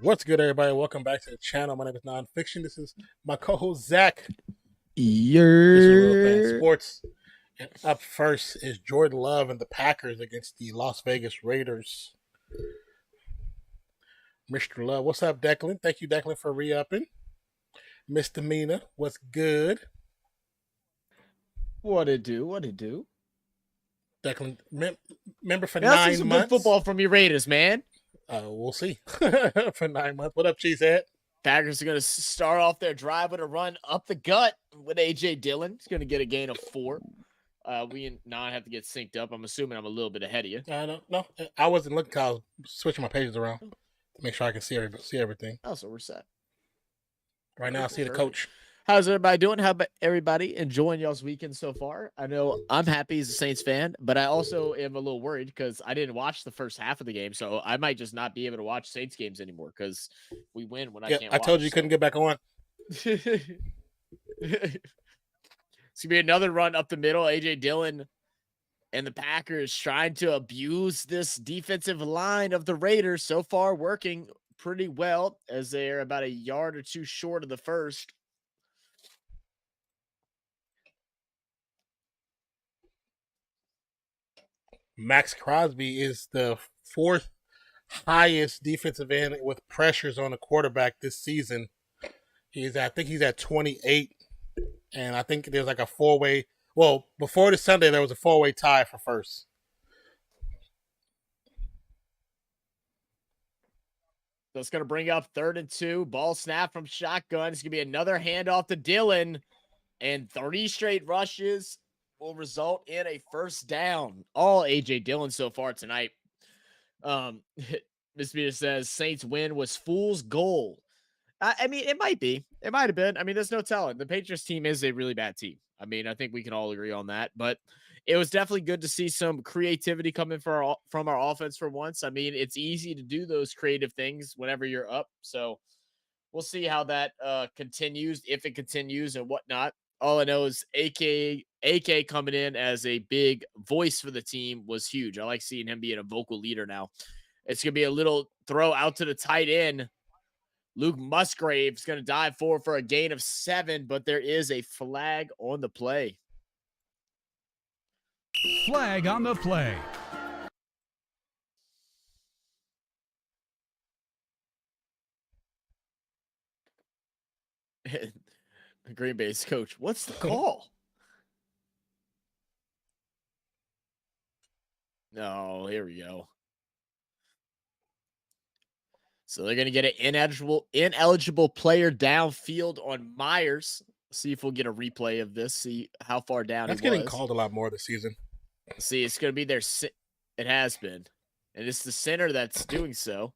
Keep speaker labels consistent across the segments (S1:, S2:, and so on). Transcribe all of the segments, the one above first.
S1: What's good, everybody? Welcome back to the channel. My name is Nonpfixion. This is my co-host, Zach. This is Real Fan Sports. And up first is Jordan Love and the Packers against the Las Vegas Raiders. Mr. Love, what's up, Declan? Thank you, Declan, for re-upping. Mr. Mina, what's good?
S2: What it do? What it do?
S1: Declan, remember for
S2: Now,
S1: 9
S2: some
S1: months?
S2: good football from your Raiders, man.
S1: We'll see. For 9 months. What up, Cheesehead?
S2: Packers are going to start off their drive with a run up the gut with A.J. Dillon. He's going to get a gain of 4. We and Non have to get synced up. I'm assuming I'm a little bit ahead of you.
S1: No, I wasn't looking. I was switching my pages around to make sure I can see everything.
S2: Oh, so we're set.
S1: Right now, I see the coach.
S2: How's everybody doing? How about everybody enjoying y'all's weekend so far? I know I'm happy as a Saints fan, but I also am a little worried because I didn't watch the first half of the game, so I might just not be able to watch Saints games anymore because we win when I can't watch.
S1: I told you couldn't get back on.
S2: It's going to be another run up the middle. A.J. Dillon and the Packers trying to abuse this defensive line of the Raiders. So far working pretty well as they're about a yard or two short of the first.
S1: Max Crosby is the 4th highest defensive end with pressures on the quarterback this season. I think he's at 28, and I think there's like a 4-way. Well, before the Sunday, there was a 4-way tie for first.
S2: So it's going to bring up 3rd and 2. Ball snap from shotgun. It's going to be another handoff to Dillon, and 30 straight rushes will result in a first down. All A.J. Dillon so far tonight. Miss Vita says Saints win was fool's goal. I mean, it might be. It might have been. I mean, there's no telling. The Patriots team is a really bad team. I mean, I think we can all agree on that. But it was definitely good to see some creativity coming from our offense for once. I mean, it's easy to do those creative things whenever you're up. So we'll see how that continues, if it continues and whatnot. All I know is AK coming in as a big voice for the team was huge. I like seeing him being a vocal leader now. It's going to be a little throw out to the tight end. Luke Musgrave's going to dive forward for a gain of 7, but there is a flag on the play.
S3: Flag on the play.
S2: Green Bay's coach, what's the call? No, here we go. So they're going to get an ineligible player downfield on Myers. See if we'll get a replay of this. See how far down
S1: That's getting called a lot more this season.
S2: See, it's going to be their. It has been, and it's the center that's doing so.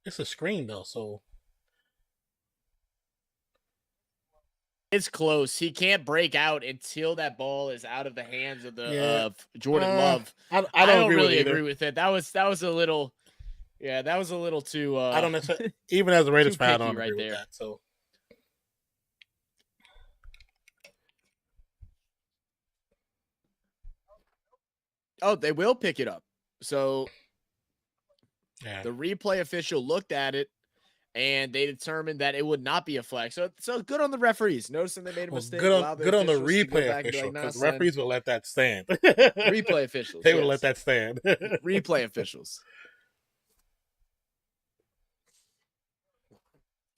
S1: It's a screen though, so
S2: it's close. He can't break out until that ball is out of the hands of the Jordan Love.
S1: I don't
S2: really agree with it. That was a little. Yeah, that was a little too.
S1: I don't necessarily, even as a Raiders fan, I don't agree with that. So,
S2: oh, they will pick it up. So,
S1: yeah.
S2: The replay official looked at it, and they determined that it would not be a flag. So good on the referees. Noticing they made a mistake.
S1: Good on the replay official, because the referees will let that stand.
S2: Replay officials.
S1: They will let that stand.
S2: Replay officials.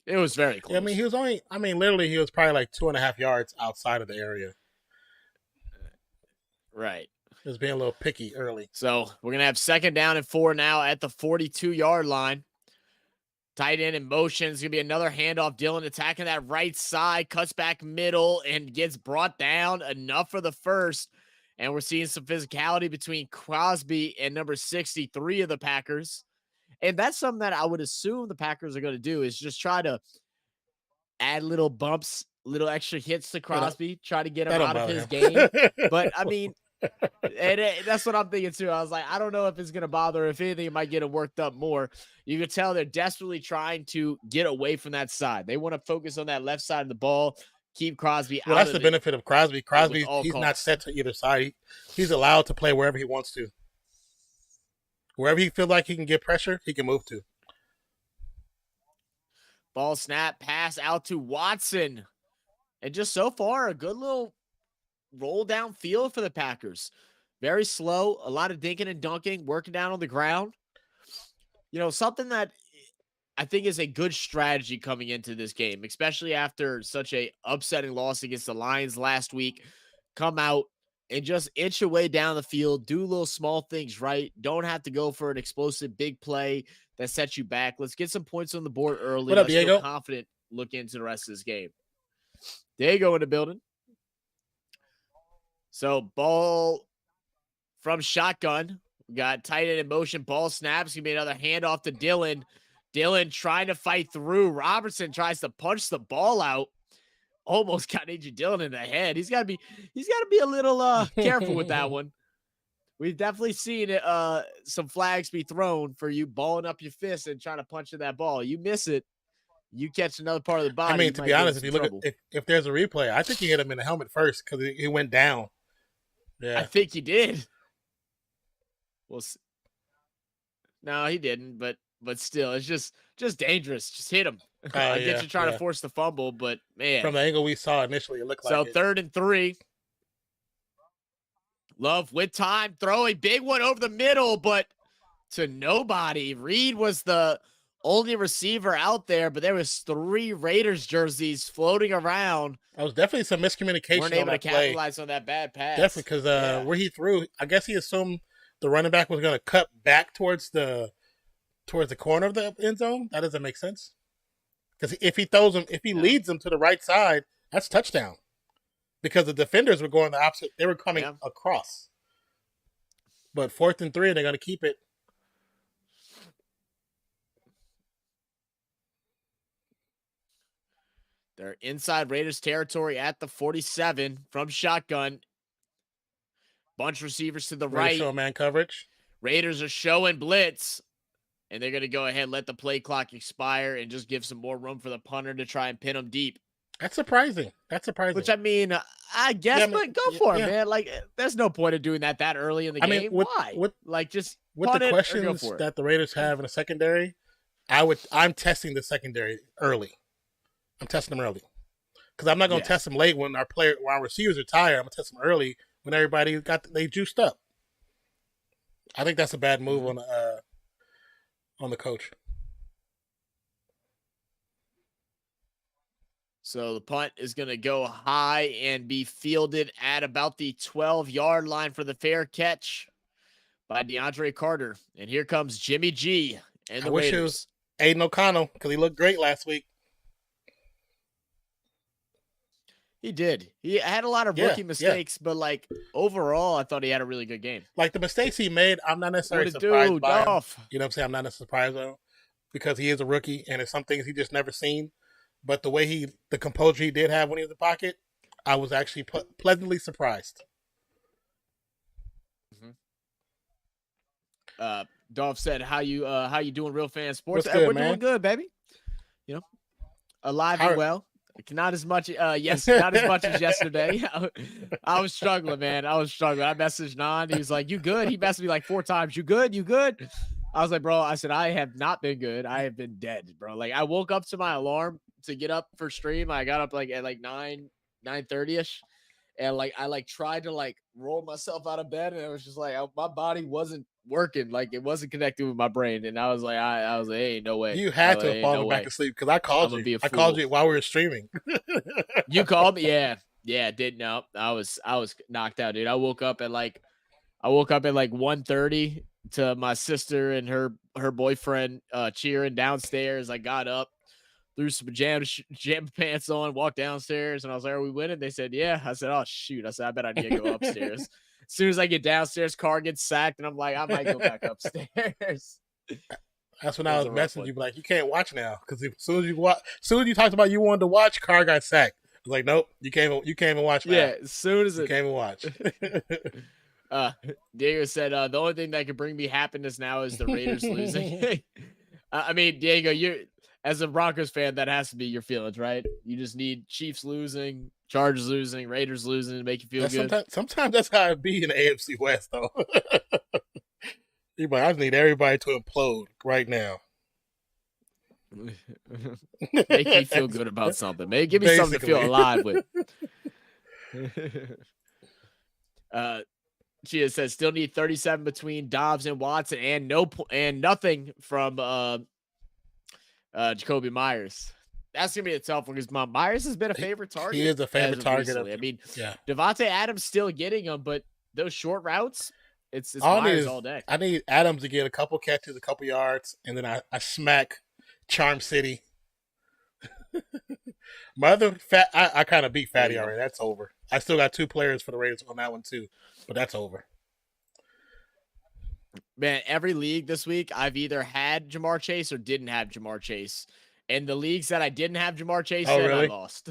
S2: It was very close.
S1: Yeah, I mean, literally, he was probably like 2.5 yards outside of the area.
S2: Right.
S1: He was being a little picky early.
S2: So we're going to have 2nd down and 4 now at the 42-yard line. Tight end in motion. It's going to be another handoff. Dillon attacking that right side, cuts back middle, and gets brought down enough for the first. And we're seeing some physicality between Crosby and number 63 of the Packers. And that's something that I would assume the Packers are going to do, is just try to add little bumps, little extra hits to Crosby, try to get him out of his game. But, I mean, that's what I'm thinking, too. I was like, I don't know if it's going to bother. If anything, it might get him worked up more. You can tell they're desperately trying to get away from that side. They want to focus on that left side of the ball, keep Crosby out.
S1: Well, that's the benefit of Crosby. Crosby, he's not set to either side. He's allowed to play wherever he wants to. Wherever he feels like he can get pressure, he can move to.
S2: Ball snap, pass out to Watson. And just so far, a good little roll down field for the Packers. Very slow, a lot of dinking and dunking, working down on the ground. You know, something that I think is a good strategy coming into this game, especially after such a upsetting loss against the Lions last week. Come out and just inch your way down the field, do little small things right. Don't have to go for an explosive big play that sets you back. Let's get some points on the board early.
S1: What up,
S2: Let's
S1: Diego?
S2: feel confident looking into the rest of this game. Diego in the building. So ball from shotgun. We got tight end in motion. Ball snaps. He made another handoff to Dylan. Dylan trying to fight through. Robertson tries to punch the ball out. Almost got AJ Dillon in the head. He's got to be a little careful with that one. We've definitely seen some flags be thrown for you balling up your fist and trying to punch in that ball. You miss it, you catch another part of the body.
S1: I mean, to be honest, if you look at if there's a replay, I think he hit him in the helmet first because he went down. Yeah,
S2: I think he did. Well, no, he didn't. But still, it's just dangerous. Just hit him. I get you trying to force the fumble, but man,
S1: from the angle we saw initially, it looked like
S2: so. 3rd and 3. Love with time, throw a big one over the middle, but to nobody. Reed was the only receiver out there, but there was 3 Raiders jerseys floating around.
S1: That was definitely some miscommunication.
S2: Weren't able to capitalize on that bad pass.
S1: Definitely, because where he threw, I guess he assumed the running back was going to cut back towards the corner of the end zone. That doesn't make sense. Because if he leads them to the right side, that's touchdown. Because the defenders were going the opposite. They were coming across. But 4th and 3, they're going to keep it.
S2: They're inside Raiders territory at the 47 from shotgun. Bunch receivers to the right.
S1: Show man coverage.
S2: Raiders are showing blitz. And they're going to go ahead and let the play clock expire and just give some more room for the punter to try and pin them deep.
S1: That's surprising.
S2: Which, I mean, I guess, but go for it, man. Like, there's no point of doing that early in the game. Why? Just
S1: with the questions that the Raiders have in the secondary, I'm testing the secondary early. I'm testing them early. Because I'm not going to test them late when our receivers are tired. I'm going to test them early when everybody they juiced up. I think that's a bad move on the coach.
S2: So the punt is going to go high and be fielded at about the 12-yard line for the fair catch by DeAndre Carter. And here comes Jimmy G and the Raiders.
S1: Wish it was Aiden O'Connell because he looked great last week.
S2: He did. He had a lot of rookie mistakes, but like overall, I thought he had a really good game.
S1: Like the mistakes he made, I'm not necessarily surprised by him. You know what I'm saying? I'm not necessarily surprised by him because he is a rookie and it's some things he just never seen. But the way the composure he did have when he was in the pocket, I was actually pleasantly surprised.
S2: Dolph said, "How you doing, Real Fan Sports?
S1: Good,
S2: we're
S1: man?
S2: Doing good, baby. You know, alive and well. Not as much, not as much as yesterday. I was struggling, man. I messaged Non. He was like, "You good?" He messaged me like 4 times. "You good? You good?" I was like, "Bro," I said, "I have not been good. I have been dead, bro." Like I woke up to my alarm to get up for stream. I got up like at like 9:30ish, and like I tried to roll myself out of bed, and it was just like my body wasn't working, like it wasn't connected with my brain, and I was like, hey, no way.
S1: You had to have fallen back asleep because I called you. I called you while we were streaming.
S2: You called me, yeah. Didn't know. I was knocked out, dude. I woke up at like 1:30 to my sister and her boyfriend cheering downstairs. I got up, threw some pajama pants on, walked downstairs, and I was like, "Are we winning?" They said, "Yeah." I said, "Oh shoot!" I said, "I bet I need to go upstairs." As soon as I get downstairs, car gets sacked, and I'm like, I might go back upstairs.
S1: That's when I was messaging you, like, you can't watch now because as soon as you talked about you wanted to watch, car got sacked. I was like, nope, you can't even watch now.
S2: Yeah, as soon as
S1: you can't even watch.
S2: Diego said the only thing that could bring me happiness now is the Raiders losing. I mean, Diego, you as a Broncos fan, that has to be your feelings, right? You just need Chiefs losing, Chargers losing, Raiders losing to make you feel good.
S1: Sometimes that's how it be in the AFC West, though. I just need everybody to implode right now.
S2: Make me feel good about something. Give me something to feel alive with. She says still need 37 between Dobbs and Watson, and nothing from Jacoby Myers. That's gonna be a tough one because Myers has been a favorite target.
S1: He is a favorite target.
S2: I mean, Devontae Adams still getting them, but those short routes, it's Myers all day.
S1: I need Adams to get a couple catches, a couple yards, and then I smack Charm City. My other I kind of beat Fatty already. That's over. I still got 2 players for the Raiders on that one too, but that's over.
S2: Man, every league this week, I've either had Jamar Chase or didn't have Jamar Chase. And the leagues that I didn't have Jamar Chase in, really? I lost.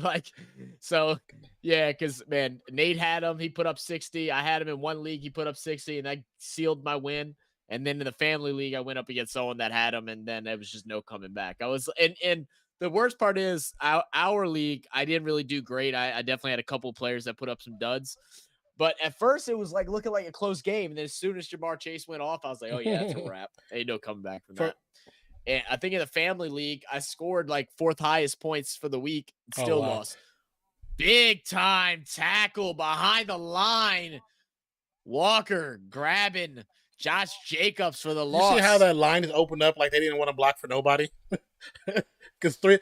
S2: Because, man, Nate had him. He put up 60. I had him in one league. He put up 60, and that sealed my win. And then in the family league, I went up against someone that had him, and then it was just no coming back. And the worst part is our league, I didn't really do great. I definitely had a couple players that put up some duds. But at first, it was looking like a close game. And then as soon as Jamar Chase went off, I was like, oh, yeah, it's a wrap. Ain't no coming back from that. And I think in the family league, I scored 4th highest points for the week. Still lost. Big time tackle behind the line. Walker grabbing Josh Jacobs for the loss.
S1: You see how that line is opened up like they didn't want to block for nobody? Because three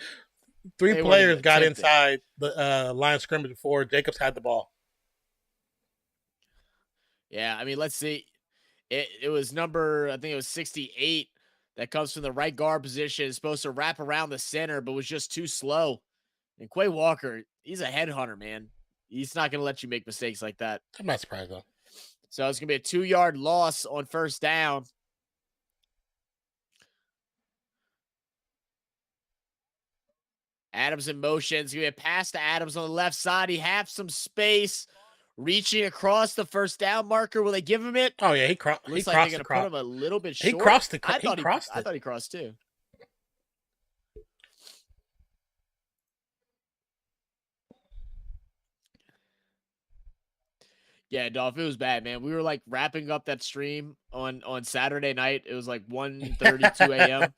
S1: players got inside the line of scrimmage before Jacobs had the ball.
S2: Yeah, I mean, let's see. It was number, I think it was 68 that comes from the right guard position. Is supposed to wrap around the center, but was just too slow. And Quay Walker, he's a headhunter, man. He's not going to let you make mistakes like that.
S1: I'm not surprised, though.
S2: So it's going to be a 2-yard loss on first down. Adams in motion. It's going to be a pass to Adams on the left side. He has some space. Reaching across the first down marker. Will they give him it?
S1: Oh, yeah. He crossed.
S2: Looks like they're going to put him a little bit short.
S1: He crossed it.
S2: I thought he crossed too. Yeah, Dolph, it was bad, man. We were wrapping up that stream on Saturday night. It was 1:32 a.m.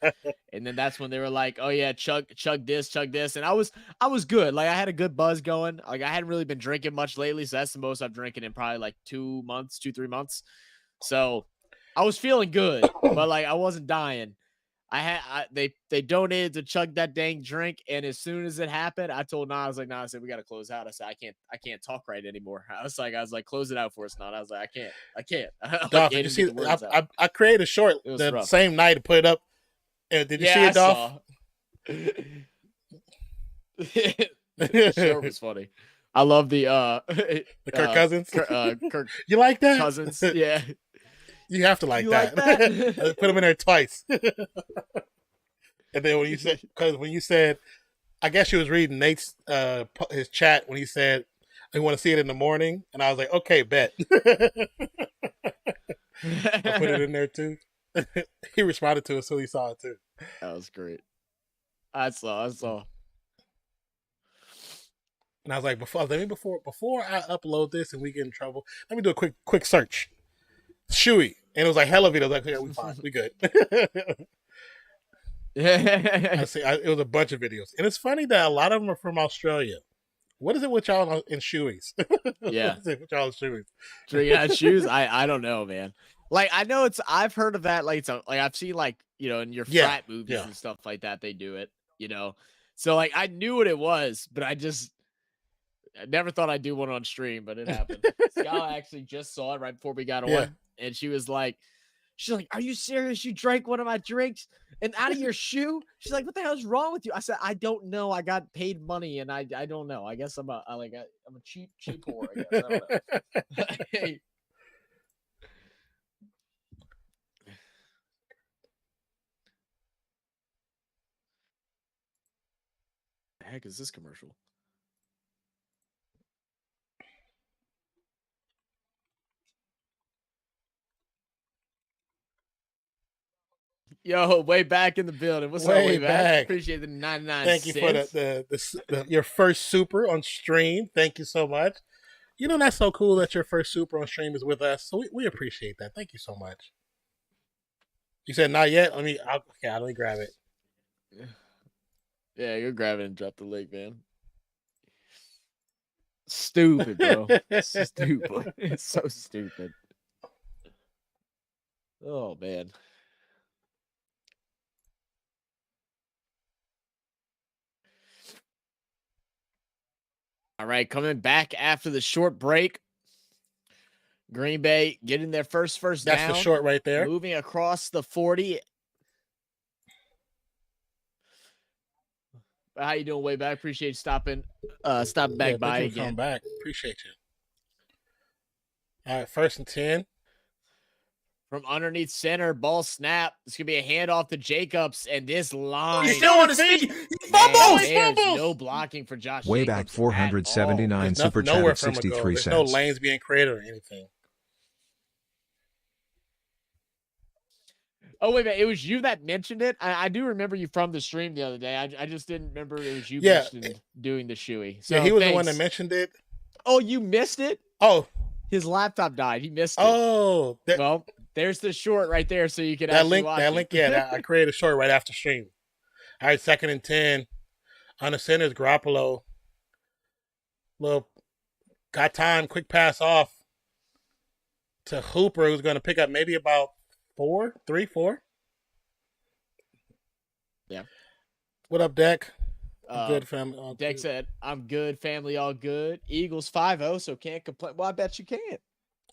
S2: And then that's when they were like, oh yeah, chug this. And I was good. I had a good buzz going. I hadn't really been drinking much lately. So that's the most I've drinking in probably 2 months, 3 months. So I was feeling good, but I wasn't dying. They donated to chug that dang drink, and as soon as it happened, I told Nah, I said we gotta close out. I said I can't talk right anymore. I was like, close it out for us, Nah. I was like, I can't.
S1: Dolph, did you see? I created a short the same night to put it up. Did you see it, Dolph?
S2: The short was funny. I love the
S1: Kirk Cousins.
S2: Kirk
S1: you like that?
S2: Cousins, yeah.
S1: You have to like that. Put him in there twice. And then when you said, I guess you was reading Nate's his chat when he said he want to see it in the morning, and I was like, okay, bet. I put it in there too. He responded to it, so he saw it too.
S2: That was great. I saw.
S1: And I was like, before I upload this and we get in trouble, let me do a quick search. Shuey. And it was hella videos. Yeah, we fine. We good. It was a bunch of videos. And it's funny that a lot of them are from Australia. What is it with y'all in shoeys?
S2: Yeah.
S1: What is it with y'all in shoeys?
S2: Drinking out shoes? I don't know, man. I know I've heard of that. I've seen in your frat movies and stuff like that, they do it, So I knew what it was, but I never thought I'd do one on stream, but it happened. Scala actually just saw it right before we got on. And she's like, are you serious? You drank one of my drinks and out of your shoe? She's like, what the hell's wrong with you? I said, I don't know. I got paid money and I don't know. I guess I'm a cheap whore, I guess. I don't know. Hey. The heck is this commercial? Yo, way back in the building. What's up, way back? Appreciate the 99
S1: Thank you for the your first super on stream. Thank you so much. That's so cool that your first super on stream is with us. So we appreciate that. Thank you so much. You said not yet? Let me grab it.
S2: Yeah, go grab it and drop the link, man. Stupid, bro. Stupid. It's so stupid. Oh, man. All right, coming back after the short break. Green Bay getting their first down.
S1: That's the short right there.
S2: Moving across the 40. How you doing, way back? Appreciate you stopping back by again.
S1: Coming back. Appreciate you. All right, 1st and 10.
S2: From underneath center, ball snap. It's going to be a handoff to Jacobs, and this line.
S1: You still want to see?
S2: There's no blocking for Josh
S4: Way
S2: Jacobs
S4: back 479 super chat at 63
S1: There's
S4: cents.
S1: no lanes being created or anything.
S2: Oh, wait a minute. It was you that mentioned it? I do remember you from the stream the other day. I just didn't remember it was you mentioned doing the shoey. So
S1: yeah, he was the one that mentioned it.
S2: Oh, you missed it?
S1: Oh.
S2: His laptop died. He missed it.
S1: Oh.
S2: Well, there's the short right there so you can
S1: watch it. Yeah, I created a short right after stream. All right, 2nd and 10. On the center is Garoppolo. Got time, quick pass off to Hooper, who's going to pick up maybe about 4.
S2: Yeah.
S1: What up, Deck? Good family. All
S2: Deck
S1: good.
S2: said, I'm good, family, all good. Eagles 5-0, so can't complain. Well, I bet you can.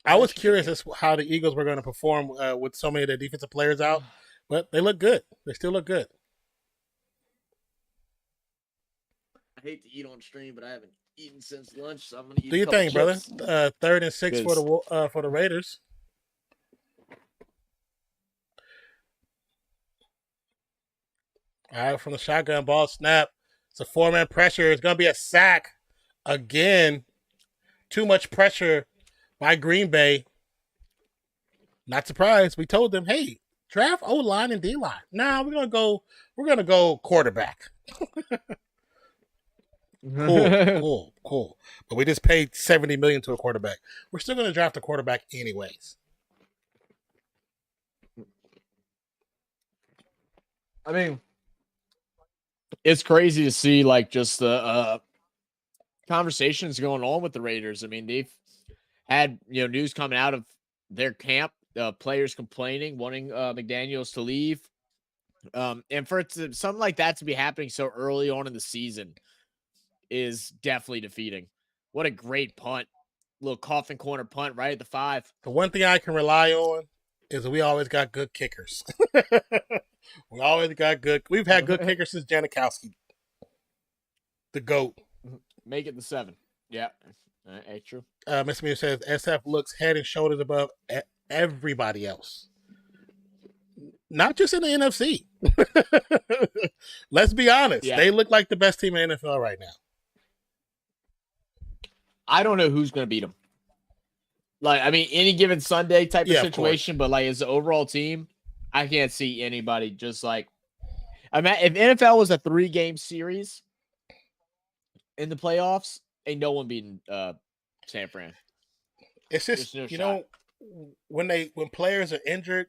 S1: I was curious as to how the Eagles were going to perform with so many of their defensive players out, but they look good. They still look good.
S2: I hate to eat on stream, but I haven't eaten since lunch, so I'm going to eat.
S1: Do your thing, brother. 3rd and 6 for the Raiders. All right, from the shotgun, ball snap. It's a 4-man pressure. It's going to be a sack again. Too much pressure by Green Bay. Not surprised. We told them, hey, draft O-line and D-line. Nah, we're gonna go quarterback. Cool. But we just paid $70 million to a quarterback. We're still gonna draft a quarterback anyways.
S2: I mean, it's crazy to see like just the conversations going on with the Raiders. I mean, they've had news coming out of their camp, players complaining, wanting McDaniels to leave, and for something like that to be happening so early on in the season is definitely defeating. What a great punt, little coffin corner punt right at the 5.
S1: The one thing I can rely on is that we always got good kickers. We always got good. We've had good kickers since Janikowski, the GOAT.
S2: Make it the 7. Yeah, true.
S1: Mr. Meter says SF looks head and shoulders above everybody else. Not just in the NFC. Let's be honest. Yeah. They look like the best team in the NFL right now.
S2: I don't know who's going to beat them. Like, I mean, any given Sunday type of situation, but like as the overall team, I can't see anybody just like. I mean, if NFL was a 3-game series in the playoffs, ain't no one beating San Fran.
S1: It's just when players are injured,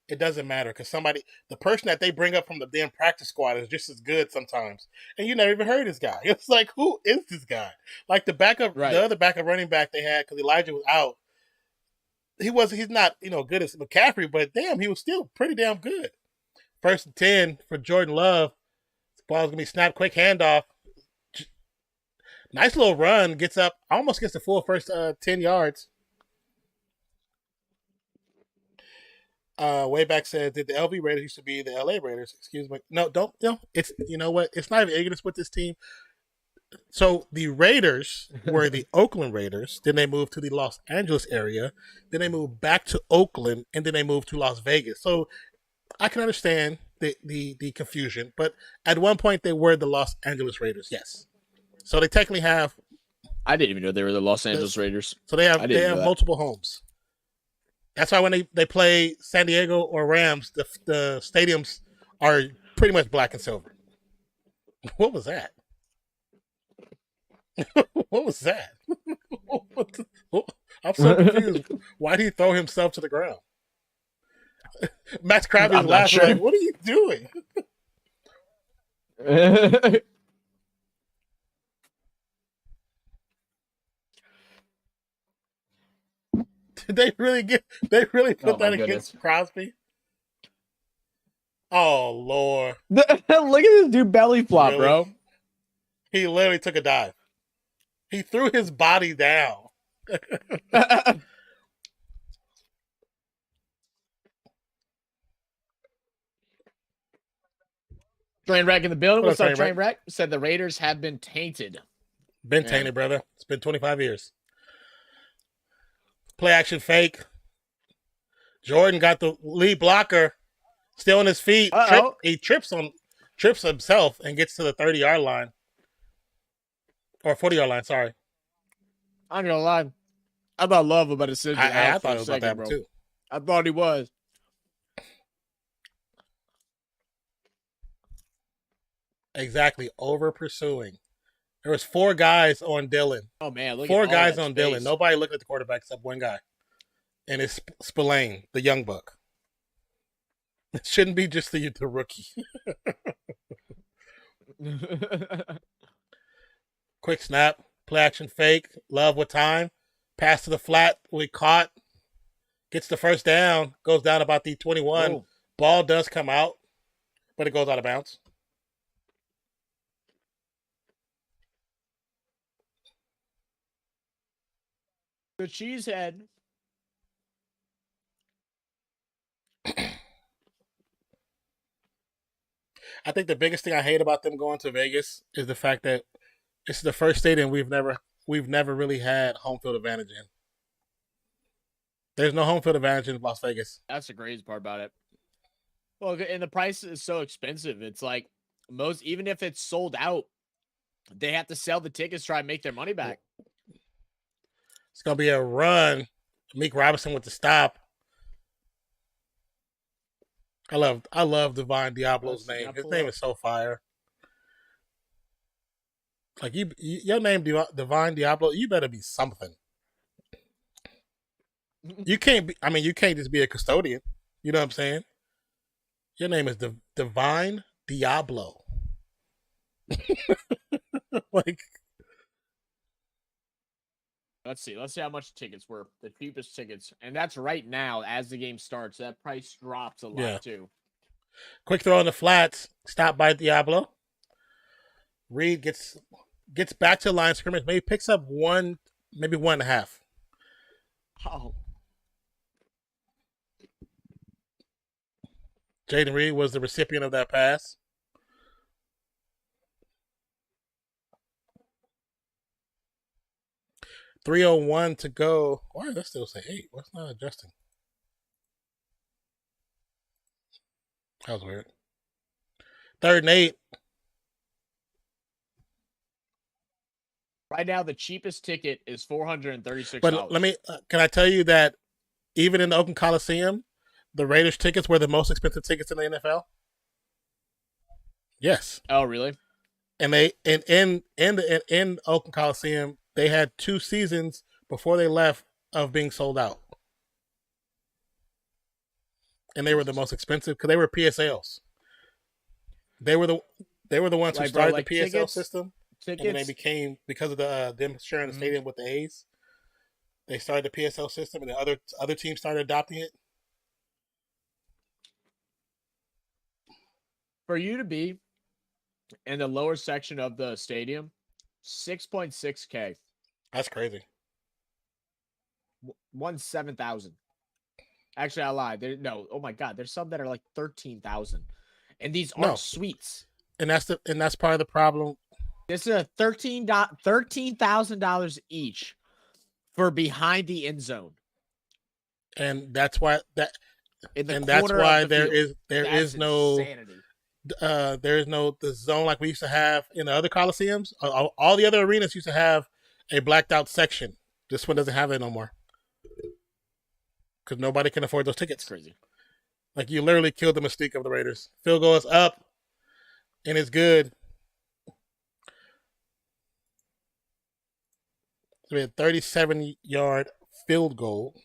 S1: it doesn't matter because the person that they bring up from the damn practice squad is just as good sometimes, and you never even heard this guy. It's like, who is this guy? Like the other backup running back they had because Elijah was out. He's not good as McCaffrey, but damn, he was still pretty damn good. 1st and 10 for Jordan Love. This ball's gonna be snapped, quick handoff. Nice little run, gets up, almost gets the full first 10 yards. Wayback said that the LV Raiders used to be the LA Raiders. Excuse me. No, don't. It's what? It's not even ignorance with this team. So the Raiders were the Oakland Raiders. Then they moved to the Los Angeles area. Then they moved back to Oakland, and then they moved to Las Vegas. So I can understand the confusion, but at one point they were the Los Angeles Raiders. Yes. So they technically have.
S2: I didn't even know they were the Los Angeles Raiders.
S1: So they have multiple homes. That's why when they play San Diego or Rams, the stadiums are pretty much black and silver. What was that? What was that? I'm so confused. Why did he throw himself to the ground? Max Crabbe is laughing. Sure. Like, what are you doing? Did they really put
S2: Oh, my
S1: that
S2: goodness.
S1: against Crosby? Oh Lord.
S2: Look at this dude belly flop,
S1: Really?
S2: bro.
S1: He literally took a dive. He threw his body down.
S2: Train wreck in the building.
S1: What
S2: What's
S1: up,
S2: up,
S1: Train
S2: train wreck? Said the Raiders have been tainted.
S1: Been tainted, brother. It's been 25 years. Play action fake. Jordan got the lead blocker. Still on his feet. He trips himself and gets to the 30-yard line. Or 40-yard line, sorry.
S2: I'm gonna lie. I thought Love about to sit
S1: I thought it was about that too.
S2: I thought he was.
S1: Exactly. Over pursuing. There was 4 guys on Dylan.
S2: Oh man, look
S1: 4 guys on Dylan. Nobody looked at the quarterback except one guy. And it's Spillane, the young buck. It shouldn't be just the rookie. Quick snap. Play action fake. Love with time. Pass to the flat. We caught. Gets the first down. Goes down about the 21.
S2: Ooh.
S1: Ball does come out. But it goes out of bounds.
S2: The cheesehead.
S1: I think the biggest thing I hate about them going to Vegas is the fact that it's the first stadium we've never really had home field advantage in. There's no home field advantage in Las Vegas.
S2: That's the craziest part about it. Well, and the price is so expensive. It's like even if it's sold out, they have to sell the tickets to try and make their money back.
S1: It's gonna be a run. Meek Robinson with the stop. I love Divine Diablo's name. His name is so fire. Like your name Divine Diablo, you better be something. You can't just be a custodian. You know what I'm saying? Your name is Divine Diablo. Like,
S2: let's see how much tickets were. The cheapest tickets. And that's right now as the game starts. That price drops a lot too.
S1: Quick throw in the flats. Stop by Diablo. Reed gets back to the line of scrimmage. Maybe picks up 1, maybe 1.5.
S2: Oh.
S1: Jaden Reed was the recipient of that pass. .301 to go. Why does that still say 8? What's not adjusting? That was weird. 3rd and 8.
S2: Right now, the cheapest ticket is $436.
S1: But can I tell you that even in the Oakland Coliseum, the Raiders tickets were the most expensive tickets in the NFL? Yes.
S2: Oh, really?
S1: And they in Oakland Coliseum, they had 2 seasons before they left of being sold out. And they were the most expensive because they were PSLs. They were the ones who started the PSL system. And then they became, because of them sharing the stadium with the A's, they started the PSL system, and the other teams started adopting it.
S2: For you to be in the lower section of the stadium, $6.6K.
S1: That's crazy.
S2: 7,000. Actually, I lied. Oh my God, there's some that are like 13,000, and these aren't suites.
S1: And that's part of the problem.
S2: This is a $13,000 each for behind the end zone,
S1: and that's why there is no the zone like we used to have in the other Coliseums. All the other arenas used to have a blacked out section. This one doesn't have it no more because nobody can afford those tickets.
S2: It's crazy.
S1: Like, you literally killed the mystique of the Raiders. Field goal is up, and it's good. So we had 37-yard field goal.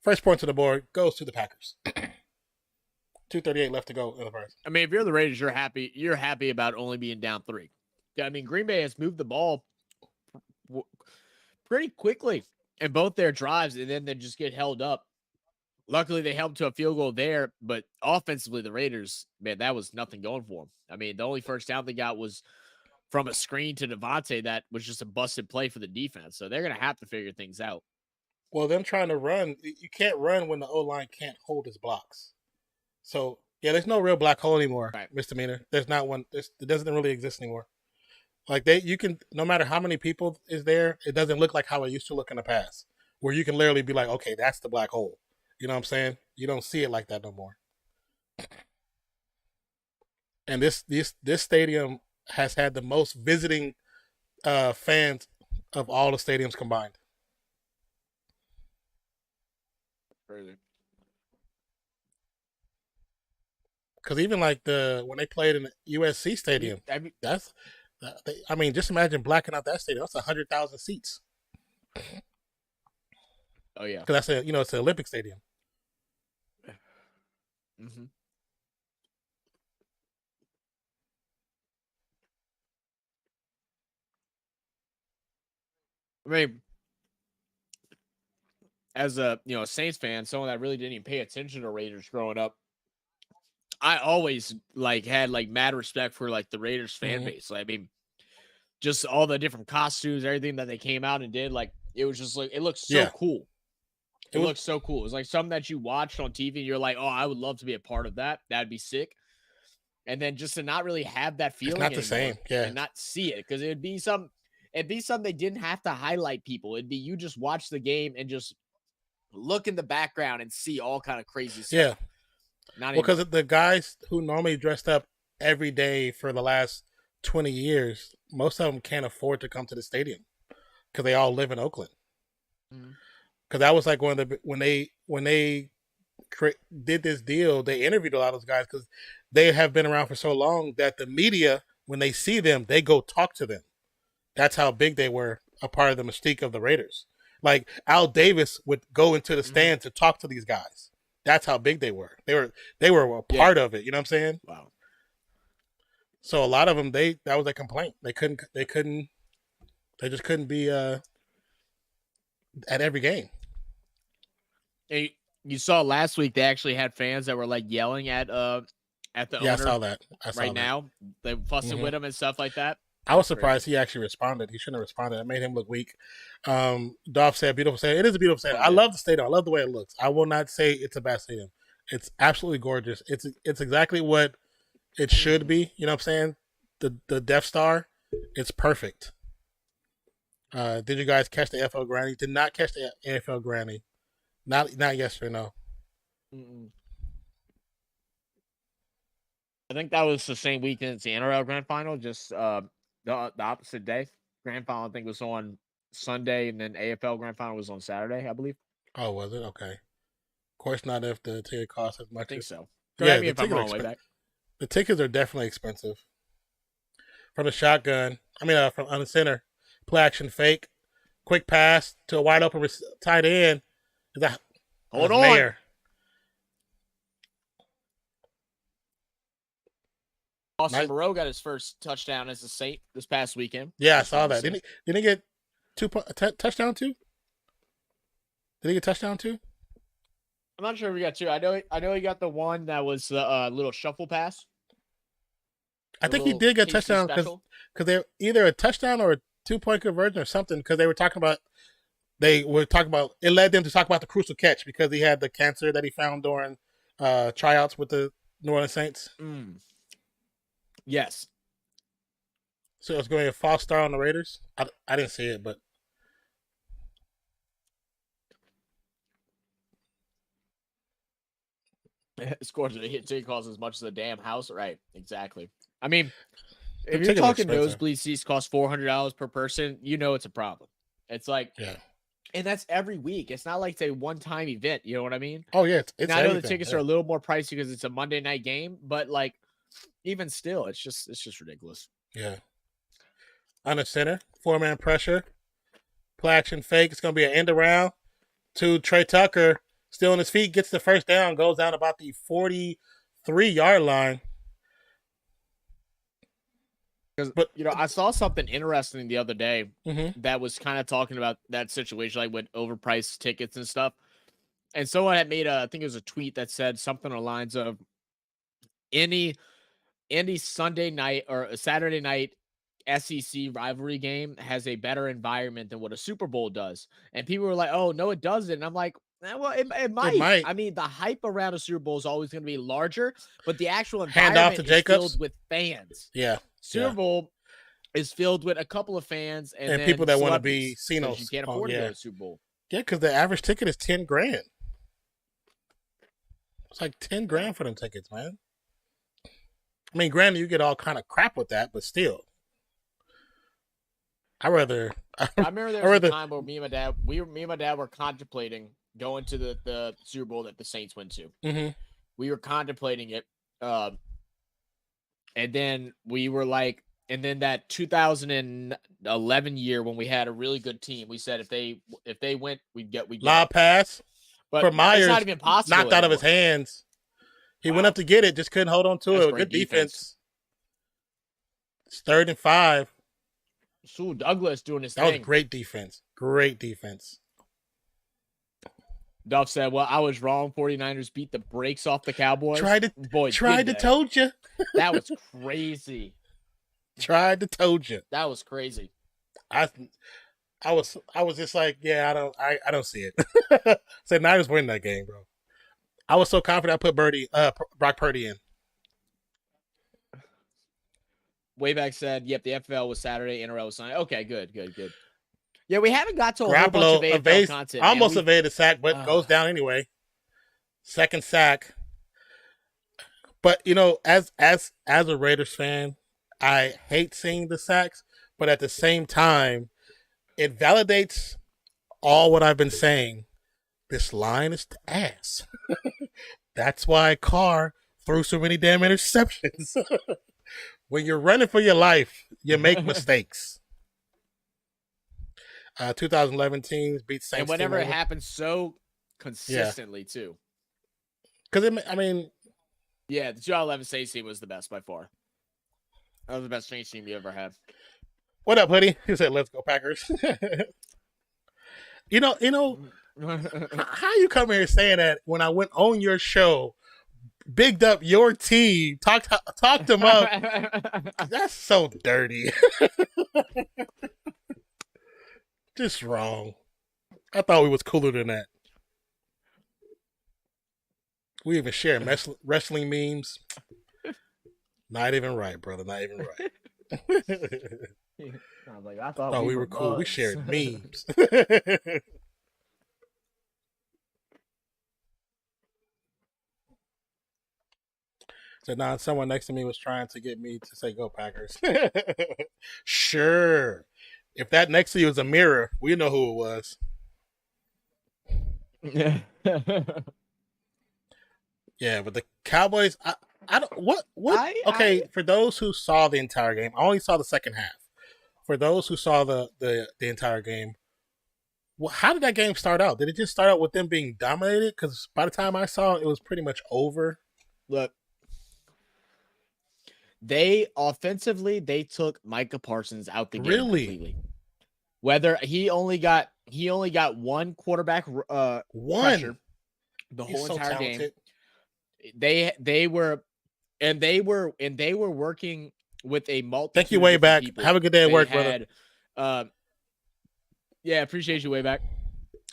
S1: First point to the board goes to the Packers. 2:38 left to go in the first.
S2: I mean, if you're the Raiders, you're happy. You're happy about only being down 3. I mean, Green Bay has moved the ball pretty quickly in both their drives, and then they just get held up. Luckily, they held to a field goal there, but offensively, the Raiders, man, that was nothing going for them. I mean, the only first down they got was from a screen to Devontae that was just a busted play for the defense. So they're going to have to figure things out.
S1: Well, them trying to run, you can't run when the O-line can't hold his blocks. So, yeah, there's no real black hole anymore,
S2: Right.
S1: misdemeanor. There's not one. It doesn't really exist anymore. Like, you can, no matter how many people is there, it doesn't look like how it used to look in the past, where you can literally be like, okay, that's the black hole. You know what I'm saying? You don't see it like that no more. And this stadium has had the most visiting fans of all the stadiums combined.
S2: Crazy.
S1: Because even like when they played in the USC stadium, I mean, just imagine blacking out that stadium. That's 100,000 seats.
S2: Oh yeah,
S1: because that's it's an Olympic stadium.
S2: Mm-hmm. I mean, as a Saints fan, someone that really didn't even pay attention to Raiders growing up, I always had mad respect for the Raiders fan base. I mean, just all the different costumes, everything that they came out and did, it was just it looked so cool. It looked so cool. It was like something that you watched on TV and you're like, oh, I would love to be a part of that. That'd be sick. And then just to not really have that feeling,
S1: it's not the same,
S2: and not see it, because it'd be something they didn't have to highlight people. It'd be you just watch the game and just look in the background and see all kind of crazy stuff.
S1: Yeah, because the guys who normally dressed up every day for the last 20 years, most of them can't afford to come to the stadium because they all live in Oakland. Because that was when they did this deal, they interviewed a lot of those guys because they have been around for so long that the media, when they see them, they go talk to them. That's how big they were, a part of the mystique of the Raiders. Like Al Davis would go into the stand to talk to these guys. That's how big they were. They were a part of it. You know what I'm saying?
S2: Wow.
S1: So a lot of them, that was a complaint. They just couldn't be at every game.
S2: And you saw last week they actually had fans that were yelling at the owner.
S1: I saw that.
S2: Now they fussing with him and stuff like that.
S1: I was surprised he actually responded. He shouldn't have responded. It made him look weak. Dolph said, beautiful stadium. It is a beautiful stadium. I love the stadium. I love the way it looks. I will not say it's a bad stadium. It's absolutely gorgeous. It's exactly what it should be. You know what I'm saying? The Death Star, it's perfect. Did you guys catch the AFL Granny? Did not catch the AFL Granny. Not yesterday, no.
S2: I think that was the same weekend as the NRL Grand Final, just the opposite day. Grand Final, I think, was on Sunday, and then AFL Grand Final was on Saturday, I believe.
S1: Oh, was it? Okay. Of course not if the ticket costs as much.
S2: I think so.
S1: Correct
S2: me if I'm wrong, way back.
S1: The tickets are definitely expensive. From the shotgun, from on the center, play action fake, quick pass to a wide open tight end.
S2: Hold on.
S1: Mayer.
S2: Austin Moreau got his first touchdown as a Saint this past weekend.
S1: Yeah, I saw that. Didn't he get touchdown too? Did he get touchdown too?
S2: I'm not sure if he got 2. I know he got the one that was the little shuffle pass.
S1: I think he did get a touchdown because they're either a touchdown or a 2-point conversion or something, because they were talking about it led them to talk about the crucial catch because he had the cancer that he found during tryouts with the New Orleans Saints.
S2: Yes.
S1: So it's going to be a false start on the Raiders? I didn't see it, but
S2: scores a hit ticket costs as much as a damn house. Right. Exactly. I mean, if you're talking nosebleed seats cost $400 per person, it's a problem. It's and that's every week. It's not like it's a one-time event. You know what I mean?
S1: Oh yeah, it's.
S2: I know the tickets are a little more pricey because it's a Monday night game, but even still, it's just ridiculous.
S1: Yeah. On the center, 4-man pressure, play action fake. It's gonna be an end around to Trey Tucker, still on his feet, gets the first down, goes down about the 3-yard line.
S2: But I saw something interesting the other day
S1: Mm-hmm.
S2: that was kind of talking about that situation, like with overpriced tickets and stuff. And someone had made I think it was a tweet that said something along the lines of any Sunday night or a Saturday night SEC rivalry game has a better environment than what a Super Bowl does. And people were like, "Oh, no, it doesn't." And I'm like, well, it might. I mean, the hype around a Super Bowl is always going to be larger, but the actual environment is filled with fans.
S1: Yeah.
S2: Super Bowl is filled with a couple of fans and
S1: people that want to be seen.
S2: You can't afford to go to the Super Bowl.
S1: Yeah, because the average ticket is $10,000. It's like $10,000 for them tickets, man. I mean, granted, you get all kind of crap with that, but still, I remember there was a time where me and my dad were contemplating going to the Super Bowl that the Saints went to.
S2: Mm-hmm. We were contemplating it, and then we were like, and then that 2011 year when we had a really good team, we said if they went, we'd get lob pass. But for Myers, it's not even possible. Knocked out of his hands. He went up to get it, just couldn't hold on to it. Good defense. It's 3rd and 5. Sue Douglas doing his thing. That was great defense. Great defense. Duff said, "Well, I was wrong. 49ers beat the brakes off the Cowboys." Tried to told you. That was crazy. Tried to told you. That was crazy. I was just like, yeah, I don't see it. Said Niners win that game, bro. I was so confident I put Brock Purdy in. Wayback said, "Yep, the FL was Saturday, NRL was Sunday." Okay, good. Yeah, we haven't got to a whole bunch of AFL content. Almost evaded a sack, but goes down anyway. Second sack. But as a Raiders fan, I hate seeing the sacks, but at the same time, it validates all what I've been saying. This line is ass. That's why Carr threw so many damn interceptions. When you're running for your life, you make mistakes. 2011 teams beat Saints. And whenever it happens so consistently, too. Because, yeah, the 2011 Saints team was the best by far. That was the best Saints team you ever had. What up, Hoodie? He said, "Let's go Packers." How you come here saying that when I went on your show, bigged up your team, talked them up? That's so dirty. Just wrong. I thought we was cooler than that. We even share wrestling memes. Not even right, brother. Not even right. I was like, I thought we were cool. We shared memes. So now someone next to me was trying to get me to say, "Go Packers." Sure. If that next to you was a mirror, we know who it was. Yeah. Yeah, but the Cowboys, I don't, what? For those who saw the entire game, I only saw the second half. For those who saw the entire game, how did that game start out? Did it just start out with them being dominated? Because by the time I saw it, it was pretty much over. Look. They took Micah Parsons out the game completely. Whether he only got one quarterback pressure the whole entire game. They were working with a multitude. Thank you, way back. People. Have a good day at work, brother. Yeah, appreciate you, way back.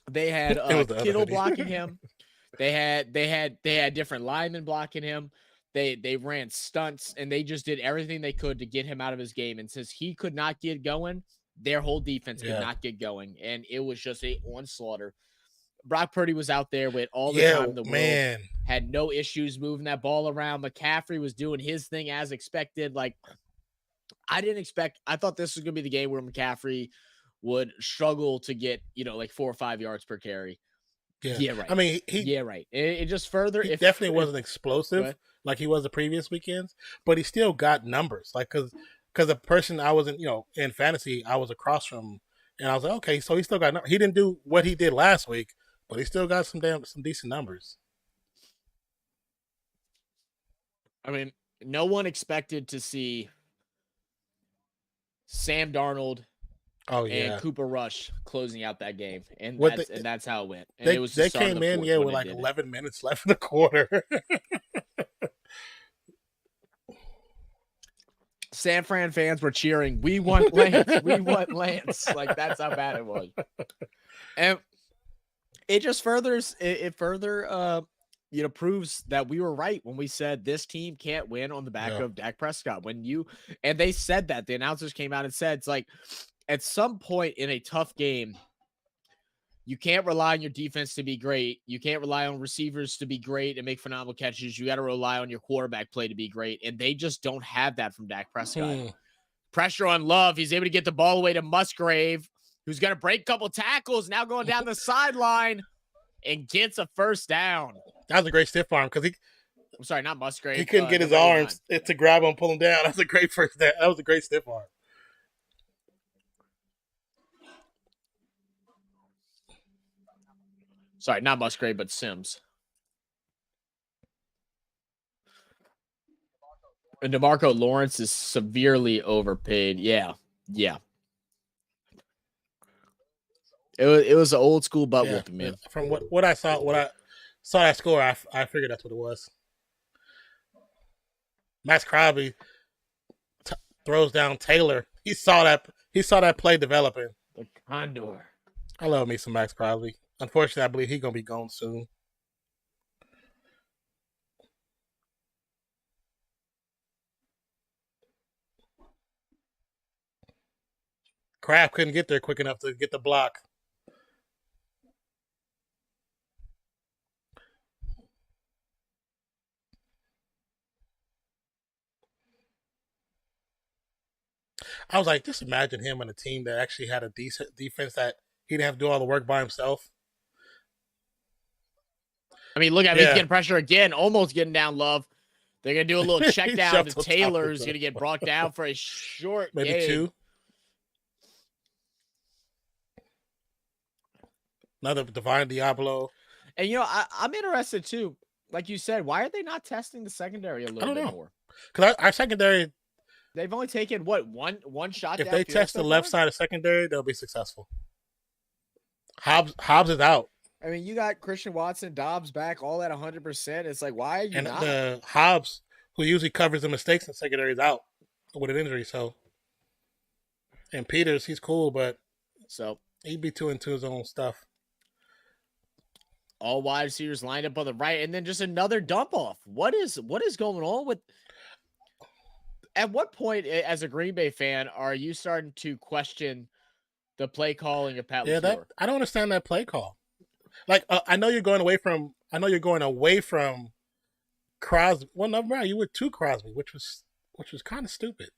S2: They had Kittle blocking him. They had different linemen blocking him. They ran stunts, and they just did everything they could to get him out of his game. And since he could not get going, their whole defense could not get going. And it was just a onslaughter. Brock Purdy was out there with all the time in the world. Had no issues moving that ball around. McCaffrey was doing his thing as expected. Like, I thought this was going to be the game where McCaffrey would struggle to get, like 4 or 5 yards per carry. Yeah, right. I mean, right. It just further. He definitely wasn't explosive like he was the previous weekends, but he still got numbers. Like, because the person I was in fantasy, I was across from, and I was like, okay, so he still got numbers. He didn't do what he did last week, but he still got some decent numbers. I mean, no one expected to see Sam Darnold and Cooper Rush closing out that game, and that's how it went. And it was
S1: they came in with like 11 minutes left in the quarter.
S2: San Fran fans were cheering, "We want Lance, we want Lance!" Like that's how bad it was, and it just further proves that we were right when we said this team can't win on the back of Dak Prescott. And they said that the announcers came out and said it's like at some point in a tough game, you can't rely on your defense to be great. You can't rely on receivers to be great and make phenomenal catches. You got to rely on your quarterback play to be great. And they just don't have that from Dak Prescott. Pressure on Love. He's able to get the ball away to Musgrave, who's going to break a couple tackles, now going down the sideline and gets a first down.
S1: That was a great stiff arm because
S2: I'm sorry, not Musgrave.
S1: He couldn't get his arms to grab him and pull him down. That was a great first down. That was a great stiff arm.
S2: Sorry, not Musgrave, but Sims. And DeMarco Lawrence is severely overpaid. Yeah. It was an old school butt whooping, man.
S1: From what I saw that score, I figured that's what it was. Max Crosby throws down Taylor. He saw that play developing.
S2: The Condor.
S1: I love me some Max Crosby. Unfortunately, I believe he's gonna be gone soon. Kraft couldn't get there quick enough to get the block. I was like, just imagine him on a team that actually had a decent defense that he didn't have to do all the work by himself.
S2: I mean, look at him. He's getting pressure again, almost getting down Love. They're going to do a little check down to Taylor, who's going to get brought down for a short
S1: maybe
S2: game.
S1: 2. Another Divine Diablo.
S2: And, I'm interested, too. Like you said, why are they not testing the secondary a little bit more?
S1: Because our secondary...
S2: They've only taken, one shot
S1: If they test the left side of secondary, they'll be successful. Hobbs is out.
S2: I mean, you got Christian Watson, Dobbs back, all at 100%. It's like, why are you not?
S1: And the Hobbs, who usually covers the mistakes in secondary, is out with an injury. So, and Peters, he's cool, but he'd be too into his own stuff.
S2: All wide receivers lined up on the right, and then just another dump off. What is going on with? At what point, as a Green Bay fan, are you starting to question the play calling of Pat LaFleur?
S1: I don't understand that play call. Like, I know you're going away from Crosby. Well, no, Brian, you were to Crosby, which was kind of stupid.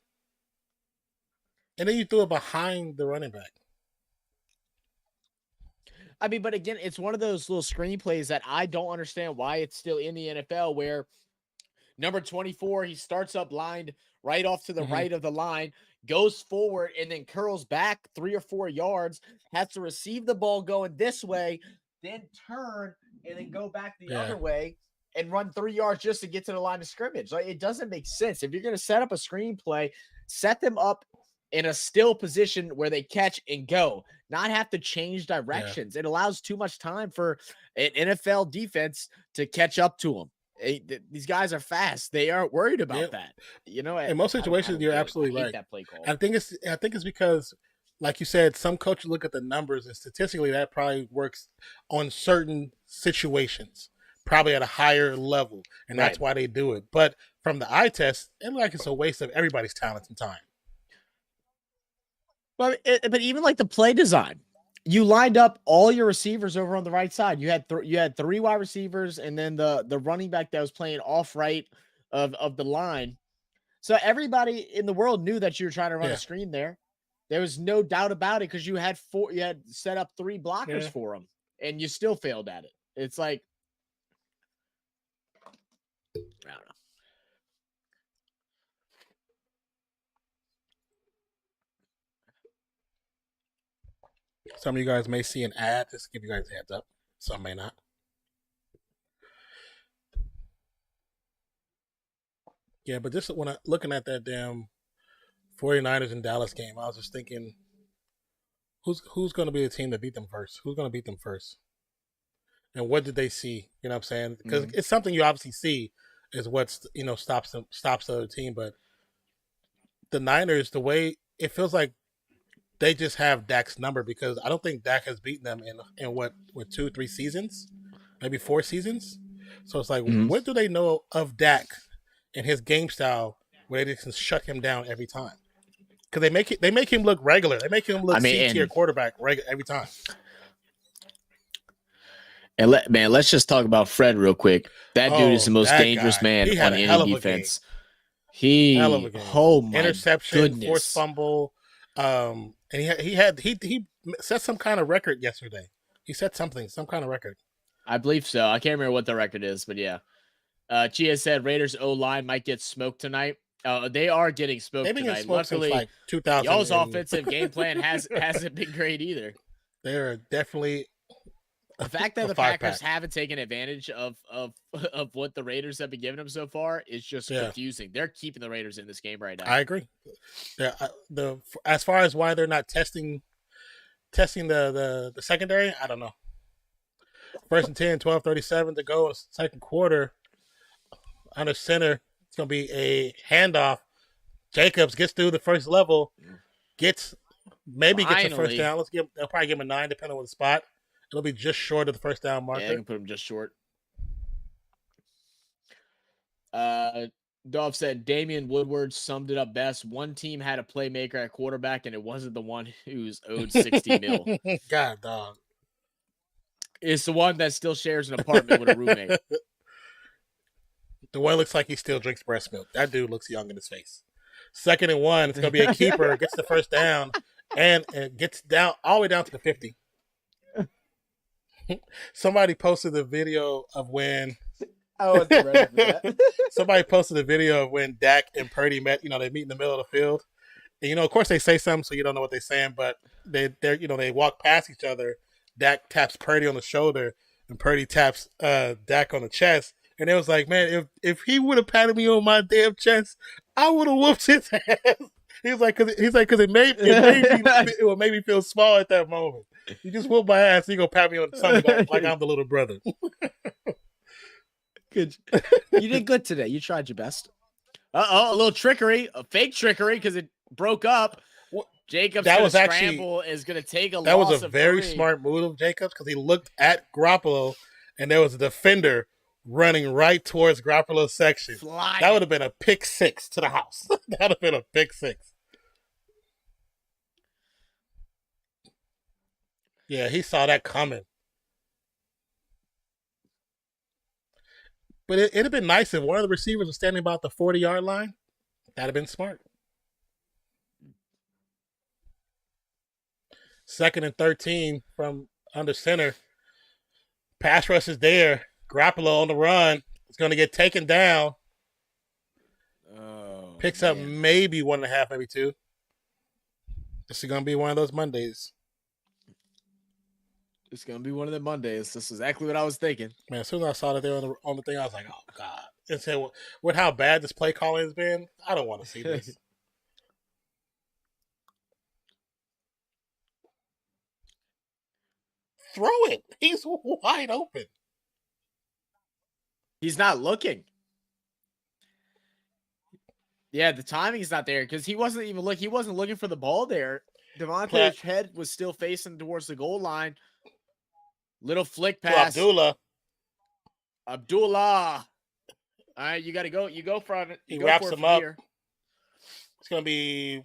S1: And then you threw it behind the running back.
S2: I mean, but again, it's one of those little screenplays that I don't understand why it's still in the NFL, where number 24, he starts up lined right off to the right of the line, goes forward, and then curls back 3 or 4 yards, has to receive the ball going this way, then turn and then go back the other way and run 3 yards just to get to the line of scrimmage. Like, it doesn't make sense. If you're going to set up a screenplay, set them up in a still position where they catch and go, not have to change directions. It allows too much time for an NFL defense to catch up to them. These guys are fast. They aren't worried about that. In
S1: most situations, you're absolutely right.
S2: That play call.
S1: I think it's because, like you said, some coaches look at the numbers, and statistically that probably works on certain situations, probably at a higher level, and that's why they do it. But from the eye test, it's a waste of everybody's talent and time.
S2: But even like the play design, you lined up all your receivers over on the right side. You had 3 wide receivers, and then the running back that was playing off right of the line. So everybody in the world knew that you were trying to run a screen there. There was no doubt about it because you had set up 3 blockers for them, and you still failed at it. It's like, I don't know.
S1: Some of you guys may see an ad. Just to give you guys a heads up. Some may not. Yeah, but just when looking at that damn 49ers and Dallas game, I was just thinking, who's going to be the team that beat them first? Who's going to beat them first? And what did they see? You know what I'm saying? Because it's something you obviously see is what's stops the other team. But the Niners, the way it feels like they just have Dak's number, because I don't think Dak has beaten them in what 2-3 seasons, maybe 4 seasons. So it's like, what do they know of Dak and his game style where they can shut him down every time? Because they make him look regular. They make him look C-tier quarterback every time.
S2: And let's just talk about Fred real quick. That dude is the most dangerous man on any defense.
S1: Hell of a game.
S2: Oh my
S1: interception,
S2: goodness.
S1: Forced fumble, and he set some kind of record yesterday. He set some kind of record.
S2: I believe so. I can't remember what the record is, but yeah. Chia said Raiders O-line might get smoked tonight. They are getting smoked tonight. Luckily,
S1: like 2000.
S2: Y'all's offensive game plan hasn't been great either.
S1: They're definitely
S2: the fact that the Packers haven't taken advantage of what the Raiders have been giving them so far is just confusing. They're keeping the Raiders in this game right now.
S1: I agree. As far as why they're not testing the secondary, I don't know. 1st and 10, 12:37 to go in the second quarter. Under center, it's going to be a handoff. Jacobs gets through the first level, gets the first down. They'll probably give him a 9 depending on the spot. It'll be just short of the first down marker.
S2: Yeah, they can put him just short. Dove said Damian Woodward summed it up best. One team had a playmaker at quarterback, and it wasn't the one who's owed 60 mil.
S1: God, dog.
S2: It's the one that still shares an apartment with a roommate.
S1: The one looks like he still drinks breast milk. That dude looks young in his face. 2nd and 1. It's going to be a keeper. Gets the first down and gets down all the way down to the 50. Somebody posted the video of when somebody posted a video of when Dak and Purdy met. They meet in the middle of the field. And, of course, they say something, so you don't know what they're saying. But they walk past each other. Dak taps Purdy on the shoulder, and Purdy taps Dak on the chest. And it was like, man, if he would have patted me on my damn chest, I would have whooped his ass. He's like, because it made me feel small at that moment. You just whoop my ass, you gonna pat me on something like I'm the little brother.
S2: Good. You did good today. You tried your best. A little trickery, a fake trickery, because it broke up. Jacobs scramble is going to take a loss.
S1: That was a very smart move of Jacobs, because he looked at Garoppolo, and there was a defender running right towards Garoppolo's section. That would have been a pick 6 to the house. That would have been a pick 6. Yeah, he saw that coming. But it'd have been nice if one of the receivers was standing about the 40-yard line. That'd have been smart. 2nd and 13 from under center. Pass rush is there. Garoppolo on the run. It's going to get taken down. Picks up maybe 1.5, maybe 2. This is going to be one of those Mondays.
S2: It's going to be one of the Mondays. That's exactly what I was thinking.
S1: Man, as soon as I saw that they were on the thing, I was like, oh, God. And said, with how bad this play calling has been, I don't want to see this. Throw it. He's wide open.
S2: He's not looking. Yeah, the timing's not there, because he wasn't even looking. He wasn't looking for the ball there. Devontae's head was still facing towards the goal line. Little flick pass. Abdullah. All right, you got to go. You go from it.
S1: He wraps him up. Here. It's going to be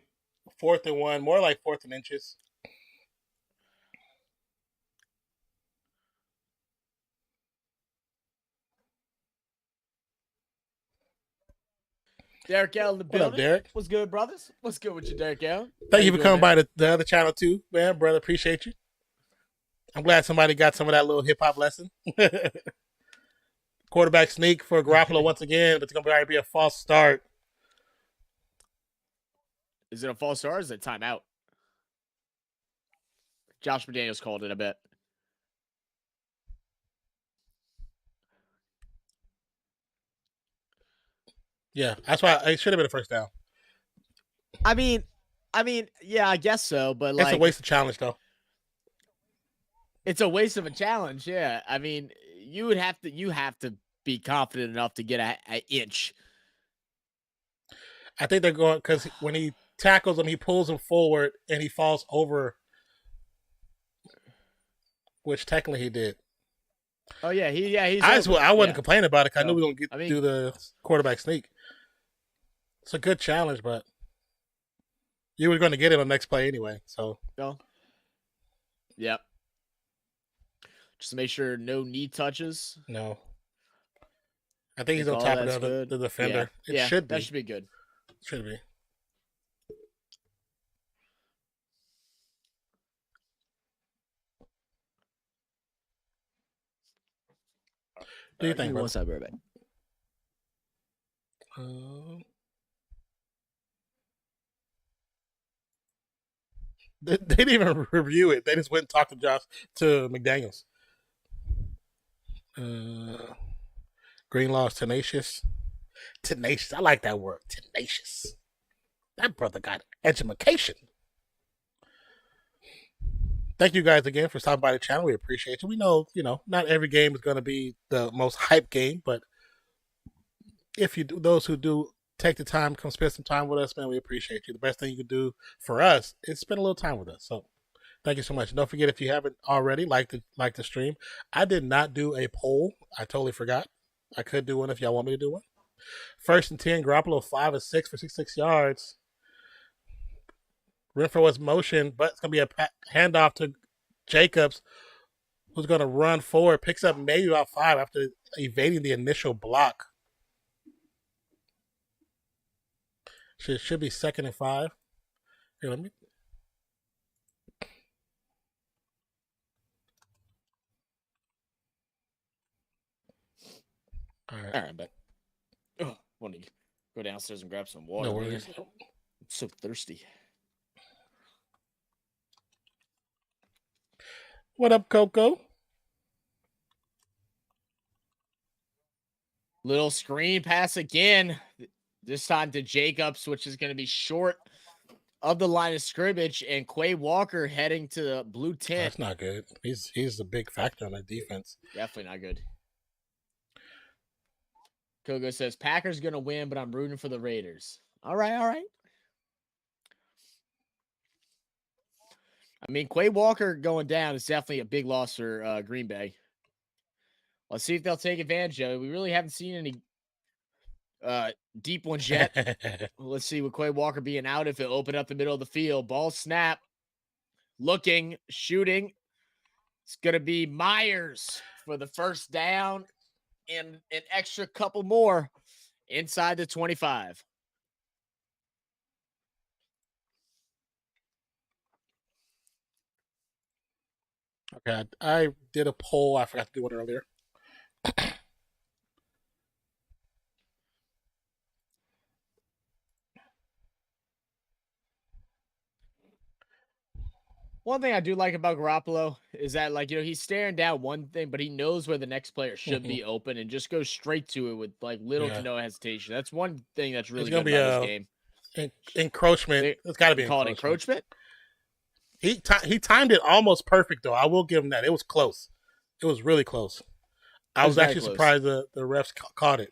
S1: 4th and 1, more like 4th and inches.
S2: Derek L in the building.
S1: What up, Derek?
S2: What's good, brothers? What's good with you, Derek L?
S1: Thank you for coming by the other channel too, man, brother. Appreciate you. I'm glad somebody got some of that little hip hop lesson. Quarterback sneak for Garoppolo once again, but it's going to be a false start.
S2: Is it a false start or is it timeout? Josh McDaniels called it, I bet.
S1: Yeah, that's why it should have been a first down.
S2: I mean, yeah, I guess so, but
S1: It's a waste of challenge, though.
S2: It's a waste of a challenge. Yeah, I mean, you have to be confident enough to get an inch.
S1: I think they're going because when he tackles him, he pulls him forward and he falls over, which technically he did.
S2: Oh yeah, he's.
S1: I wasn't complaining about it. I knew we were going to do the quarterback sneak. It's a good challenge, but you were going to get it on the next play anyway. So
S2: no. Yep. Just make sure no knee touches.
S1: No. I think he's on top of the defender.
S2: Yeah.
S1: It should be.
S2: That should be good.
S1: Should be. Do you think, bro?
S2: What's up, Burbank?
S1: They didn't even review it. They just went and talked to McDaniels. Greenlaw is tenacious. Tenacious. I like that word. Tenacious. That brother got education. Thank you guys again for stopping by the channel. We appreciate you. We know, not every game is going to be the most hype game, but if you do, those who do take the time, come spend some time with us, man, we appreciate you. The best thing you can do for us is spend a little time with us. So thank you so much. Don't forget, if you haven't already, like the stream. I did not do a poll. I totally forgot. I could do one if y'all want me to do one. 1st and 10, Garoppolo 5 of 6 for 66 yards. Renfro was motion, but it's going to be a handoff to Jacobs, who's going to run forward, picks up maybe about 5 after evading the initial block. Should be 2nd and 5. Here, let me. All right,
S2: but I want to go downstairs and grab some water.
S1: No worries.
S2: I'm so thirsty.
S1: What up, Coco?
S2: Little screen pass again. This time to Jacobs, which is going to be short of the line of scrimmage, and Quay Walker heading to the blue tent.
S1: That's not good. He's a big factor on that defense.
S2: Definitely not good. Kogo says, Packers going to win, but I'm rooting for the Raiders. All right. I mean, Quay Walker going down is definitely a big loss for Green Bay. Let's see if they'll take advantage of it. We really haven't seen any deep ones yet. Let's see with Quay Walker being out if it open up the middle of the field. Ball snap. Looking, shooting. It's going to be Myers for the first down and an extra couple more inside the 25.
S1: Okay, I did a poll. I forgot to do it earlier.
S2: One thing I do like about Garoppolo is that, he's staring down one thing, but he knows where the next player should be open and just goes straight to it with little to no hesitation. That's one thing that's really good about this game.
S1: Encroachment. It's got to be
S2: call it encroachment.
S1: He timed it almost perfect, though. I will give him that. It was close. It was really close. I was actually surprised the refs caught it.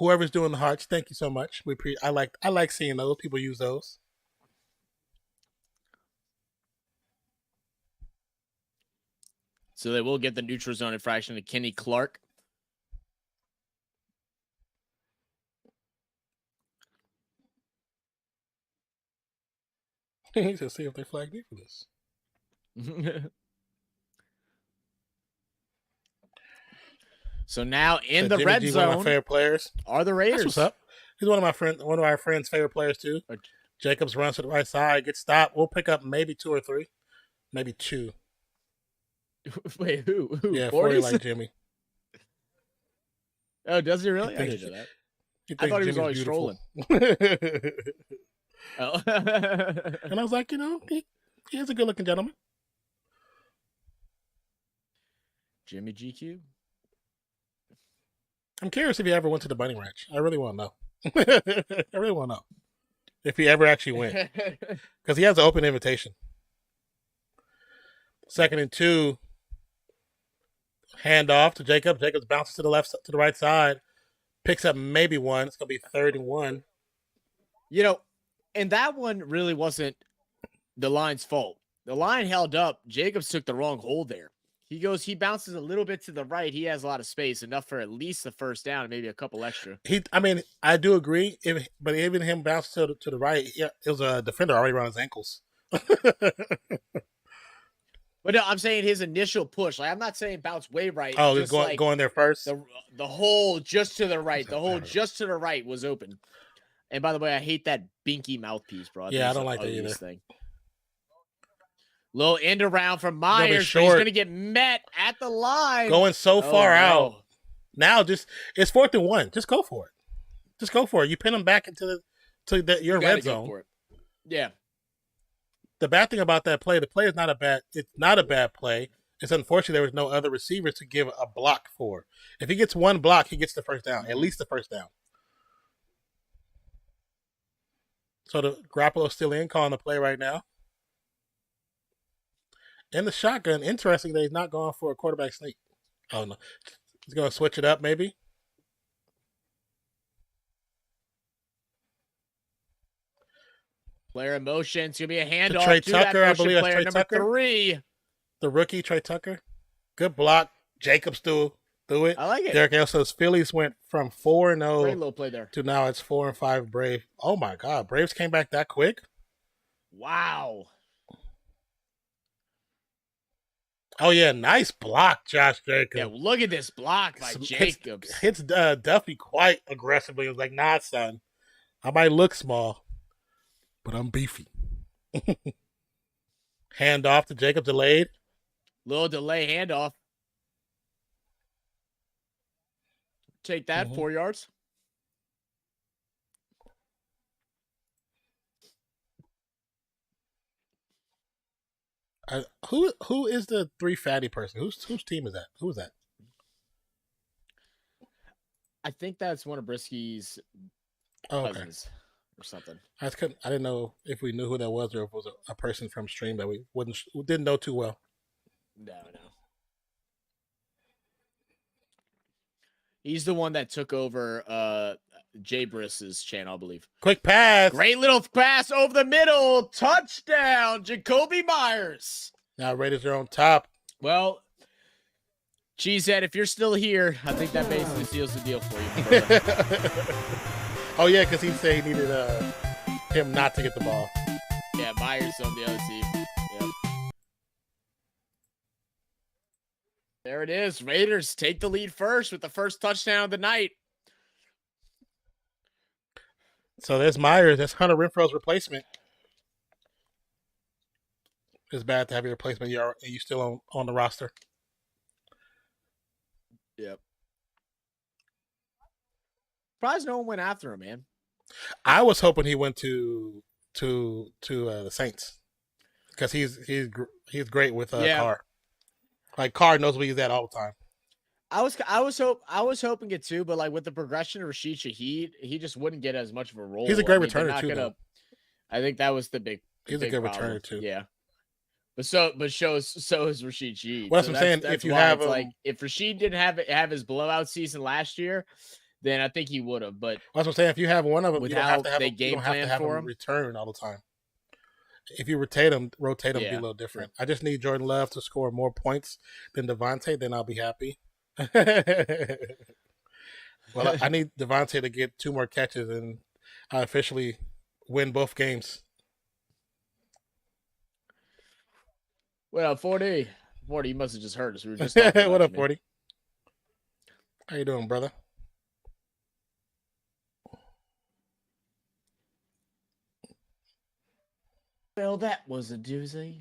S1: Whoever's doing the hearts, thank you so much. I like seeing those. People use those.
S2: So they will get the neutral zone infraction to Kenny Clark.
S1: He said, see if they flag me for this.
S2: So now in the red zone,
S1: one of my favorite players
S2: are the Raiders.
S1: That's what's up. He's one of our friends' favorite players too. Jacobs runs to the right side, gets stopped. We'll pick up maybe 2 or 3, maybe 2.
S2: Wait, who?
S1: Yeah, 40 like Jimmy.
S2: Oh, does he really? I didn't know that. I thought he was always strolling. Oh.
S1: And I was like, he is a good-looking gentleman.
S2: Jimmy GQ.
S1: I'm curious if he ever went to the Bunny Ranch. I really want to know. I really want to know if he ever actually went, because he has an open invitation. 2nd and 2. Hand off to Jacob. Jacobs bounces to the right side. Picks up maybe one. It's gonna be 3rd and 1.
S2: And that one really wasn't the line's fault. The line held up. Jacobs took the wrong hold there. He bounces a little bit to the right. He has a lot of space, enough for at least the first down, and maybe a couple extra.
S1: I do agree. But even him bouncing to the right, it was a defender already around his ankles.
S2: But no, I'm saying his initial push. Like, I'm not saying bounce way right.
S1: Oh, just going there first.
S2: The hole just to the right. The hole just to the right was open. And by the way, I hate that binky mouthpiece, bro.
S1: Yeah, I don't like that either.
S2: Thing. Little end around from Myers. He's going to get met at the line.
S1: Going so far out. Now it's 4th and 1. Just go for it. Just go for it. You pin him back into your red zone.
S2: For it. Yeah.
S1: The bad thing about that play, the play is not a bad. It's not a bad play. It's unfortunate there was no other receivers to give a block for. If he gets one block, he gets the first down. At least the first down. So the Garoppolo's still in, calling the play right now. In the shotgun, interesting that he's not going for a quarterback sneak. Oh, no. He's going to switch it up, maybe.
S2: Player in motion. It's going to be a handoff.
S1: Trey Tucker, I believe that's
S2: player
S1: Trey Tucker.
S2: Number 3.
S1: The rookie, Trey Tucker. Good block. Jacobs threw it.
S2: I like it.
S1: Derek Elso's Phillies went from 4-0
S2: Very low play there
S1: to now it's 4-5 Brave. Oh, my God. Braves came back that quick?
S2: Wow.
S1: Oh, yeah. Nice block, Josh Jacobs.
S2: Yeah, look at this block by Jacobs.
S1: Hits Duffy quite aggressively. It was like, nah, son. I might look small, but I'm beefy. Hand off to Jacob, delayed.
S2: Little delay handoff. Take that, 4 yards.
S1: Who is the 3 fatty person? Whose team is that? Who is that?
S2: I think that's one of Brisky's cousins or something.
S1: I didn't know if we knew who that was or if it was a person from stream that we didn't know too well.
S2: No. He's the one that took over Jay Briss's channel, I believe.
S1: Quick pass.
S2: Great little pass over the middle. Touchdown, Jacoby Myers.
S1: Now Raiders are on top.
S2: Well, Cheesehead, if you're still here, I think that basically seals the deal for you.
S1: Oh, yeah, because he said he needed him not to get the ball.
S2: Yeah, Myers on the other team. Yep. There it is. Raiders take the lead first with the first touchdown of the night.
S1: So there's Myers. That's Hunter Renfro's replacement. It's bad to have your replacement. You still on the roster.
S2: Yep. Surprised no one went after him, man.
S1: I was hoping he went to the Saints because he's great with Carr. Like Carr knows where he's at all the time.
S2: I was hoping it too, but like with the progression of Rashid Shaheed, he just wouldn't get as much of a role.
S1: He's a great returner too.
S2: I think that was the big.
S1: He's a good returner too.
S2: Yeah. But so is Rashid Shaheed.
S1: What I'm saying, if you have
S2: like if Rashid didn't have his blowout season last year, then I think he would have. But
S1: that's what I'm saying. If you have one of them, you don't have to have
S2: him
S1: return all the time. If you rotate them, be a little different. I just need Jordan Love to score more points than Devontae, then I'll be happy. Well, I need Devontae to get 2 more catches, and I officially win both games.
S2: What up, 40? 40, you must have just heard us. We were just
S1: what up, 40? How you doing, brother?
S2: Well, that was a doozy.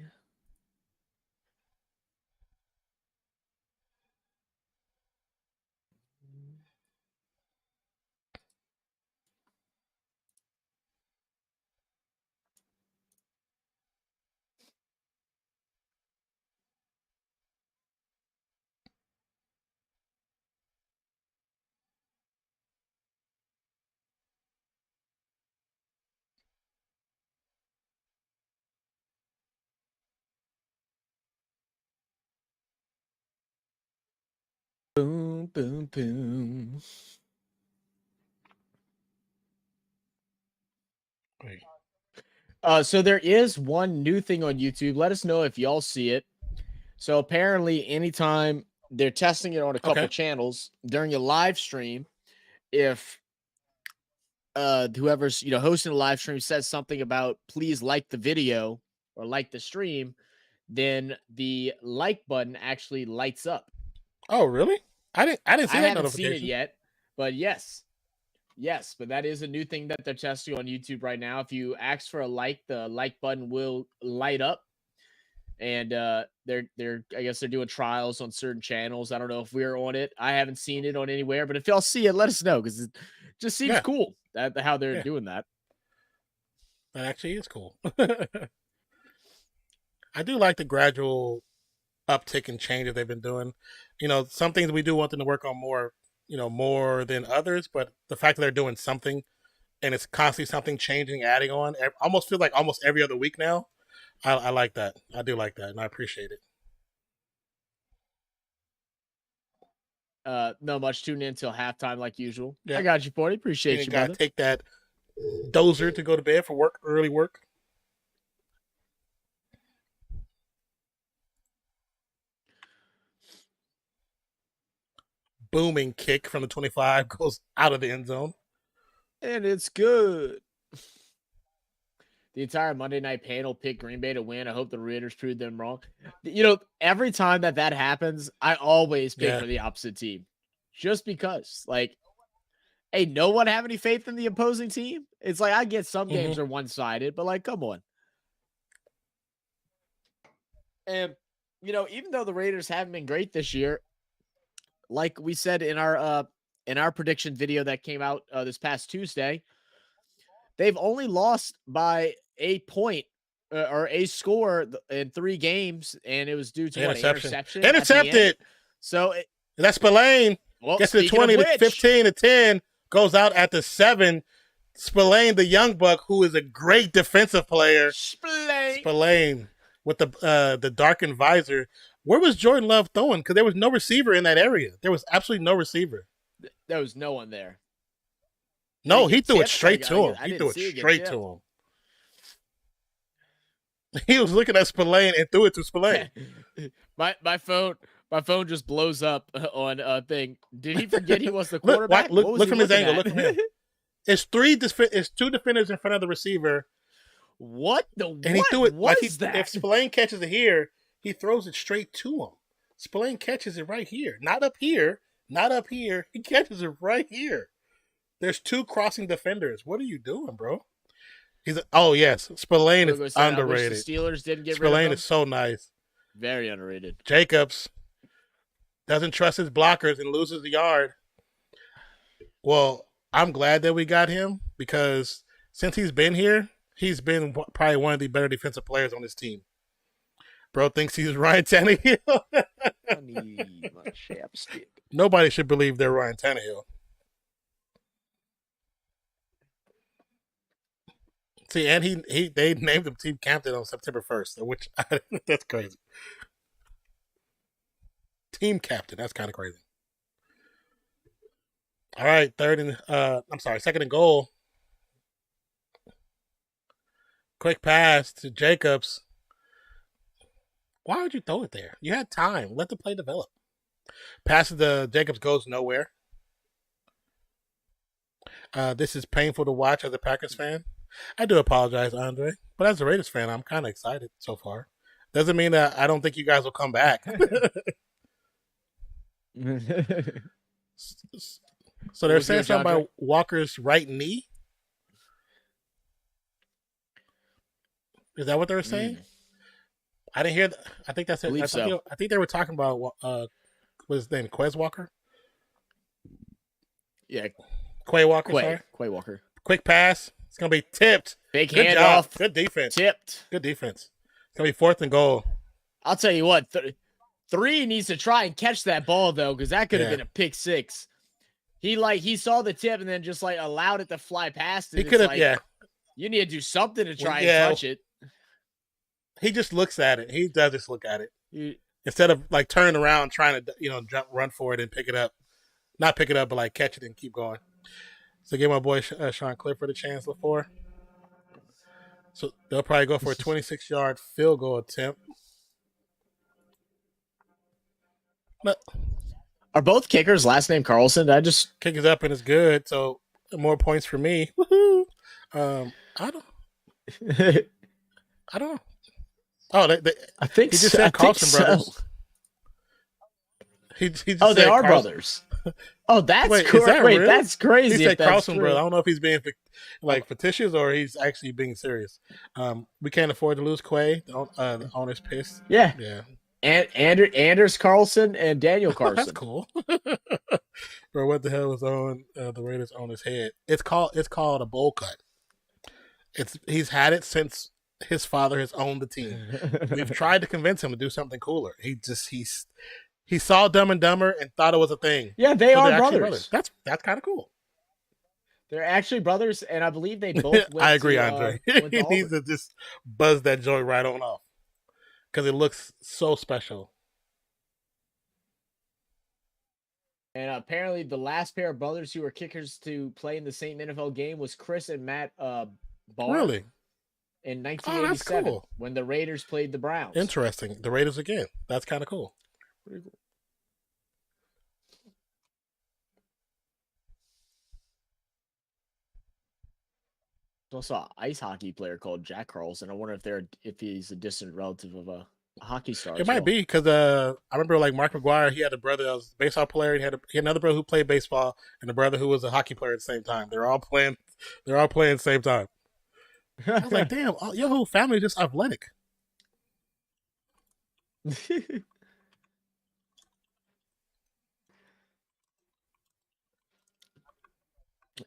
S2: boom, boom. So there is one new thing on YouTube. Let us know if y'all see it. So apparently, anytime they're testing it on a couple channels during a live stream, if whoever's hosting a live stream says something about please like the video or like the stream, then the like button actually lights up.
S1: Oh, really? I didn't see that
S2: haven't
S1: notification.
S2: seen it yet, but yes, but that is a new thing that they're testing on YouTube right now. If you ask for a like, the like button will light up. And they're I guess they're doing trials on certain channels. I don't know if we're on it. I haven't seen it on anywhere, but if y'all see it, let us know, because it just seems cool that how they're doing that.
S1: That actually is cool. I do like the gradual uptick and changes they've been doing. Some things we do want them to work on more, more than others, but the fact that they're doing something and it's constantly something changing, adding on, almost feel like almost every other week now. I like that. I do like that, and I appreciate it.
S2: No much. Tune in until halftime like usual. Yeah. I got you, Porty. Appreciate you, brother.
S1: Take that dozer to go to bed for work, early work. Booming kick from the 25 goes out of the end zone.
S2: And it's good. The entire Monday night panel picked Green Bay to win. I hope the Raiders proved them wrong. Every time that happens, I always pick for the opposite team. Just because, hey, no one have any faith in the opposing team? It's like, I get some games are one-sided, but, come on. And, even though the Raiders haven't been great this year, like we said in our prediction video that came out this past Tuesday, they've only lost by a point or a score in 3 games, and it was due to interception.
S1: Intercepted.
S2: So
S1: that's Spillane. Gets to 20 to 15 to 10. Goes out at the 7. Spillane, the young buck, who is a great defensive player. Spillane with the darkened visor. Where was Jordan Love throwing? Because there was no receiver in that area. There was absolutely no receiver.
S2: There was no one there.
S1: No, he threw it straight to him. He threw it straight to him. He was looking at Spillane and threw it to Spillane.
S2: My phone just blows up on a thing. Did he forget he was the quarterback?
S1: Look from his angle. Look from him. It's 2 defenders in front of the receiver.
S2: What the?
S1: And he threw it that? If Spillane catches it here, he throws it straight to him. Spillane catches it right here, not up here, not up here. He catches it right here. There's 2 crossing defenders. What are you doing, bro? Yes. Spillane is underrated.
S2: The Steelers didn't get
S1: Spillane
S2: rid of him.
S1: Is so nice.
S2: Very underrated.
S1: Jacobs doesn't trust his blockers and loses the yard. Well, I'm glad that we got him, because since he's been here, he's been probably one of the better defensive players on this team. Bro thinks he's Ryan Tannehill.
S2: I need my chapstick.
S1: Nobody should believe they're Ryan Tannehill. See, and they named him team captain on September 1st, which that's crazy. Team captain, that's kind of crazy. All right, second and goal. Quick pass to Jacobs. Why would you throw it there? You had time. Let the play develop. Pass to Jacobs goes nowhere. This is painful to watch as a Packers fan. I do apologize, Andre, but as a Raiders fan, I'm kind of excited so far. Doesn't mean that I don't think you guys will come back. So they're saying something about Walker's right knee. Is that what they were saying? I didn't hear. I think that's it. I think they were talking about what's his name, Quez Walker.
S2: Yeah,
S1: Quay Walker. Sorry,
S2: Quay Walker.
S1: Quick pass. It's gonna be tipped.
S2: Big handoff.
S1: Good defense.
S2: Tipped.
S1: Good defense. It's gonna be 4th and goal.
S2: I'll tell you what. 3 needs to try and catch that ball though, because that could have been a pick 6. He saw the tip and then just allowed it to fly past.
S1: He could have.
S2: You need to do something to try and touch it.
S1: He just looks at it. He does just look at it instead of turning around trying to run for it and pick it up. not pick it up, but like catch it and keep going. So give my boy Sean Clifford a chance before. So they'll probably go for a 26-yard field goal attempt. But
S2: Are both kickers last name Carlson? Did I just
S1: kick is up and it's good. So more points for me. Woohoo! I don't know. Oh,
S2: I think
S1: he just
S2: so.
S1: said Carlson brothers.
S2: So.
S1: He just
S2: they are
S1: Carlson.
S2: brothers. Oh, that's
S1: Wait,
S2: correct.
S1: is that
S2: Wait,
S1: real?
S2: that's crazy.
S1: He said Carlson
S2: true.
S1: brother. I don't know if he's being like fictitious or he's actually being serious. We can't afford to lose Quay. The owner's pissed.
S2: Yeah.
S1: And
S2: Anders Carlson and Daniel Carlson.
S1: That's cool. Bro, what the hell was on the Raiders owner's head? It's called a bowl cut. He's had it since his father has owned the team. We've tried to convince him to do something cooler. He saw Dumb and Dumber and thought it was a thing.
S2: Yeah, they are brothers.
S1: That's kind of cool.
S2: They're actually brothers, and I believe they both.
S1: I agree, Andre. He needs to just buzz that joint right on off because it looks so special.
S2: And apparently, the last pair of brothers who were kickers to play in the same NFL game was Chris and Matt Barr.
S1: Really?
S2: In 1987,
S1: cool.
S2: when the Raiders played the Browns.
S1: Interesting. The Raiders again. That's kind of cool. Pretty cool.
S2: There's also an ice hockey player called Jack Carlson. I wonder if he's a distant relative of a hockey star.
S1: It might be because I remember like Mark McGuire. He had a brother that was a baseball player. He had another brother who played baseball, and a brother who was a hockey player at the same time. They're all playing at the same time. I was like, damn, your whole family is just athletic.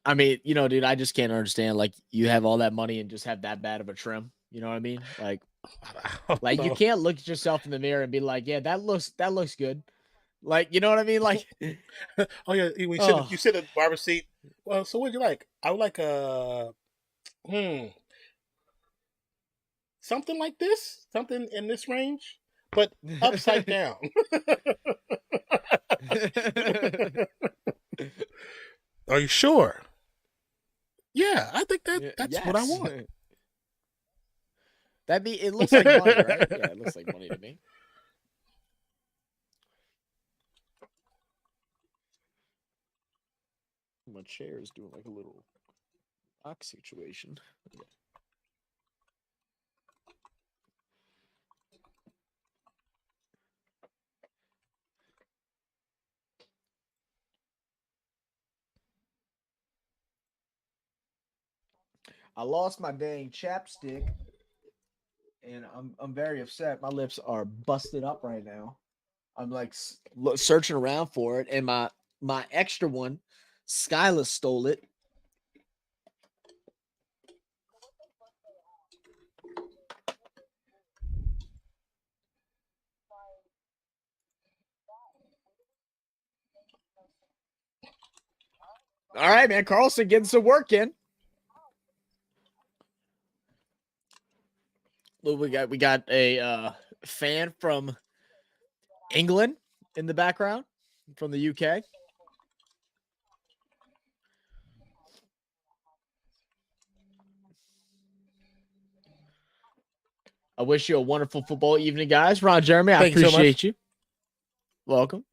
S2: I mean, dude, I just can't understand. Like, you have all that money and just have that bad of a trim. You know what I mean? Like you can't look at yourself in the mirror and be like, yeah, that looks good. Like, you know what I mean? Like,
S1: oh yeah, you sit in the barber seat. Well, so what'd you like? I would like something like this, something in this range, but upside down. Are you sure? Yeah, I think that's what I want.
S2: It looks like money, right? Yeah, it looks like money to me. My chair is doing like a little lock situation. I lost my dang chapstick, and I'm very upset. My lips are busted up right now. I'm like searching around for it, and my extra one, Skyla stole it. All right, man. Carlson getting some work in. We got a fan from England in the background, from the UK. I wish you a wonderful football evening, guys. Ron Jeremy, I appreciate you. Welcome.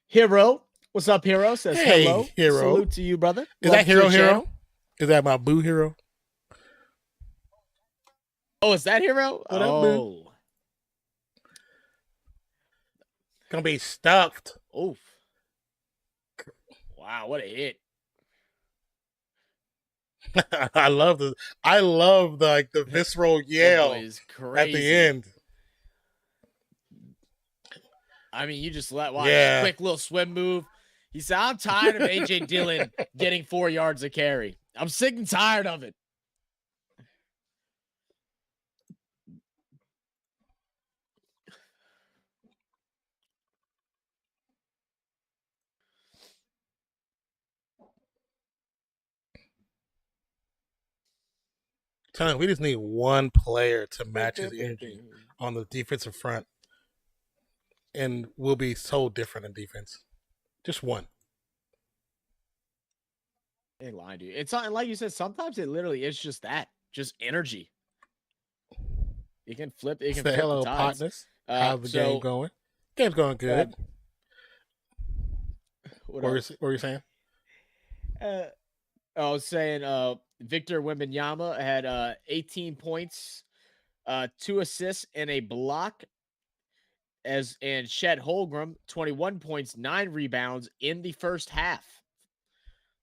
S2: Hero, what's up, Hero? Says hello.
S1: Hero.
S2: Salute to you, brother.
S1: Is that Hero? Is that my boo Hero?
S2: Oh, is that Hero?
S1: What up, boo? Gonna be stuffed.
S2: Oof. Wow, what a hit.
S1: I love the visceral yell at the end.
S2: I mean, you just watch a quick little swim move. He said, I'm tired of AJ Dillon getting 4 yards of carry. I'm sick and tired of it.
S1: We just need one player to match his energy on the defensive front. and will be so different in defense. Just one.
S2: Ain't lying, dude. It's not like you said. Sometimes it literally is just that, just energy. It can flip. It can flip
S1: Hello,
S2: the tides.
S1: partners. How's the game going? Game's going good. What were you saying?
S2: I was saying Victor Wembanyama had 18 points, 2 assists, and a block. And Chet Holmgren, 21 points, 9 rebounds in the first half.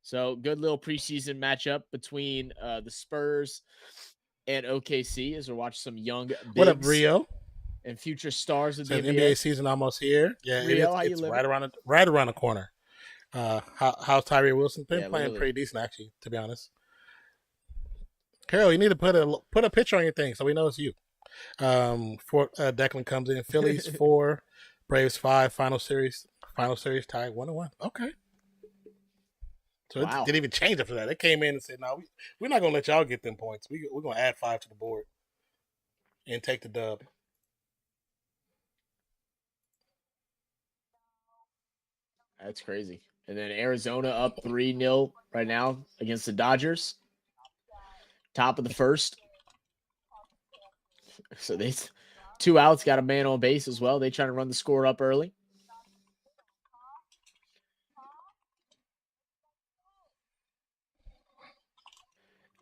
S2: So good little preseason matchup between the Spurs and OKC as we're watching some young bigs.
S1: What up, Rio?
S2: And future stars of the
S1: NBA season almost here. Yeah,
S2: Rio,
S1: it's right around the corner. How's Tyree Wilson been playing pretty decent, actually, to be honest. Carol, you need to put a picture on your thing so we know it's you. Declan comes in. Phillies 4, Braves 5. Final series tied 1-1. Okay. So it didn't even change after that. They came in and said, "No, we're not gonna let y'all get them points. We're gonna add 5 to the board and take the dub."
S2: That's crazy. And then Arizona up 3-0 right now against the Dodgers. Top of the first. So they 2 outs, got a man on base as well. They trying to run the score up early.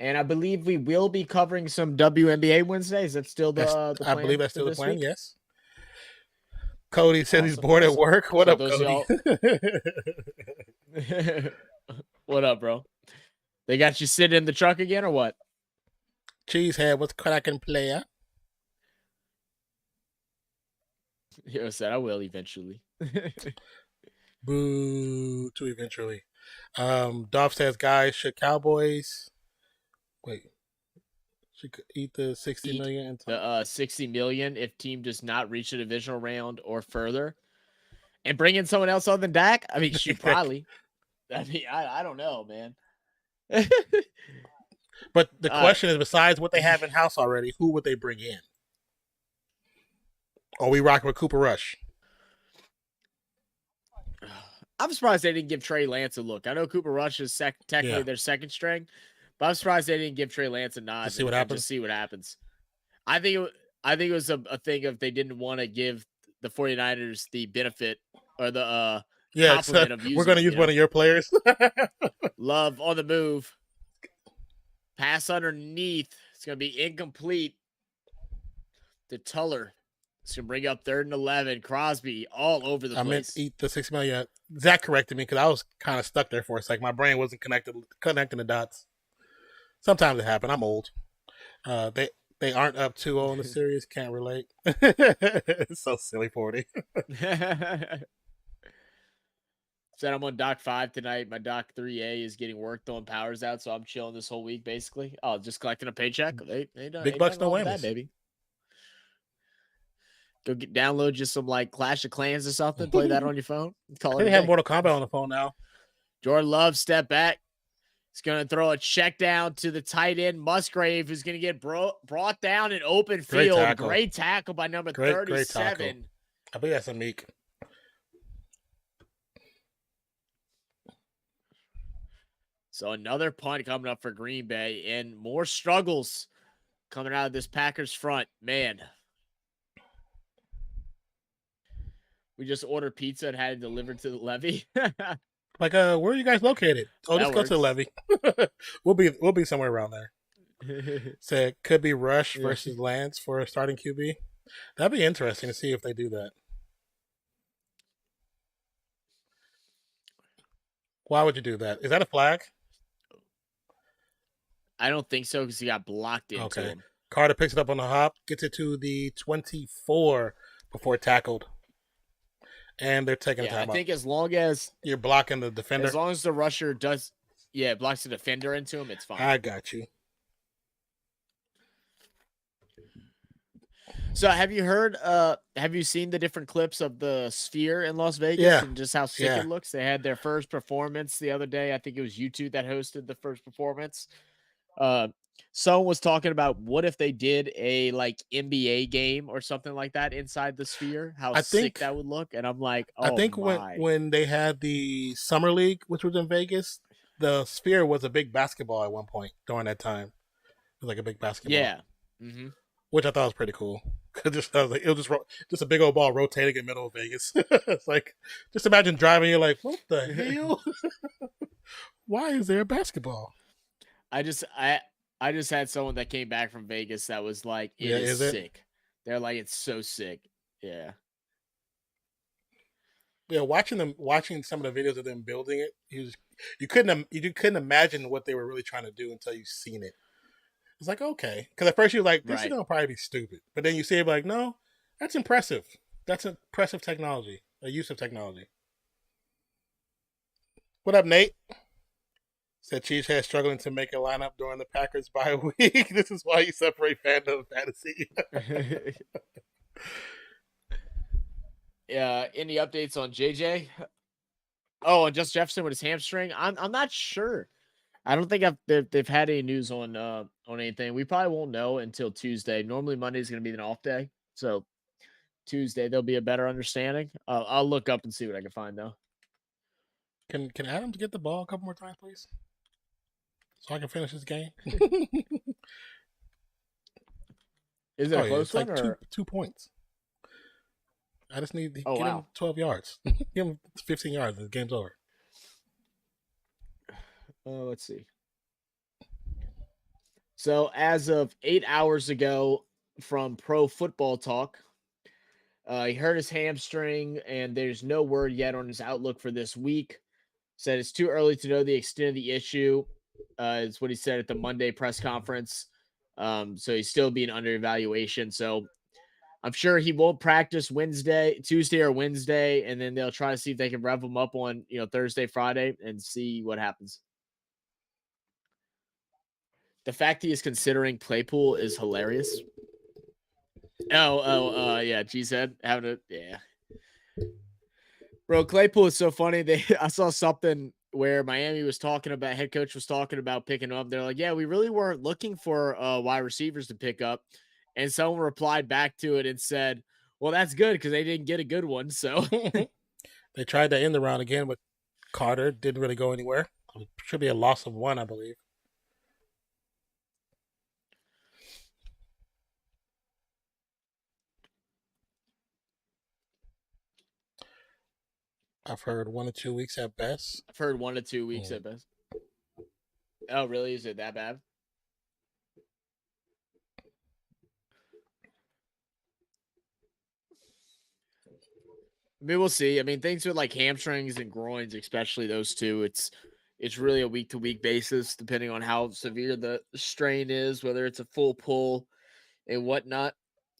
S2: And I believe we will be covering some WNBA Wednesdays. That's still the plan.
S1: I believe that's still the plan, yes. Cody said he's bored at work. What up, Cody?
S2: What up, bro? They got you sitting in the truck again or what?
S1: Cheesehead, what's cracking, player?
S2: Yo said I will eventually.
S1: Boo to eventually. Dolph says, guys, should Cowboys should eat the 60 million?
S2: The 60 million if team does not reach the divisional round or further, and bring in someone else other than Dak. I mean, she probably. I mean, I don't know, man.
S1: But the question is, besides what they have in house already, who would they bring in? Are we rocking with Cooper Rush?
S2: I'm surprised they didn't give Trey Lance a look. I know Cooper Rush is technically their second string, but I'm surprised they didn't give Trey Lance a nod.
S1: See what happens.
S2: Just see what happens. I think it was a thing of they didn't want to give the 49ers the benefit or the compliment of using.
S1: We're going to use one of your players.
S2: Love on the move. Pass underneath. It's going to be incomplete to Tuller. It's going to bring up 3rd and 11. Crosby all over the place.
S1: I meant eat the 6 million. Zach corrected me because I was kind of stuck there for a second. My brain wasn't connecting the dots. Sometimes it happens. I'm old. They aren't up 2-0 in the series. Can't relate. It's so silly, 40.
S2: Said I'm on Doc 5 tonight. My Doc 3A is getting worked on, powers out, so I'm chilling this whole week basically. Oh, just collecting a paycheck. They
S1: Big bucks, no whammies,
S2: baby. Go download just some like Clash of Clans or something. Play that on your phone.
S1: They have Mortal Kombat on the phone now.
S2: Jordan Love step back. He's going to throw a check down to the tight end Musgrave, who's going to get brought down in open field. Great tackle by number 37.
S1: I believe that's a Meek.
S2: So another punt coming up for Green Bay, and more struggles coming out of this Packers front. Man, we just ordered pizza and had it delivered to the levee.
S1: Like, where are you guys located? Oh, let's go to the levee. We'll be somewhere around there. Said could be Rush versus Lance for a starting QB. That'd be interesting to see if they do that. Why would you do that? Is that a flag?
S2: I don't think so because he got blocked into him.
S1: Carter picks it up on the hop, gets it to the 24 before tackled. And they're taking time.
S2: I think as long as
S1: you're blocking the defender,
S2: as long as the rusher blocks the defender into him, it's fine.
S1: I got you.
S2: So have you seen the different clips of the Sphere in Las Vegas and just how sick it looks? They had their first performance the other day. I think it was YouTube that hosted the first performance. someone was talking about what if they did a like NBA game or something like that inside the sphere, how sick that would look. And I'm like,
S1: I
S2: oh
S1: think
S2: my.
S1: when they had the summer league, which was in Vegas, the sphere was a big basketball at one point during that time. It was like a big basketball.
S2: Yeah. Mm-hmm.
S1: Which I thought was pretty cool. It was just a big old ball rotating in the middle of Vegas. It's like, just imagine driving. You're like, what the hell? Why is there a basketball?
S2: I just had someone that came back from Vegas that was like, it is sick. They're like, it's so sick. Yeah.
S1: Yeah, watching some of the videos of them building it, you couldn't imagine what they were really trying to do until you've seen it. It's like, okay, because at first you're like, this is gonna probably be stupid, but then you see it like, no, that's impressive. That's impressive technology, a use of technology. What up, Nate? Said Cheesehead struggling to make a lineup during the Packers bye week. This is why you separate fandom and fantasy.
S2: Yeah. Any updates on JJ? Oh, and Justin Jefferson with his hamstring. I'm not sure. I don't think they've had any news on anything. We probably won't know until Tuesday. Normally Monday is going to be an off day, so Tuesday there'll be a better understanding. I'll look up and see what I can find though.
S1: Can Adams get the ball a couple more times, please, so I can finish this game?
S2: Is it a close one
S1: like
S2: or
S1: 2 points? I just need to
S2: get
S1: him 12 yards. Give him 15 yards and the game's over.
S2: Let's see. So as of 8 hours ago from Pro Football Talk, he hurt his hamstring and there's no word yet on his outlook for this week. Said it's too early to know the extent of the issue. Is what he said at the Monday press conference. So he's still being under evaluation. So I'm sure he won't practice Tuesday or Wednesday, and then they'll try to see if they can rev him up on Thursday, Friday, and see what happens. The fact he is considering Claypool is hilarious. Yeah, G-Said having yeah. Bro, Claypool is so funny. I saw something where Miami was talking about, head coach was talking about picking him up. They're like, yeah, we really weren't looking for wide receivers to pick up. And someone replied back to it and said, well, that's good because they didn't get a good one. So
S1: they tried to end the round again with Carter. Didn't really go anywhere. It should be a loss of 1, I believe. I've heard 1 to 2 weeks at best.
S2: I've heard 1 to 2 weeks at best. Oh, really? Is it that bad? I mean, we'll see. I mean, things with like hamstrings and groins, especially those two, it's really a week-to-week basis, depending on how severe the strain is, whether it's a full pull and whatnot.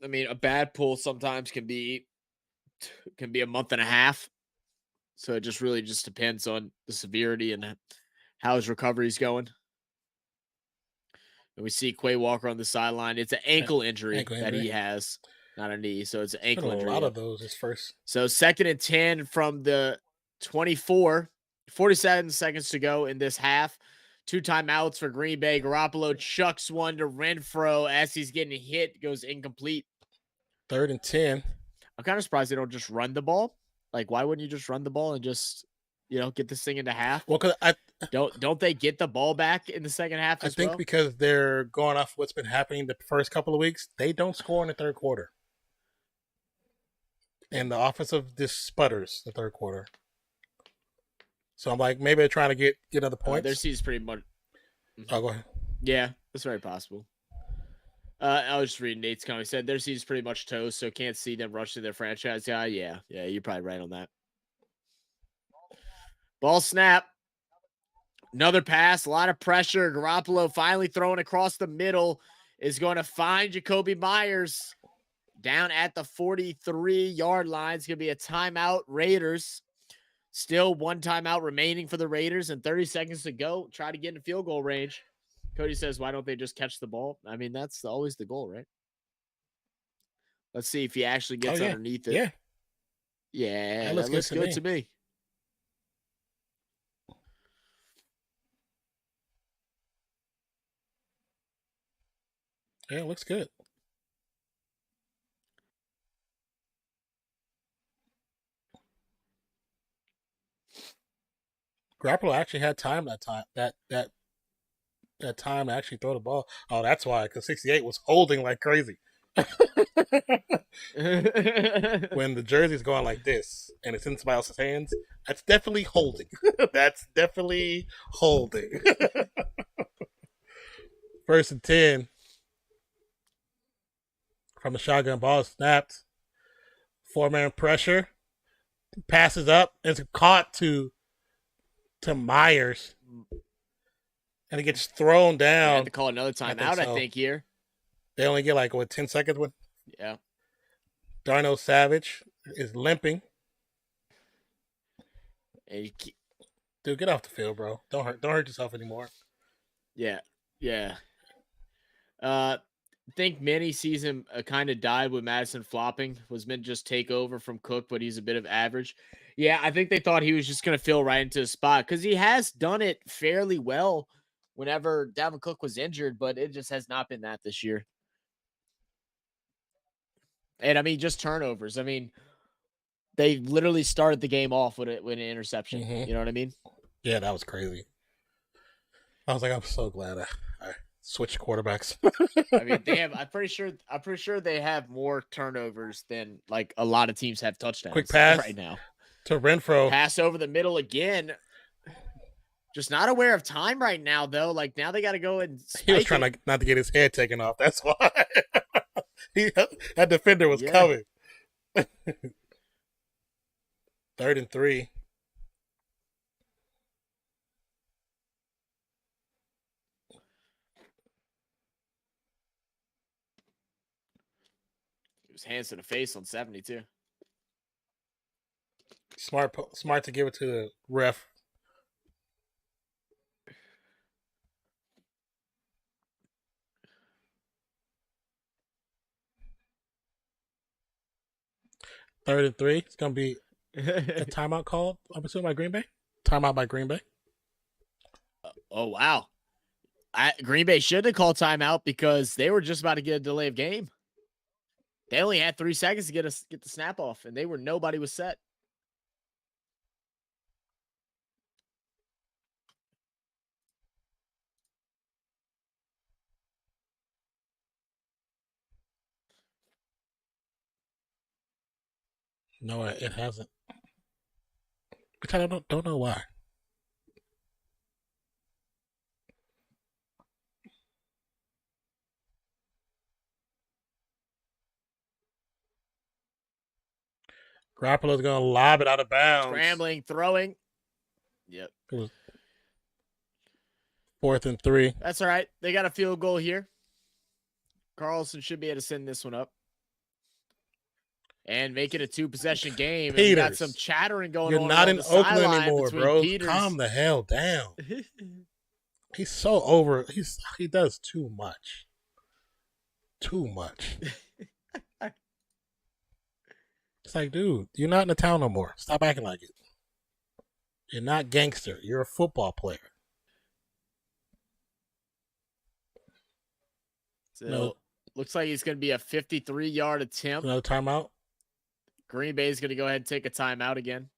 S2: I mean, a bad pull sometimes can be a month and a half. So it just really just depends on the severity and how his recovery is going. And we see Quay Walker on the sideline. It's an ankle injury that he has, not a knee. So it's an ankle injury.
S1: A lot of those is first.
S2: So 2nd and 10 from the 24, 47 seconds to go in this half. 2 timeouts for Green Bay. Garoppolo chucks one to Renfro as he's getting hit, goes incomplete.
S1: 3rd and 10.
S2: I'm kind of surprised they don't just run the ball. Like, why wouldn't you just run the ball and just, get this thing into half?
S1: Well, because
S2: don't they get the ball back in the second half as well?
S1: I think because they're going off what's been happening the first couple of weeks, they don't score in the third quarter. And the offensive just sputters the third quarter. So I'm like, maybe they're trying to get other points.
S2: Their season's pretty much.
S1: Oh, go ahead.
S2: Yeah, that's very possible. I was just reading Nate's comment. He said their season's pretty much toast, so can't see them rushing their franchise guy. Yeah, you're probably right on that. Ball snap. Another pass, a lot of pressure. Garoppolo finally throwing across the middle is going to find Jacoby Myers down at the 43-yard line. It's going to be a timeout, Raiders. Still 1 timeout remaining for the Raiders and 30 seconds to go. Try to get in field goal range. Cody says, why don't they just catch the ball? I mean, that's always the goal, right? Let's see if he actually gets underneath it. Yeah, that looks good to me.
S1: Yeah, it looks good. Garoppolo actually had time that time to actually throw the ball. Oh, that's why, because 68 was holding like crazy. When the jersey's going like this and it's in somebody else's hands, that's definitely holding. That's definitely holding. First and 10 from the shotgun, ball snapped. 4-man pressure. Passes up. It's caught to Myers. And it gets thrown down.
S2: They had to call another timeout, I think, here.
S1: They only get 10 seconds with.
S2: Yeah.
S1: Darno Savage is limping. Dude, get off the field, bro. Don't hurt yourself anymore.
S2: Yeah. I think many season kind of died with Madison flopping. Was meant to just take over from Cook, but he's a bit of average. Yeah, I think they thought he was just going to fill right into the spot because he has done it fairly well whenever Dalvin Cook was injured, but it just has not been that this year. And I mean, just turnovers. I mean, they literally started the game off with an interception.
S1: Mm-hmm.
S2: You know what I mean?
S1: Yeah, that was crazy. I was like, I'm so glad I switched quarterbacks.
S2: I mean, they have. I'm pretty sure they have more turnovers than like a lot of teams have touchdowns.
S1: Quick pass
S2: right now
S1: to Renfro.
S2: Pass over the middle again. Just not aware of time right now, though. Like now they got to go and.
S1: He was trying not to get his head taken off. That's why. That defender was coming. 3rd and 3.
S2: It was hands to the face on 72.
S1: Smart to give it to the ref. Third and 3. It's gonna be a timeout called. I'm assuming by Green Bay. Timeout by Green Bay.
S2: Oh wow! Green Bay should have called timeout because they were just about to get a delay of game. They only had 3 seconds to get the snap off, and nobody was set.
S1: No, it hasn't. Which I don't know why. Garoppolo's going to lob it out of bounds.
S2: Scrambling, throwing. Yep.
S1: It was 4th and 3.
S2: That's all right. They got a field goal here. Carlson should be able to send this one up. And make it a 2-possession game. And we got some chattering going on.
S1: You're not in Oakland anymore, bro. Calm the hell down. He's so over. He does too much. Too much. It's like, dude, you're not in the town no more. Stop acting like it. You're not gangster. You're a football player.
S2: So looks like it's going to be a 53-yard attempt.
S1: Another timeout.
S2: Green Bay is going to go ahead and take a timeout again.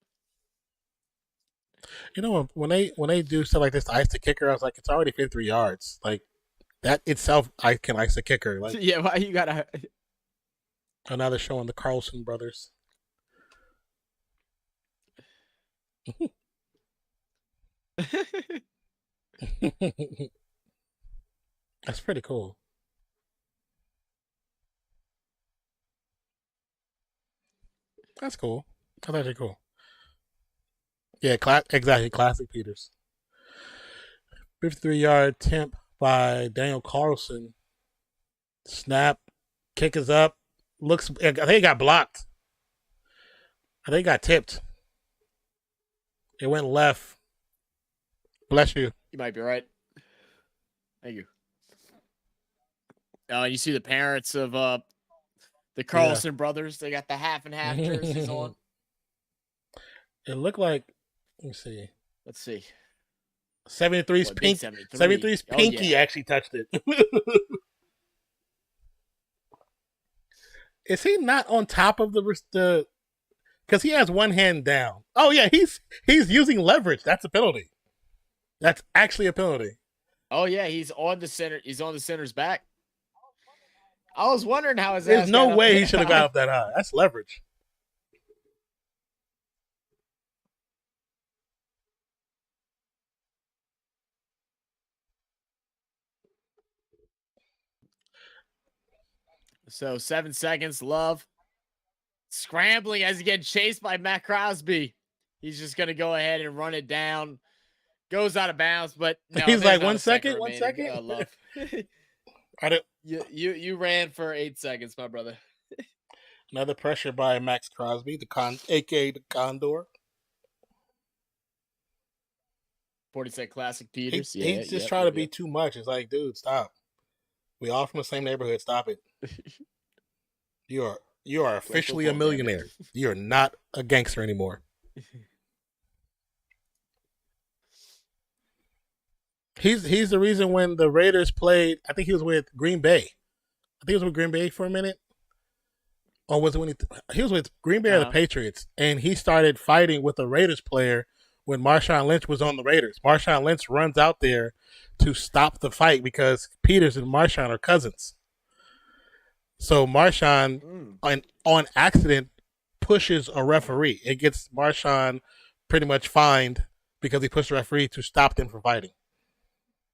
S1: You know, when they do stuff like this to ice the kicker, I was like, it's already 53 yards. Like that itself, I can ice the kicker. Like,
S2: yeah, why you gotta?
S1: And now they're showing the Carlson brothers. That's pretty cool. That's cool. That's actually cool. Yeah, exactly. Classic Peters. 53-yard attempt by Daniel Carlson. Snap. Kick is up. I think it got blocked. I think it got tipped. It went left. Bless you.
S2: You might be right. Thank you. You see the parents of the Carlson brothers. They got the half and half jerseys on.
S1: It looked like, let me see.
S2: Let's see.
S1: 73's pink. 73's pinky actually touched it. Is he not on top of the? Because he has one hand down. Oh yeah, he's using leverage. That's a penalty. That's actually a penalty.
S2: Oh yeah, he's on the center. He's on the center's back. I was wondering how his
S1: There's
S2: ass
S1: no
S2: got up
S1: way
S2: that
S1: he should have
S2: high.
S1: got up that high. That's leverage.
S2: So 7 seconds, Love scrambling as he gets chased by Matt Crosby. He's just going to go ahead and run it down. Goes out of bounds, but no,
S1: He's like,
S2: not
S1: 1
S2: a second
S1: second, 1
S2: remaining.
S1: second.
S2: Love. You ran for 8 seconds, my brother.
S1: Another pressure by Max Crosby, aka the Condor.
S2: 40-set classic Peters.
S1: He's just trying to be too much. It's like, dude, stop. We all from the same neighborhood. Stop it. You are officially a millionaire. You are not a gangster anymore. He's the reason when the Raiders played. I think he was with Green Bay. I think he was with Green Bay for a minute. Or was it when he was with Green Bay or the Patriots? And he started fighting with a Raiders player when Marshawn Lynch was on the Raiders. Marshawn Lynch runs out there to stop the fight because Peters and Marshawn are cousins. So Marshawn, on accident, pushes a referee. It gets Marshawn pretty much fined because he pushed the referee to stop them from fighting.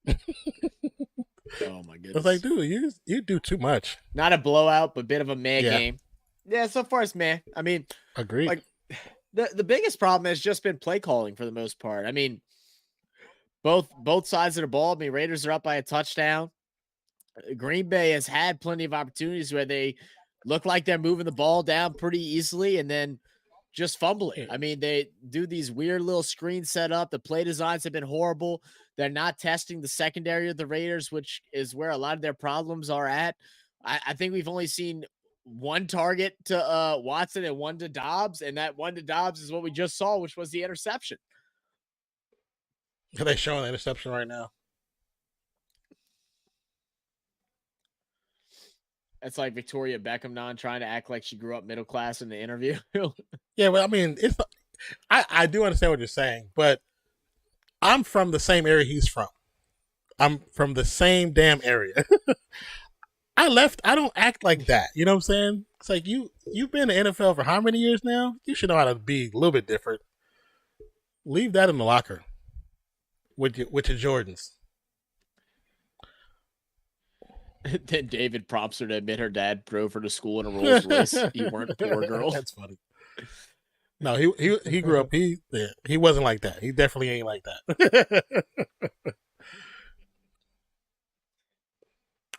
S2: Oh my goodness!
S1: I was like, dude, you do too much.
S2: Not a blowout, but bit of a meh game. Yeah, so far it's meh. I mean,
S1: agreed.
S2: Like the biggest problem has just been play calling for the most part. I mean, both sides of the ball. I mean, Raiders are up by a touchdown. Green Bay has had plenty of opportunities where they look like they're moving the ball down pretty easily and then just fumble it. I mean, they do these weird little screen setup. The play designs have been horrible. They're not testing the secondary of the Raiders, which is where a lot of their problems are at. I think we've only seen one target to Watson and one to Dobbs, and that one to Dobbs is what we just saw, which was the interception.
S1: Are they showing the interception right now?
S2: It's like Victoria Beckham trying to act like she grew up middle class in the interview.
S1: Yeah, well, I mean, I do understand what you're saying, but I'm from the same area he's from. I'm from the same damn area. I don't act like that. You know what I'm saying? It's like you've been in the NFL for how many years now? You should know how to be a little bit different. Leave that in the locker with your Jordans.
S2: Then David prompts her to admit her dad drove her to school in a Rolls Royce. You weren't a poor girl.
S1: That's funny. No, he grew up. He wasn't like that. He definitely ain't like that.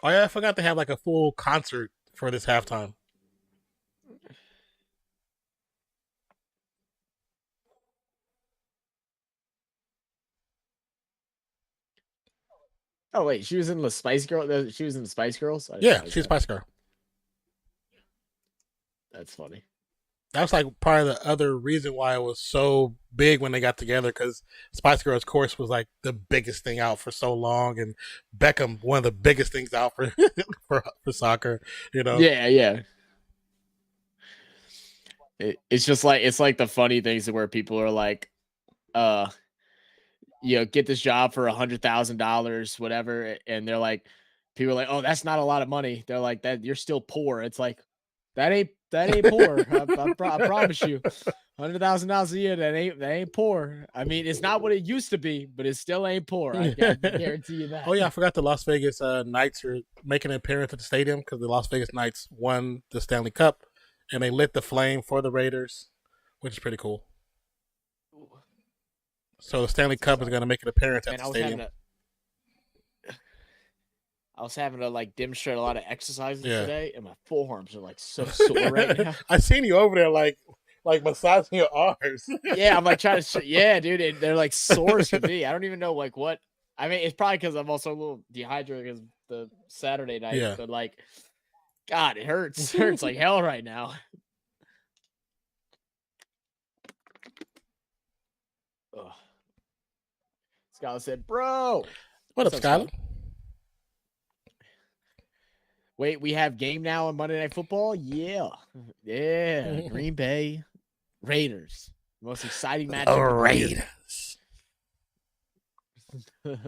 S1: Oh yeah, I forgot to have like a full concert for this halftime.
S2: Oh wait, she was in the Spice Girl. She was in the Spice Girls.
S1: Yeah, she's Spice Girl.
S2: That's funny.
S1: That was like part of the other reason why it was so big when they got together, because Spice Girls, of course, was like the biggest thing out for so long, and Beckham, one of the biggest things out for for soccer. You know?
S2: Yeah. It's just like the funny things where people are like, get this job for $100,000, whatever, and they're like, people are like, oh, that's not a lot of money. They're like, that you're still poor. It's like that ain't poor. I promise you, $100,000 a year. That ain't poor. I mean, it's not what it used to be, but it still ain't poor. I guarantee you that.
S1: Oh yeah, I forgot the Las Vegas Knights are making an appearance at the stadium because the Las Vegas Knights won the Stanley Cup, and they lit the flame for the Raiders, which is pretty cool. So the Stanley Cup is going to make an appearance at the stadium.
S2: I was having to like demonstrate a lot of exercises today, and my forearms are like so sore right now.
S1: I seen you over there like massaging your arms.
S2: Yeah, I'm like trying to. Dude, they're like sore as can be. I don't even know like what. I mean, it's probably because I'm also a little dehydrated because the Saturday night. Yeah. But like, God, it hurts. It hurts like hell right now. Ugh. Skylar said, "Bro,
S1: what up, Skylar?
S2: Wait, we have game now on Monday Night Football? Yeah. Yeah. Green Bay Raiders. Most exciting matchup of the year.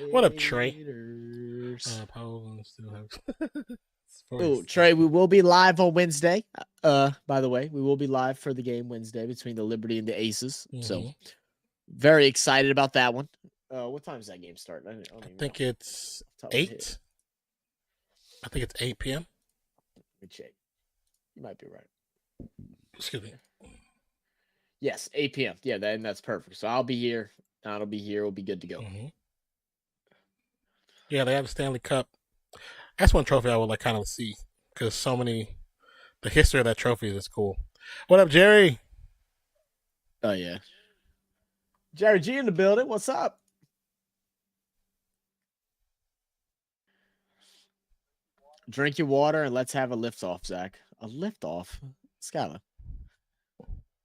S1: What up, Trey?
S2: Raiders.
S1: Still have
S2: Oh, Trey, we will be live on Wednesday. By the way, we will be live for the game Wednesday between the Liberty and the Aces. So very excited about that one. What time does that game start? I
S1: think it's 8. I think it's 8 p.m.
S2: Let me check. You might be right.
S1: Excuse me.
S2: Yes, 8 p.m. Yeah, that's perfect. So I'll be here. Don'll be here. We'll be good to go.
S1: Yeah, they have the Stanley Cup. That's one trophy I would like kind of see because the history of that trophy is cool. What up, Jerry?
S2: Oh, yeah. Jerry G in the building. What's up? Drink your water and let's have a lift-off, Zach. A lift-off? Skylar.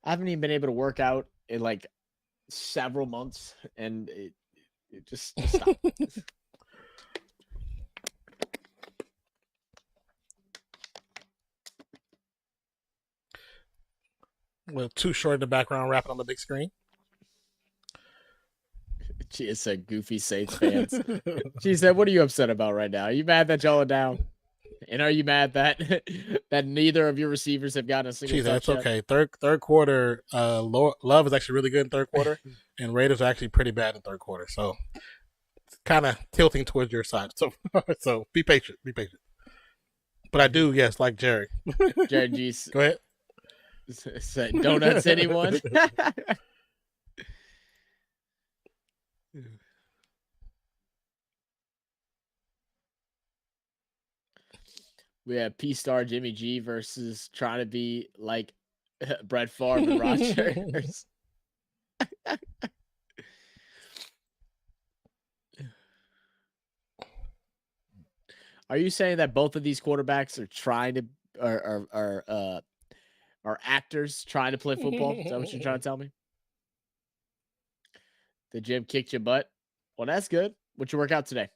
S2: I haven't even been able to work out in like several months, and it just stop.
S1: Well, Too Short in the background, rapping on the big screen.
S2: She said, "Goofy Saints fans." She said, "What are you upset about right now? Are you mad that y'all are down? And are you mad that that neither of your receivers have gotten a single touch
S1: that's okay. Third quarter, Love is actually really good in third quarter, and Raiders are actually pretty bad in third quarter. So it's kind of tilting towards your side. So be patient. But I do, yes, like Jerry.
S2: Jerry G.
S1: Go ahead.
S2: Donuts, anyone? We have P-Star Jimmy G versus trying to be like Brett Favre and Rodgers. Are you saying that both of these quarterbacks are trying to are actors trying to play football? Is that what you're trying to tell me? The gym kicked your butt. Well, that's good. What'd you work out today?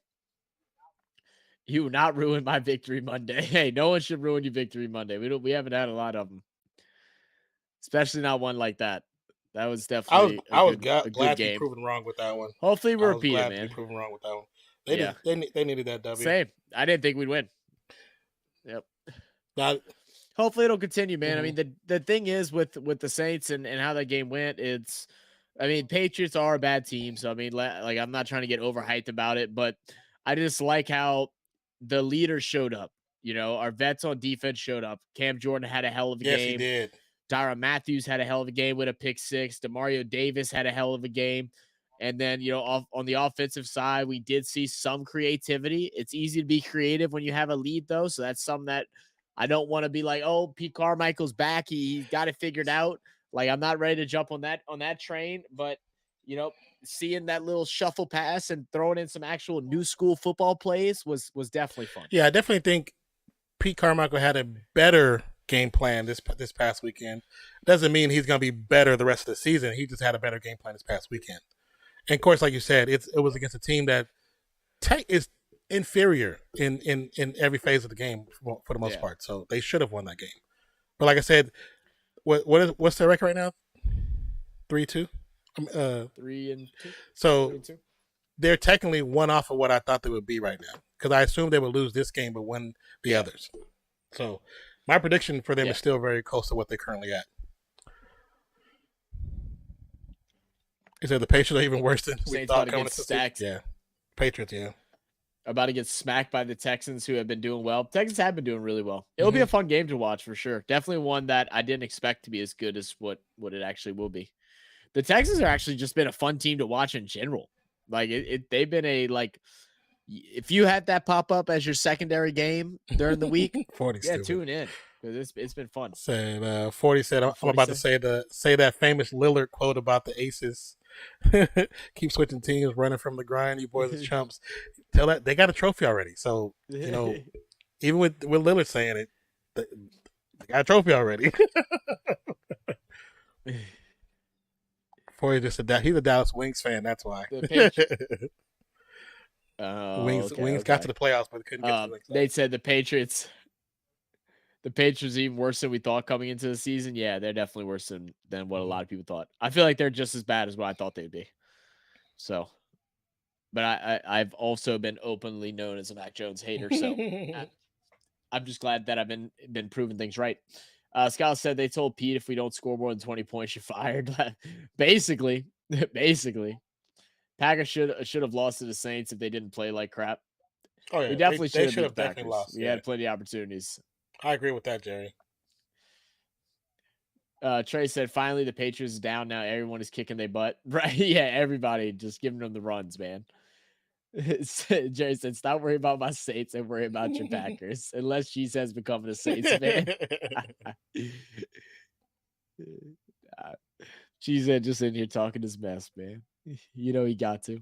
S2: You will not ruin my victory Monday. Hey, no one should ruin your victory Monday. We haven't had a lot of them, especially not one like that. That was definitely
S1: I was
S2: glad
S1: to
S2: game.
S1: be proven wrong with that one.
S2: Hopefully we repeat it, man.
S1: To be proven wrong with that one. They needed that W.
S2: Same. I didn't think we'd win. Yep. Hopefully it'll continue, man. I mean, the thing is with the Saints and how that game went, Patriots are a bad team. So, I mean, like I'm not trying to get overhyped about it, but I just like how the leaders showed up. You know, our vets on defense showed up. Cam Jordan had a hell of a game.
S1: Yes, he did.
S2: Tyrann Matthews had a hell of a game with a pick six. Demario Davis had a hell of a game. And then, you know, on the offensive side, we did see some creativity. It's easy to be creative when you have a lead, though. So that's something that I don't want to be like, oh, Pete Carmichael's back. He's got it figured out. Like, I'm not ready to jump on that train. But, you know, seeing that little shuffle pass and throwing in some actual new school football plays was definitely fun.
S1: Yeah, I definitely think Pete Carmichael had a better game plan this past weekend. Doesn't mean he's going to be better the rest of the season. He just had a better game plan this past weekend. And of course, like you said, it was against a team that is inferior in every phase of the game for the most part. So they should have won that game. But like I said, what's their record right now? 3-2.
S2: 3-2.
S1: So
S2: 3-2.
S1: They're technically one off of what I thought they would be right now, because I assumed they would lose this game but win the others. So my prediction for them is still very close to what they're currently at. Is that the Patriots are even worse than we thought coming into the season? Yeah, Patriots. Yeah,
S2: about to get smacked by the Texans, who have been doing well. Texans have been doing really well. It'll be a fun game to watch for sure. Definitely one that I didn't expect to be as good as what it actually will be. The Texans are actually just been a fun team to watch in general. Like they've been if you had that pop up as your secondary game during the week,
S1: 40
S2: tune in because it's been fun.
S1: Said 40 said I'm about to say that famous Lillard quote about the Aces. Keep switching teams, running from the grind. You boys are chumps. Tell that they got a trophy already. So you know, even with Lillard saying it, they got a trophy already. 40 just he's a Dallas Wings fan. That's why. Wings got to the playoffs, but couldn't get to the next
S2: They said the Patriots even worse than we thought coming into the season. Yeah, they're definitely worse than what a lot of people thought. I feel like they're just as bad as what I thought they'd be. So, but I've also been openly known as a Mac Jones hater. So I'm just glad that I've been proving things right. Scott said they told Pete if we don't score more than 20 points, you're fired. basically, Packers should have lost to the Saints if they didn't play like crap.
S1: Oh yeah,
S2: we definitely
S1: they
S2: should
S1: have definitely lost.
S2: We had plenty of opportunities.
S1: I agree with that, Jerry.
S2: Trey said, finally, the Patriots is down now. Everyone is kicking their butt. Right? Yeah, everybody just giving them the runs, man. Jerry said, stop worrying about my Saints and worry about your Packers. Unless she says becoming a Saints fan. She said, just in here talking his mess, man. You know he got to.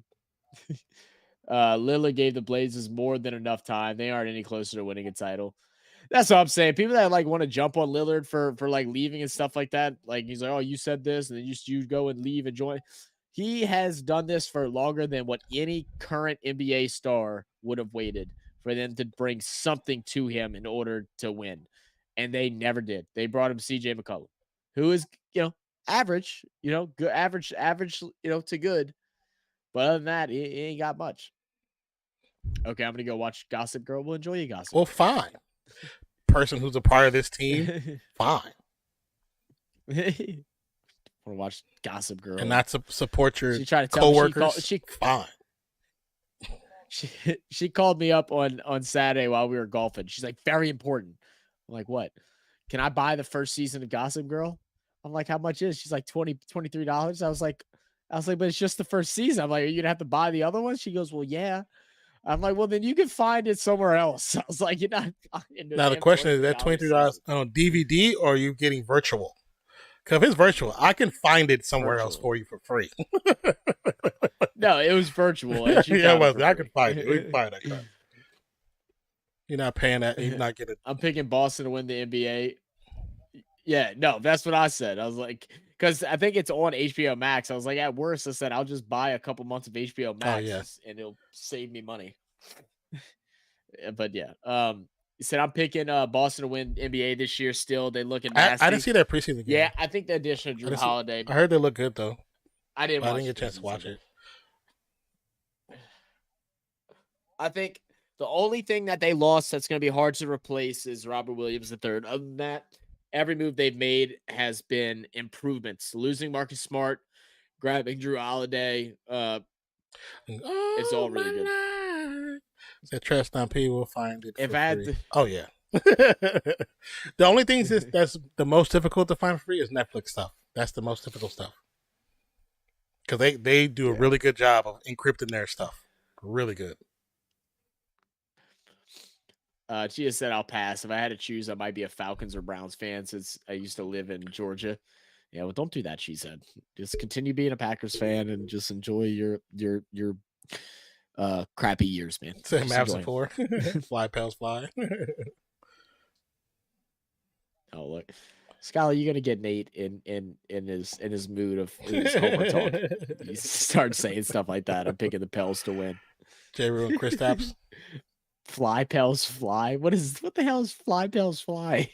S2: Lillard gave the Blazers more than enough time. They aren't any closer to winning a title. That's what I'm saying. People that like want to jump on Lillard for like leaving and stuff like that. Like he's like, oh, you said this, and then you go and leave and join. He has done this for longer than what any current NBA star would have waited for them to bring something to him in order to win. And they never did. They brought him CJ McCollum, who is, average, good, average, to good. But other than that, he ain't got much. Okay, I'm going to go watch Gossip Girl. We'll enjoy you, Gossip.
S1: Well, fine. Person who's a part of this team, fine.
S2: Want to watch Gossip Girl
S1: and not support your
S2: she tried to
S1: coworkers? Fine.
S2: She called me up on Saturday while we were golfing. She's like, very important. I'm like, what? Can I buy the first season of Gossip Girl? I'm like, how much is it? She's like $23. I was like, but it's just the first season. I'm like, are you gonna have to buy the other one? She goes, well, yeah. I'm like, well, then you can find it somewhere else. I was like, you're not.
S1: Now the question is, that $23 on DVD, or are you getting virtual? Because if it's virtual, I can find it somewhere else for you for free.
S2: No, it was virtual.
S1: Yeah, I can find it. We can find that crap. You're not paying that. You're not getting.
S2: I'm picking Boston to win the NBA. Yeah, no, that's what I said. I was like, because I think it's on HBO Max. I was like, at worst, I said I'll just buy a couple months of HBO Max, and it'll save me money. But yeah, he said I'm picking Boston to win NBA this year. Still, they look at nasty.
S1: I didn't see that preseason game.
S2: Yeah, I think the addition of Drew Holiday.
S1: I heard they look good though.
S2: I didn't
S1: get a chance to watch it.
S2: I think the only thing that they lost that's going to be hard to replace is Robert Williams III. Other than that, every move they've made has been improvements. Losing Marcus Smart, grabbing Drew Holiday, it's all really good.
S1: That Trust on P will find it.
S2: Oh
S1: yeah. The only things that's the most difficult to find for free is Netflix stuff. That's the most difficult stuff because they do a really good job of encrypting their stuff. Really good.
S2: Chia said, I'll pass. If I had to choose, I might be a Falcons or Browns fan since I used to live in Georgia. Yeah, well, don't do that, she said. Just continue being a Packers fan and just enjoy your crappy years, man.
S1: Same Mavs and 4. Fly, pals, fly.
S2: Oh, look. Skylar, you're gonna get Nate in his mood of his homer talk. He starts saying stuff like that. I'm picking the Pels to win.
S1: J-Rue and Chris Tapps.
S2: Fly, pals, fly. What the hell is fly, pals, fly?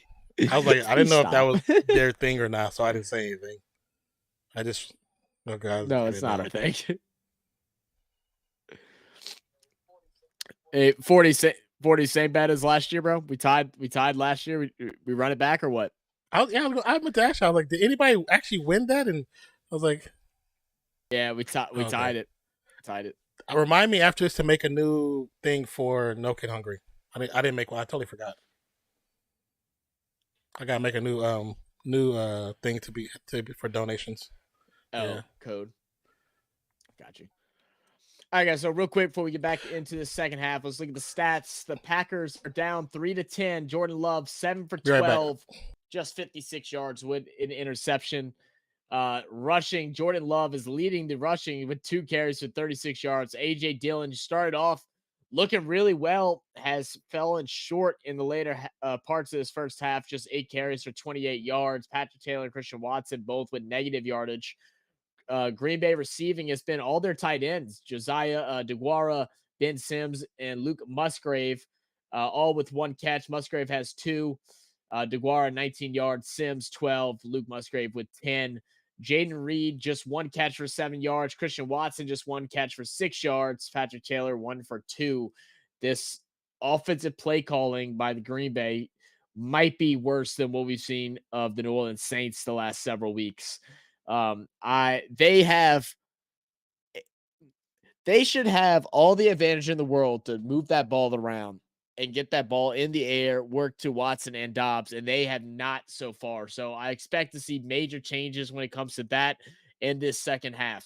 S1: I was like, I didn't know if that was their thing or not, so I didn't say anything. I just
S2: no, it's not a thing. Hey, 40 same bet as last year, bro. We tied last year. We run it back or what?
S1: I meant to ask you. I was like, did anybody actually win that? And I was like,
S2: yeah, we tied it. Tied it.
S1: Remind me after this to make a new thing for No Kid Hungry. I didn't make one. I totally forgot. I gotta make a new thing to be for donations.
S2: Oh, yeah. Code. Got you. All right, guys. So real quick before we get back into the second half, let's look at the stats. The Packers are down 3-10. Jordan Love 7 for 12, just 56 yards with an interception. Rushing, Jordan Love is leading the rushing with 2 carries for 36 yards. AJ Dillon started off looking really well, has fallen short in the later parts of this first half, just 8 carries for 28 yards. Patrick Taylor and Christian Watson both with negative yardage. Green Bay receiving has been all their tight ends. Josiah DeGuara, Ben Sims, and Luke Musgrave, all with 1 catch. Musgrave has 2. DeGuara, 19 yards. Sims, 12. Luke Musgrave with 10. Jaden Reed, just 1 catch for 7 yards. Christian Watson, just 1 catch for 6 yards. Patrick Taylor, 1 for 2. This offensive play calling by the Green Bay might be worse than what we've seen of the New Orleans Saints the last several weeks. They should have all the advantage in the world to move that ball around and get that ball in the air, work to Watson and Dobbs, and they have not so far. So I expect to see major changes when it comes to that in this second half.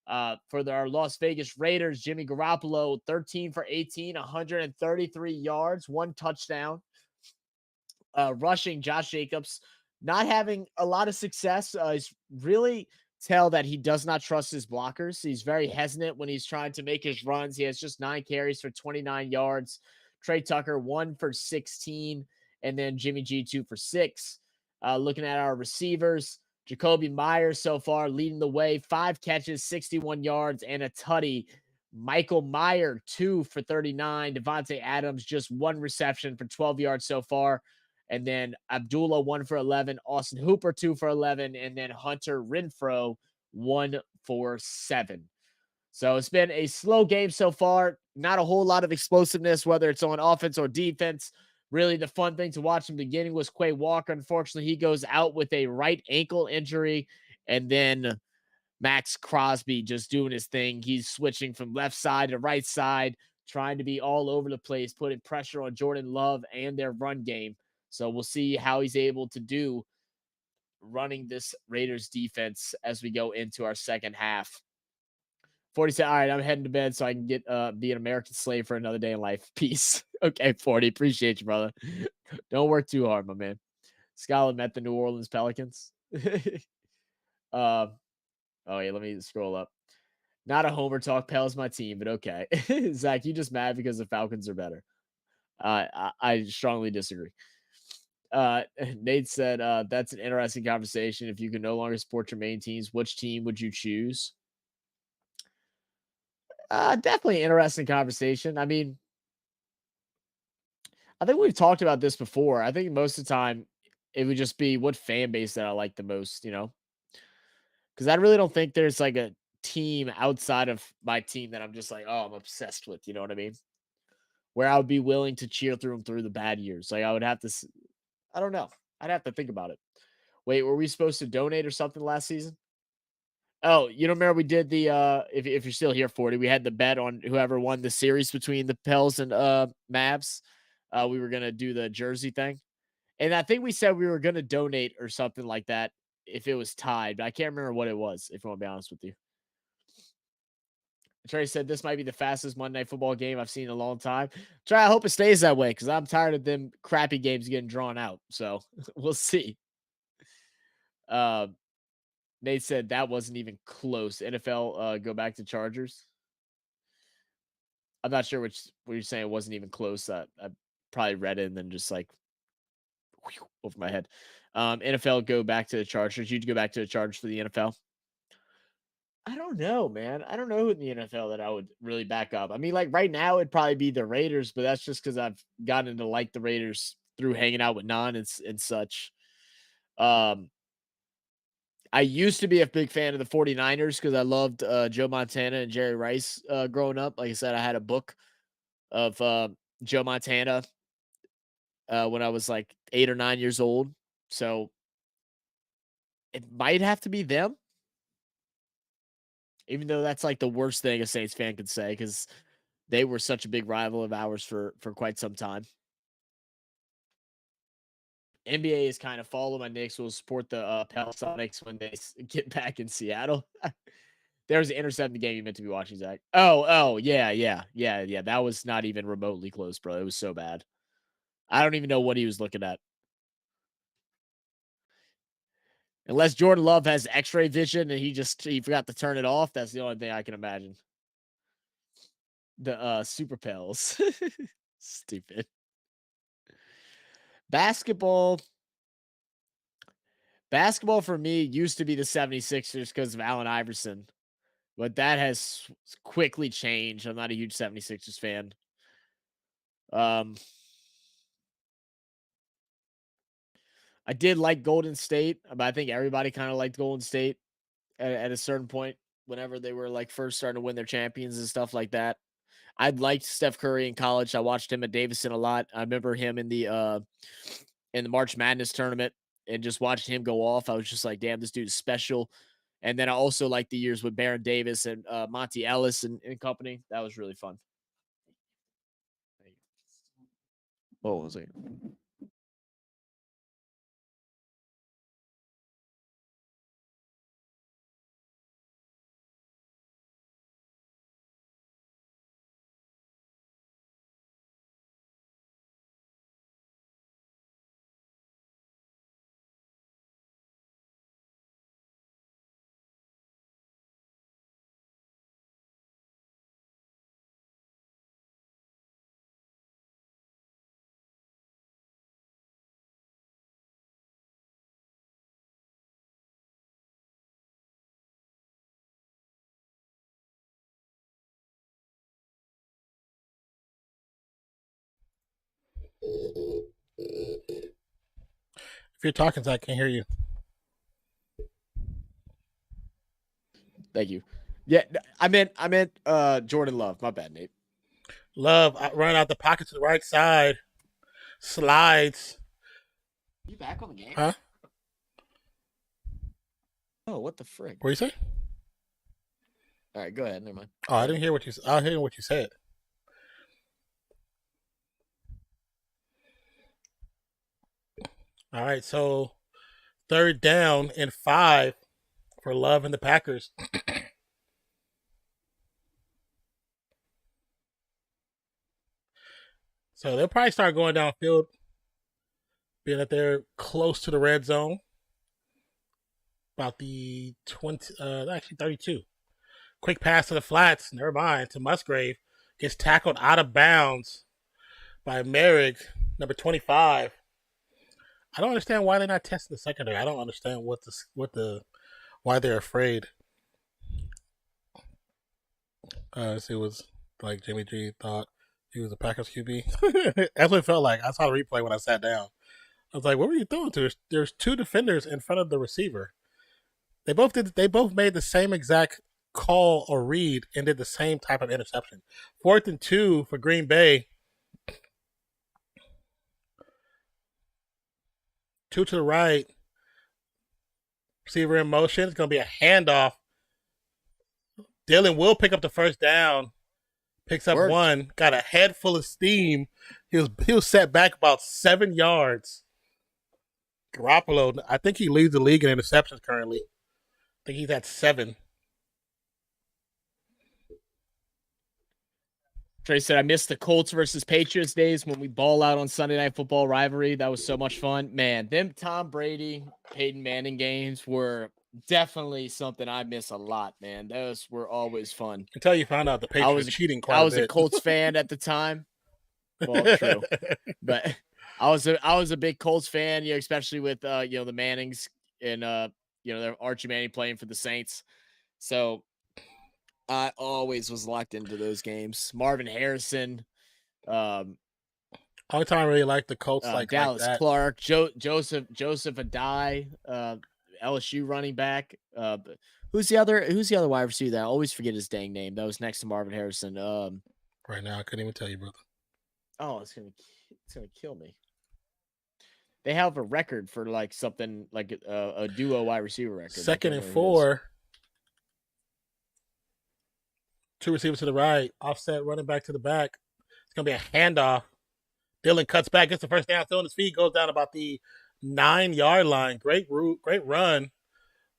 S2: For our Las Vegas Raiders, Jimmy Garoppolo, 13 for 18, 133 yards, 1 touchdown. Rushing, Josh Jacobs, not having a lot of success. He's really tell that he does not trust his blockers. He's very hesitant when he's trying to make his runs. He has just 9 carries for 29 yards. Trey Tucker, 1 for 16. And then Jimmy G, 2 for 6. Looking at our receivers, Jacoby Myers so far leading the way. 5 catches, 61 yards, and a tutty. Michael Meyer, 2 for 39. Devontae Adams, just 1 reception for 12 yards so far. And then Abdullah, 1 for 11. Austin Hooper, 2 for 11. And then Hunter Renfro, 1 for 7. So it's been a slow game so far. Not a whole lot of explosiveness, whether it's on offense or defense. Really, the fun thing to watch in the beginning was Quay Walker. Unfortunately, he goes out with a right ankle injury. And then Max Crosby just doing his thing. He's switching from left side to right side, trying to be all over the place, putting pressure on Jordan Love and their run game. So we'll see how he's able to do running this Raiders defense as we go into our second half. 40 said, all right, I'm heading to bed so I can get be an American slave for another day in life. Peace. Okay, 40. Appreciate you, brother. Don't work too hard, my man. Skylar met the New Orleans Pelicans. Oh, yeah, let me scroll up. Not a homer talk. Pels my team, but okay. Zach, you just mad because the Falcons are better. I strongly disagree. Nate said, that's an interesting conversation. If you can no longer support your main teams, which team would you choose? Definitely interesting conversation. I mean, I think we've talked about this before. I think most of the time it would just be what fan base that I like the most, because I really don't think there's like a team outside of my team that I'm just like, oh, I'm obsessed with. You know what I mean? Where I would be willing to cheer through them through the bad years. Like I would have to, I don't know. I'd have to think about it. Wait, were we supposed to donate or something last season? Oh, you don't remember we did the if you're still here, 40, we had the bet on whoever won the series between the Pels and Mavs. We were gonna do the jersey thing. And I think we said we were gonna donate or something like that if it was tied, but I can't remember what it was, if I want to be honest with you. Trey said this might be the fastest Monday Night Football game I've seen in a long time. Trey, I hope it stays that way because I'm tired of them crappy games getting drawn out. So we'll see. Nate said that wasn't even close. NFL go back to Chargers. I'm not sure what you're saying. It wasn't even close. I probably read it and then just like over my head. NFL go back to the Chargers. You'd go back to the Chargers for the NFL. I don't know, man. I don't know who in the NFL that I would really back up. I mean, like right now, it'd probably be the Raiders, but that's just because I've gotten to like the Raiders through hanging out with Non and such. I used to be a big fan of the 49ers because I loved Joe Montana and Jerry Rice growing up. Like I said, I had a book of Joe Montana when I was like 8 or 9 years old. So it might have to be them. Even though that's like the worst thing a Saints fan could say because they were such a big rival of ours for quite some time. NBA is kind of follow my Knicks. Will support the Sonics when they get back in Seattle. There was an intercept in the game you meant to be watching, Zach. Oh, yeah. That was not even remotely close, bro. It was so bad. I don't even know what he was looking at. Unless Jordan Love has X-ray vision and he forgot to turn it off. That's the only thing I can imagine. The Super Pels. Stupid. Basketball for me used to be the 76ers because of Allen Iverson. but that has quickly changed. I'm not a huge 76ers fan. I did like Golden State, but I think everybody kind of liked Golden State at a certain point whenever they were like first starting to win their champions and stuff like that. I liked Steph Curry in college. I watched him at Davidson a lot. I remember him in the March Madness tournament and just watching him go off. I was just like, damn, this dude is special. And then I also liked the years with Baron Davis and Monty Ellis and company. That was really fun. What was it?
S1: If you're talking, so I can't hear you.
S2: Thank you. Yeah, I meant Jordan Love. My bad, Nate.
S1: Love running out the pocket to the right side, slides.
S2: You back on the game?
S1: Huh?
S2: Oh, what the frick?
S1: What do you say?
S2: All right, go ahead. Never mind.
S1: Oh, I didn't hear what you. I heard what you said. All right, so 3rd down and 5 for Love and the Packers. So they'll probably start going downfield, being that they're close to the red zone. About the 20, actually 32. Quick pass to the flats, never mind, to Musgrave. Gets tackled out of bounds by Merrick, number 25. I don't understand why they're not testing the secondary. I don't understand why they're afraid. It was like Jimmy G thought he was a Packers QB. That's what it felt like. I saw the replay when I sat down. I was like, "What were you throwing to?" There's 2 defenders in front of the receiver. They both made the same exact call or read and did the same type of interception. 4th and 2 for Green Bay. 2 to the right. Receiver in motion. It's going to be a handoff. Dylan will pick up the first down. Picks up 1. Got a head full of steam. He was set back about 7 yards. Garoppolo, I think he leads the league in interceptions currently. I think he's at 7.
S2: Trey said, I missed the Colts versus Patriots days when we ball out on Sunday Night Football rivalry. That was so much fun. Man, them Tom Brady, Peyton Manning games were definitely something I miss a lot, man. Those were always fun.
S1: Until you found out the Patriots were cheating quite a bit.
S2: I was a Colts fan at the time. Well, true. But I was a big Colts fan, especially with the Mannings and their Archie Manning playing for the Saints. So I always was locked into those games. Marvin Harrison.
S1: Only time I really liked the Colts
S2: Dallas
S1: like that.
S2: Clark, Joseph Adai, LSU running back. Who's the other wide receiver that I always forget his dang name? That was next to Marvin Harrison.
S1: Right now I couldn't even tell you, brother.
S2: Oh, it's gonna kill me. They have a record for like something like a duo wide receiver record.
S1: 2nd and 4. 2 receivers to the right. Offset running back to the back. It's gonna be a handoff. Dylan cuts back, gets the first down, still on his feet, goes down about the 9-yard line. Great run.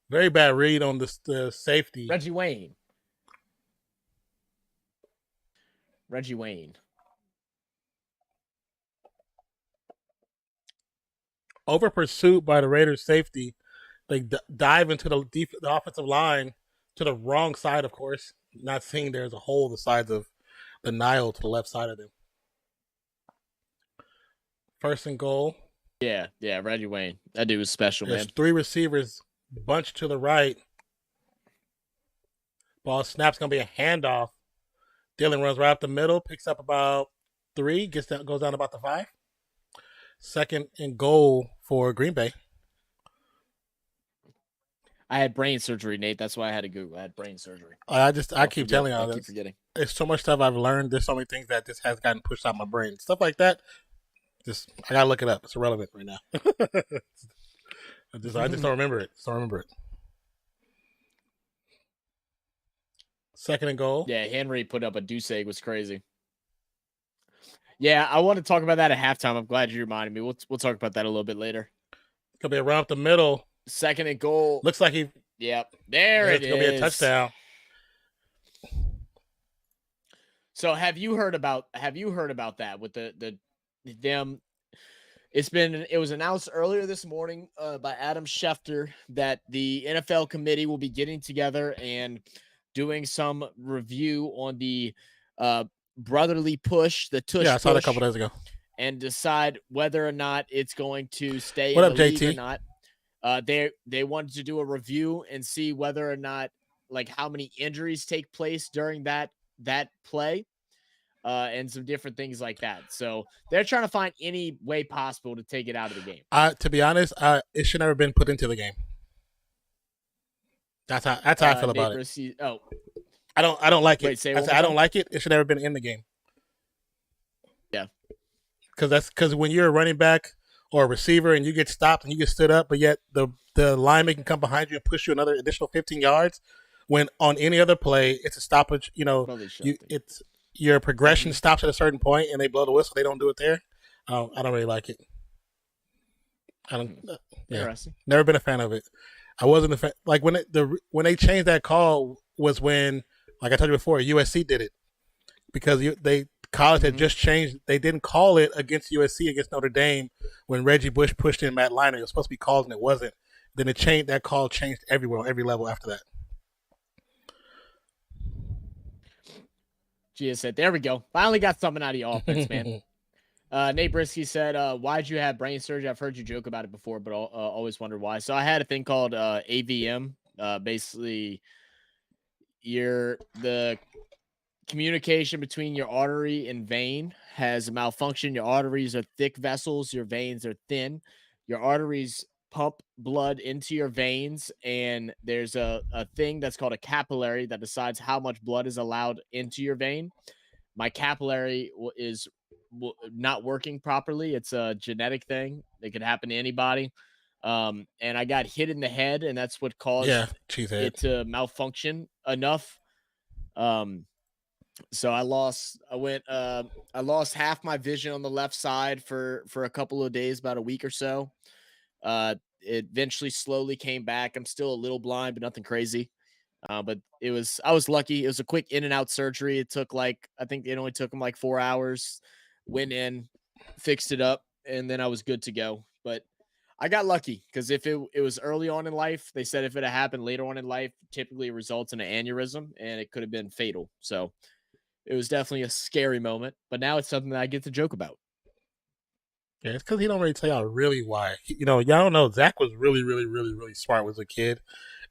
S1: Very bad read on the safety.
S2: Reggie Wayne.
S1: Over pursuit by the Raiders safety. They dive into the offensive line to the wrong side, of course. Not seeing there's a hole the size of the Nile to the left side of them. 1st and goal.
S2: Yeah, Reggie Wayne. That dude was special,
S1: There's
S2: man.
S1: 3 receivers bunched to the right. Ball snap's going to be a handoff. Dillon runs right up the middle, picks up about 3, goes down to about the 5. 2nd and goal for Green Bay.
S2: I had brain surgery, Nate. That's why I had to Google. I had brain surgery.
S1: I keep telling you all
S2: I keep
S1: this.
S2: forgetting.
S1: There's so much stuff I've learned. There's so many things that just has gotten pushed out of my brain. Stuff like that. I gotta look it up. It's irrelevant right now. I just don't remember it. 2nd and goal.
S2: Yeah, Henry put up a deuce egg, was crazy. Yeah, I want to talk about that at halftime. I'm glad you reminded me. We'll talk about that a little bit later.
S1: It's gonna be around the middle.
S2: 2nd and goal.
S1: Looks like he.
S2: Yep, there it is.
S1: It's gonna be a touchdown.
S2: So have you heard about that with them? It was announced earlier this morning by Adam Schefter that the NFL committee will be getting together and doing some review on the brotherly push, the tush.
S1: Yeah, I saw that a
S2: push,
S1: couple days ago.
S2: and decide whether or not it's going to stay
S1: What
S2: in
S1: up,
S2: the league
S1: JT?
S2: or not. They wanted to do a review and see whether or not, like, how many injuries take place during that play, and some different things like that. So they're trying to find any way possible to take it out of the game.
S1: To be honest, it should never been put into the game. That's how I feel about it.
S2: Oh,
S1: I don't like it.
S2: Wait,
S1: I don't like it. It should never been in the game.
S2: Yeah,
S1: because when you're a running back or a receiver and you get stopped and you get stood up, but yet the lineman can come behind you and push you another additional 15 yards. When on any other play, it's a stoppage. It's your progression stops at a certain point and they blow the whistle. They don't do it there. I don't really like it.
S2: Interesting.
S1: Never been a fan of it. I wasn't a fan. Like when they changed that call was when, like I told you before, USC did it because college had just changed. They didn't call it against USC against Notre Dame when Reggie Bush pushed in Matt Leinart. It was supposed to be called and it wasn't. Then that call changed everywhere on every level after that.
S2: Gia said, there we go. Finally got something out of your offense, man. Nate Brisky said, why'd you have brain surgery? I've heard you joke about it before, but always wondered why. So I had a thing called AVM. Basically, the communication between your artery and vein has a malfunction. Your arteries are thick vessels. Your veins are thin. Your arteries pump blood into your veins, and there's a thing that's called a capillary that decides how much blood is allowed into your vein. My capillary is not working properly. It's a genetic thing. It could happen to anybody. And I got hit in the head, and that's what caused it to malfunction enough. So I lost half my vision on the left side for a couple of days, about a week or so. It eventually slowly came back. I'm still a little blind, but nothing crazy. But I was lucky. It was a quick in and out surgery. It took I think it only took them 4 hours. Went in, fixed it up, and then I was good to go. But I got lucky because if it was early on in life, they said if it had happened later on in life, typically it results in an aneurysm, and it could have been fatal. So it was definitely a scary moment, but now it's something that I get to joke about.
S1: Yeah, it's because he don't really tell y'all really why. Y'all don't know. Zach was really, really, really, really smart as a kid.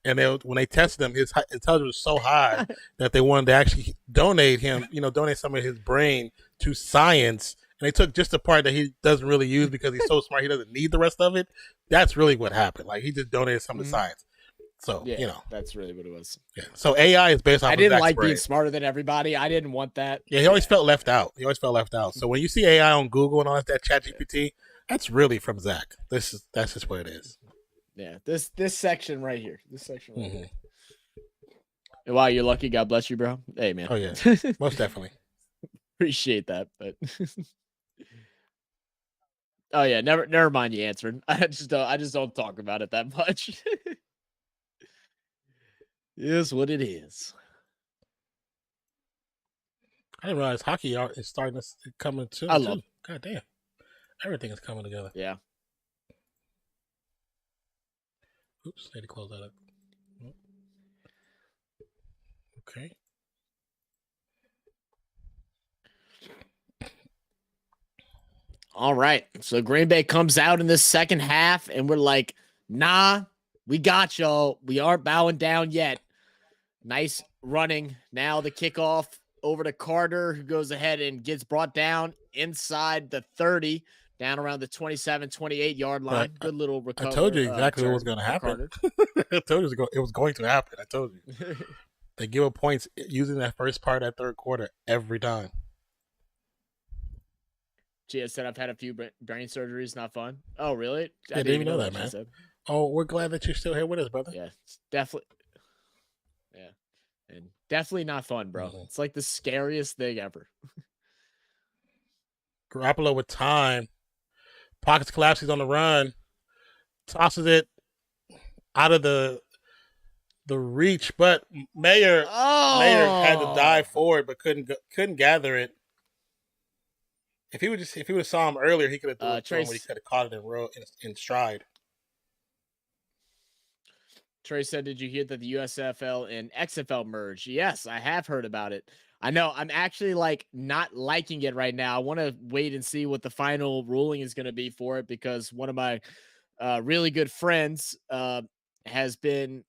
S1: And when they tested him, his intelligence was so high that they wanted to actually donate some of his brain to science. And they took just the part that he doesn't really use because he's so smart he doesn't need the rest of it. That's really what happened. He just donated some to science. So,
S2: that's really what it was.
S1: Yeah. So AI is based off of
S2: didn't
S1: Zach's brain.
S2: being smarter than everybody. I didn't want that.
S1: Yeah, he always felt left out. So when you see AI on Google and all that ChatGPT, that's really from Zach. That's just what it is.
S2: Yeah, this section right here. Here. Wow, you're lucky. God bless you, bro. Hey, man.
S1: Oh yeah, most definitely.
S2: Appreciate that, but oh yeah, never mind you answering. I just don't talk about it that much. It is what it is.
S1: I didn't realize hockey is starting to come into.
S2: I love.
S1: God damn, everything is coming together.
S2: Yeah.
S1: Oops, need to close that up. Okay.
S2: All right. So Green Bay comes out in the second half, and we're like, nah, we got y'all. We aren't bowing down yet. Nice running. Now the kickoff over to Carter, who goes ahead and gets brought down inside the 30, down around the 27, 28-yard line. Good little recovery.
S1: I told you exactly what was going to happen. I told you it was going to happen. I told you. They give up points using that first part of that third quarter every time.
S2: Gia said, I've had a few brain surgeries. Not fun. Oh, really?
S1: I didn't even know that, man. Oh, we're glad that you're still here with us, brother.
S2: Yeah, it's definitely. Yeah. And definitely not fun, bro. Mm-hmm. It's like the scariest thing ever.
S1: Garoppolo with time. Pockets collapses on the run. Tosses it out of the reach, but Mayer had to dive forward, but couldn't gather it. If he would have saw him earlier, he could have threw it to him. He could have caught it in stride.
S2: Trey said, "Did you hear that the USFL and XFL merged?" Yes, I have heard about it. I know. I'm actually not liking it right now. I want to wait and see what the final ruling is going to be for it, because one of my really good friends has been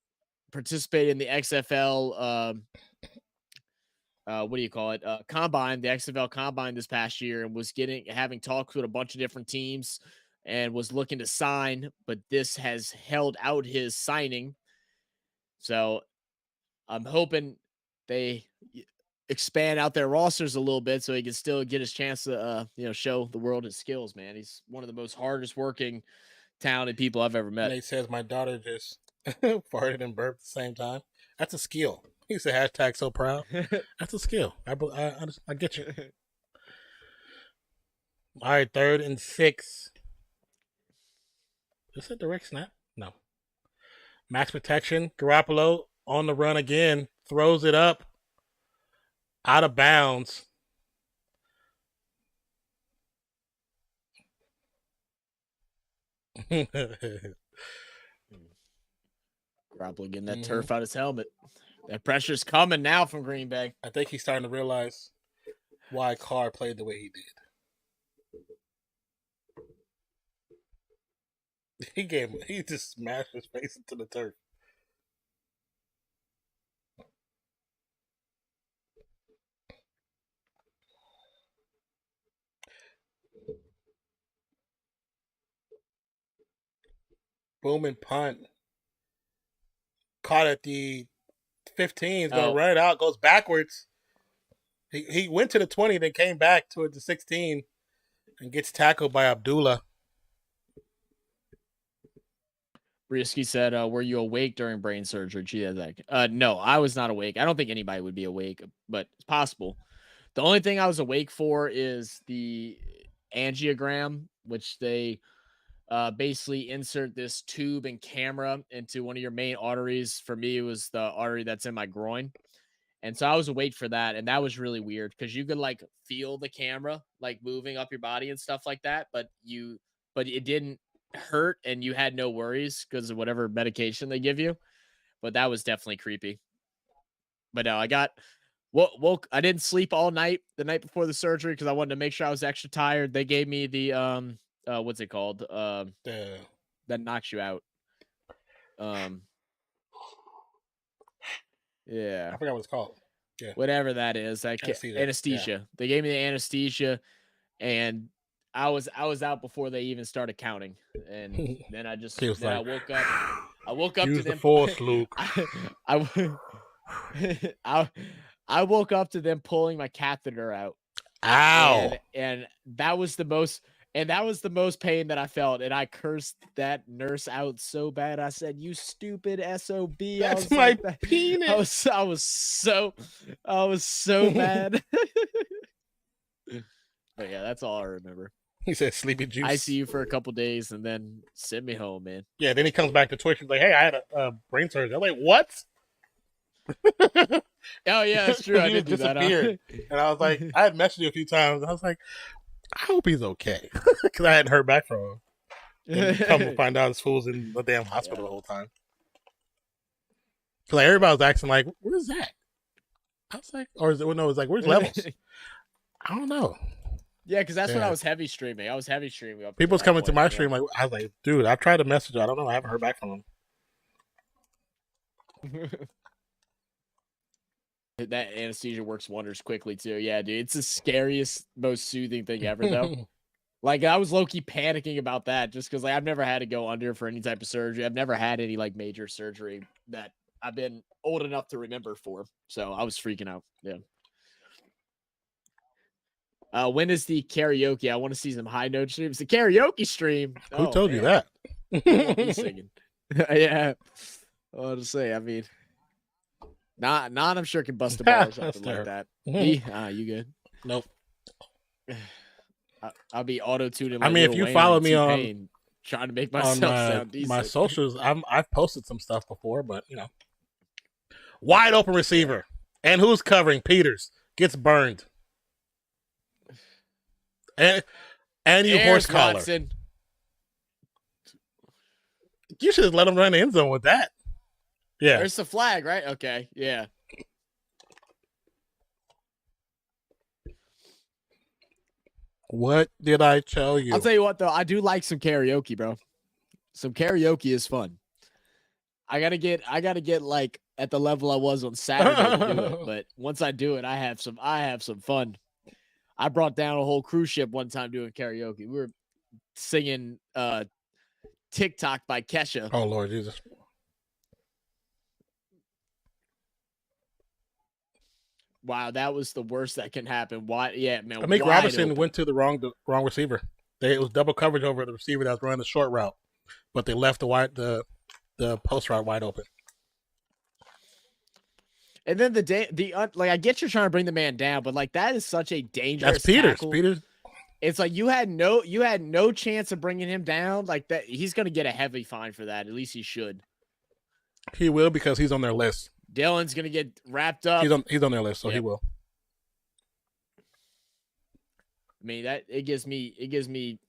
S2: participating in the XFL. What do you call it? Combine, the XFL Combine this past year, and was having talks with a bunch of different teams and was looking to sign, but this has held out his signing. So I'm hoping they expand out their rosters a little bit so he can still get his chance to, show the world his skills, man. He's one of the most hardest working, talented people I've ever met.
S1: Nate says, my daughter just farted and burped at the same time. That's a skill. He said, hashtag so proud. That's a skill. I get you. All right, 3rd and 6. Is it direct snap? No. Max protection. Garoppolo on the run again. Throws it up. Out of bounds.
S2: Garoppolo getting that turf out his helmet. That pressure's coming now from Green Bay.
S1: I think he's starting to realize why Carr played the way he did. He just smashed his face into the turf. Boom and punt. Caught at the 15. He's going to run it out. Goes backwards. He went to the 20, then came back toward the 16 and gets tackled by Abdullah.
S2: Brisky said, were you awake during brain surgery? No, I was not awake. I don't think anybody would be awake, but it's possible. The only thing I was awake for is the angiogram, which they basically insert this tube and camera into one of your main arteries. For me, it was the artery that's in my groin. And so I was awake for that. And that was really weird because you could feel the camera moving up your body and stuff like that. But it didn't hurt and you had no worries because of whatever medication they give you. But that was definitely creepy. But no, I got woke. I didn't sleep all night the night before the surgery because I wanted to make sure I was extra tired. They gave me the what's it called? That knocks you out. Yeah.
S1: I forgot what it's called. Yeah.
S2: Whatever that is. Anesthesia. Yeah. They gave me the anesthesia and I was out before they even started counting. And then I just I woke up. I woke up
S1: use
S2: to them.
S1: The force, Luke.
S2: I woke up to them pulling my catheter out.
S1: Ow.
S2: And that was the most pain that I felt. And I cursed that nurse out so bad. I said, you stupid SOB.
S1: That's my penis.
S2: I was so mad. But yeah, that's all I remember.
S1: He said sleepy juice.
S2: ICU for a couple days and then send me home, man.
S1: Yeah, then he comes back to Twitch and like, hey, I had a brain surgery. I'm like, what?
S2: Oh yeah, that's true. I did do that.
S1: And I was like, I had messaged you a few times. And I was like, I hope he's okay because I hadn't heard back from him. And come to find out, this fool's in the damn hospital the whole time. So everybody was asking, like, "Where's that?" I was like, "Or is it? No, it's like, where's Levels?" I don't know.
S2: Yeah, because that's when I was heavy streaming.
S1: People's coming to my stream. Like, I was like, "Dude, I've tried to message you. I don't know. I haven't heard back from him."
S2: That anesthesia works wonders quickly too. Yeah, dude, it's the scariest, most soothing thing ever, though. Like, I was low-key panicking about that just because, like, I've never had to go under for any type of surgery. I've never had any, like, major surgery that I've been old enough to remember for. So I was freaking out. Yeah. When is the karaoke? I want to see some high note streams. The karaoke stream.
S1: Who told you that?
S2: You singing. Yeah. I'll just say, I mean, not I'm sure can bust a ball or something like that. Me? You good?
S1: Nope.
S2: I'll be auto-tuning.
S1: Like, I mean, if you follow me on
S2: trying to make myself sound decent.
S1: My socials, I've posted some stuff before, but you know, wide open receiver, and who's covering? Peters gets burned, and you horse collar.
S2: Watson.
S1: You should have let him run the end zone with that. Yeah,
S2: there's the flag, right? Okay, yeah.
S1: What did I tell you?
S2: I'll tell you what, though. I do like some karaoke, bro. Some karaoke is fun. I gotta get like at the level I was on Saturday to do it. But once I do it, I have some fun. I brought down a whole cruise ship one time doing karaoke. We were singing TikTok by Kesha.
S1: Oh, Lord Jesus.
S2: Wow, that was the worst that can happen. Why? Yeah, man.
S1: I think Robinson went to the wrong receiver. It was double coverage over the receiver that was running the short route, but they left the post route wide open.
S2: And then like, I get you're trying to bring the man down, but like that is such a dangerous.
S1: That's Peters.
S2: Tackle.
S1: Peters.
S2: It's like you had no chance of bringing him down. Like that, he's gonna get a heavy fine for that. At least he should.
S1: He will, because he's on their list.
S2: Dylan's gonna get wrapped up.
S1: He's on their list, so He will.
S2: I mean, it gives me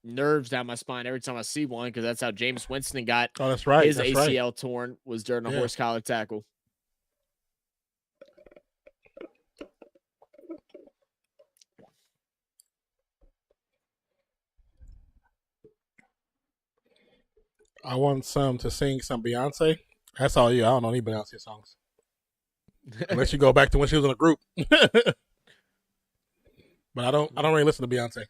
S2: nerves down my spine every time I see one, because that's how James Winston got.
S1: Oh, that's right.
S2: His ACL torn was during a horse collar tackle.
S1: I want to sing some Beyonce. That's all you. I don't know any Beyonce songs. Unless you go back to when she was in a group. But I don't really listen to Beyonce.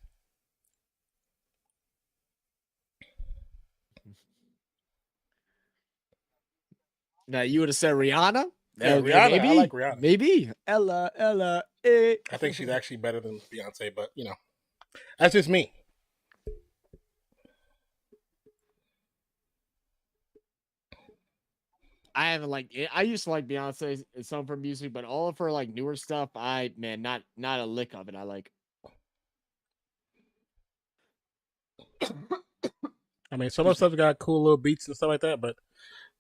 S2: Now, you would have said Rihanna?
S1: Yeah, Rihanna. Maybe. I like Rihanna.
S2: Maybe. Ella.
S1: I think she's actually better than Beyonce, but you know, that's just me.
S2: I used to like Beyonce and some of her music, but all of her like newer stuff, not a lick of it. I like.
S1: I mean, some of the stuff got cool little beats and stuff like that, but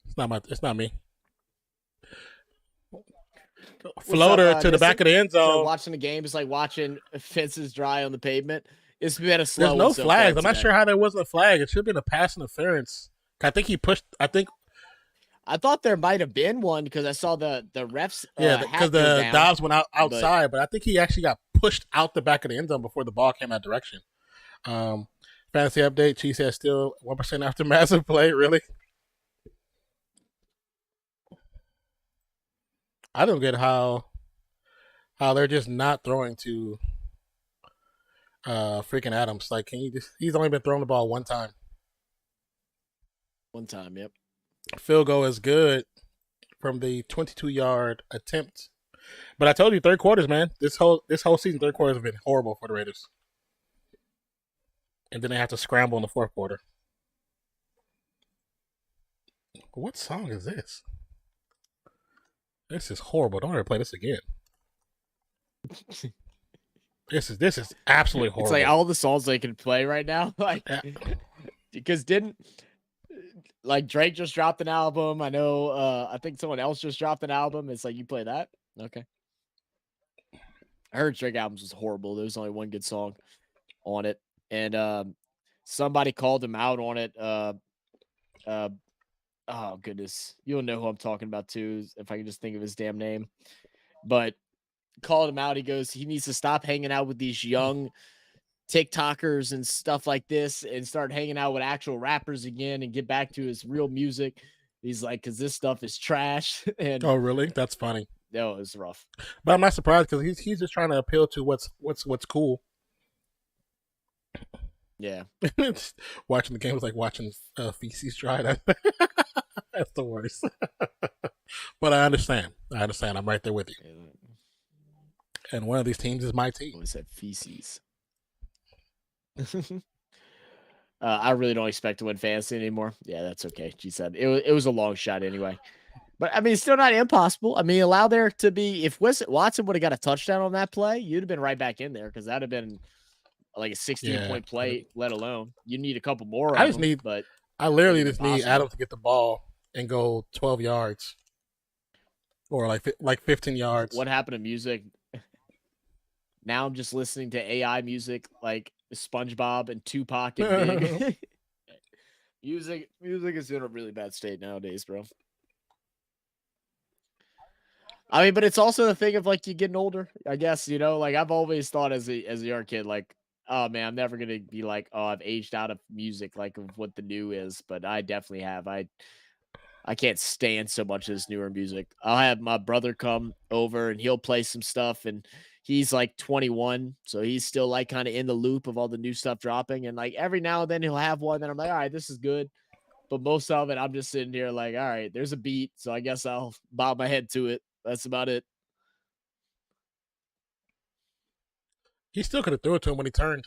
S1: it's not me. Floater to the back of the end zone.
S2: So watching the game is like watching fences dry on the pavement. It's been a slow.
S1: There's no flags. I'm not sure how there wasn't a flag. It should have been a pass interference. I think he pushed.
S2: I thought there might have been one because I saw the refs.
S1: Because the Dobbs went outside, but I think he actually got pushed out the back of the end zone before the ball came that direction. Fantasy update: Chiefs has still 1% after massive play. Really? I don't get how they're just not throwing to freaking Adams. Like, he's only been throwing the ball one time.
S2: One time, yep.
S1: Field goal is good from the 22-yard attempt. But I told you, third quarters, man. This whole season, third quarters have been horrible for the Raiders. And then they have to scramble in the fourth quarter. What song is this? This is horrible. Don't ever play this again. This is absolutely horrible.
S2: It's like all the songs they can play right now. Like, because like Drake just dropped an album. I know. I think someone else just dropped an album. It's like, you play that, okay? I heard Drake albums was horrible. There was only one good song on it, and somebody called him out on it. Oh goodness, you'll know who I'm talking about too, if I can just think of his damn name. But called him out. He goes, he needs to stop hanging out with these young TikTokers and stuff like this and start hanging out with actual rappers again and get back to his real music. He's like, because this stuff is trash. And
S1: oh, really? That's funny.
S2: No, it was rough.
S1: But I'm not surprised because he's just trying to appeal to what's cool.
S2: Yeah.
S1: Watching the game was like watching feces dry. That's the worst. But I understand. I'm right there with you. And one of these teams is my team.
S2: What said feces? I really don't expect to win fantasy anymore. Yeah, that's okay. She said it was a long shot anyway. But I mean, it's still not impossible. I mean, allow there to be, if Watson would have got a touchdown on that play, you'd have been right back in there because that'd have been like a 16-point play, let alone. You need a couple more.
S1: I literally just need Adam to get the ball and go 12 yards or like 15 yards.
S2: What happened to music? Now I'm just listening to AI music like SpongeBob and Tupac and Big. Music is in a really bad state nowadays, bro. I mean, but it's also the thing of like you getting older, I guess, you know, like I've always thought as a young kid, like, oh man, I'm never gonna be like, oh, I've aged out of music, like of what the new is, but I definitely have. I can't stand so much of this newer music. I'll have my brother come over and he'll play some stuff, and he's like 21, so he's still like kind of in the loop of all the new stuff dropping, and like every now and then he'll have one that I'm like, all right, this is good. But most of it, I'm just sitting here like, all right, there's a beat, so I guess I'll bob my head to it. That's about it.
S1: He still could have threw it to him when he turned.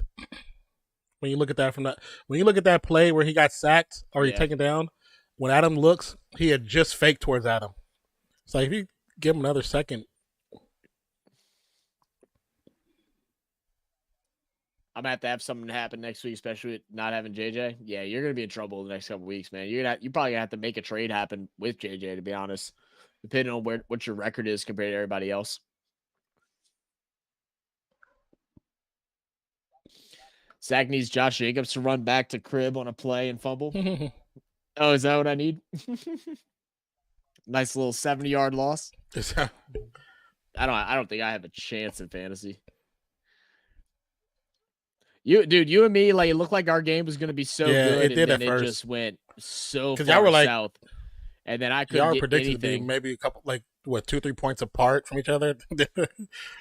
S1: When you look at that play where he got sacked or he taken down, when Adam looks, he had just faked towards Adam. So if you give him another second,
S2: I'm gonna have to have something happen next week, especially with not having JJ. Yeah, you're gonna be in trouble the next couple weeks, man. You're probably gonna have to make a trade happen with JJ, to be honest, depending on what your record is compared to everybody else. Zach needs Josh Jacobs to run back to crib on a play and fumble. Oh, is that what I need? Nice little 70-yard loss. I don't think I have a chance in fantasy. You and me, like, it looked like our game was going to be so good,
S1: and
S2: then it just went so far south. And then I couldn't get
S1: predicted
S2: anything.
S1: To be maybe a couple, like, 2-3 points apart from each other.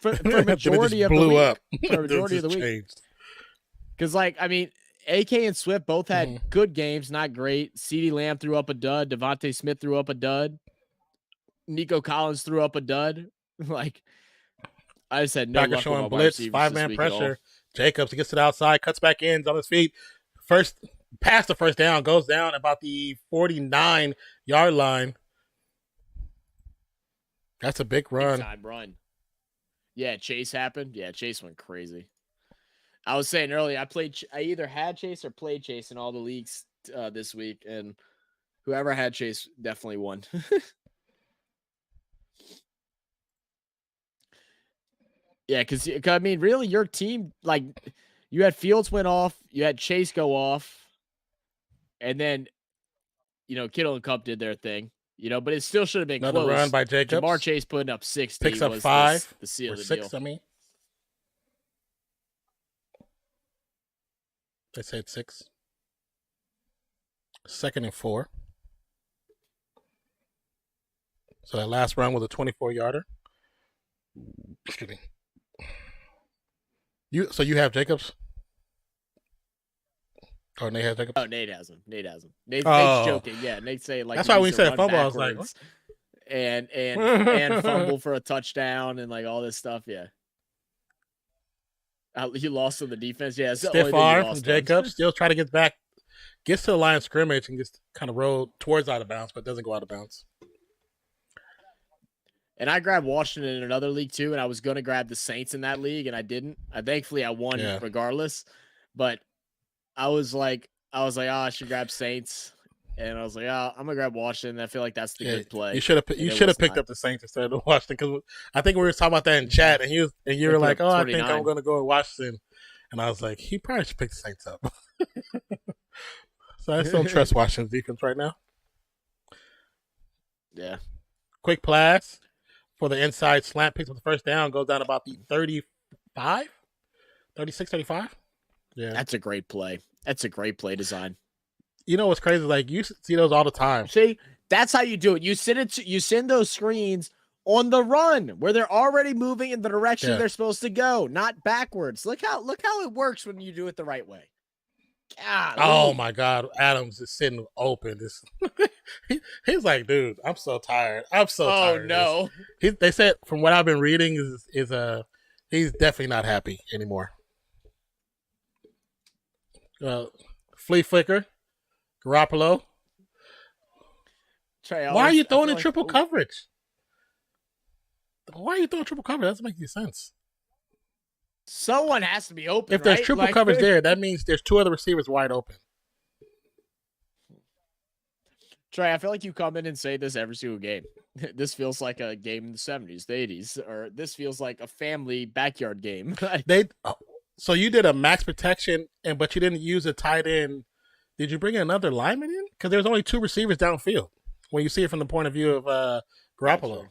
S2: for majority of
S1: blew
S2: the week.
S1: up.
S2: For majority of the week. Because, like, I mean, AK and Swift both had good games, not great. CeeDee Lamb threw up a dud. Devontae Smith threw up a dud. Nico Collins threw up a dud. Like, I just had no
S1: Packers
S2: luck
S1: showing blitz, 5-man pressure. Jacobs gets to the outside, cuts back in, on his feet. First, past the first down, goes down about the 49-yard line. That's a big run.
S2: Big time run. Yeah, Chase happened. Yeah, Chase went crazy. I was saying earlier, I either had Chase or played Chase in all the leagues this week, and whoever had Chase definitely won. Yeah, because I mean, really, your team, like, you had Fields went off, you had Chase go off, and then, you know, Kittle and Kupp did their thing, you know, but it still should have been
S1: another
S2: close.
S1: Run by Jacobs.
S2: Jamar Chase putting up 60.
S1: Picks up 5.
S2: The seal
S1: or
S2: of the
S1: 6,
S2: deal.
S1: I mean. They said 6. 2nd and 4. So that last run was a 24-yarder. Excuse me. You have Jacobs? Oh, Nate has Jacobs?
S2: Oh, Nate has him. Nate's joking. Yeah, Nate's saying, like,
S1: that's why when you said fumble, I was like, what?
S2: And fumble for a touchdown and, like, all this stuff. Yeah. He lost on the defense. Yeah.
S1: Stiff arm from Jacobs. Still trying to get back. Gets to the line of scrimmage and just kind of roll towards out of bounds, but doesn't go out of bounds.
S2: And I grabbed Washington in another league too, and I was going to grab the Saints in that league, and I didn't. Thankfully, I won regardless. But I was like, oh, I should grab Saints, and I was like, oh, I'm gonna grab Washington. I feel like that's the good play.
S1: You should have picked up the Saints instead of Washington, because I think we were talking about that in chat, and you were like, oh, 29. I think I'm going to go with Washington, and I was like, he probably should pick the Saints up. So I still don't trust Washington's defense right now.
S2: Yeah.
S1: Quick pass for the inside slant, picks up the first down, goes down about the 35, 36, 35. Yeah.
S2: That's a great play. That's a great play design.
S1: You know what's crazy? Like, you see those all the time.
S2: See, that's how you do it. You send those screens on the run where they're already moving in the direction
S1: Yeah.
S2: they're supposed to go, not backwards. Look how it works when you do it the right way. Golly.
S1: Oh my God, Adams is sitting open. He's like, dude, I'm so tired. I'm so tired.
S2: Oh no.
S1: They said from what I've been reading is he's definitely not happy anymore. Flea flicker, Garoppolo.
S2: Trey,
S1: Why are you throwing in triple coverage? Why are you throwing triple coverage? That doesn't make any sense.
S2: Someone has to be open.
S1: If there's
S2: right?
S1: triple coverage there, that means there's two other receivers wide open.
S2: Trey, I feel like you come in and say this every single game. This feels like a game in the 70s, the 80s, or this feels like a family backyard game.
S1: So you did a max protection, but you didn't use a tight end. Did you bring another lineman in? Because there's only two receivers downfield. When you see it from the point of view of Garoppolo,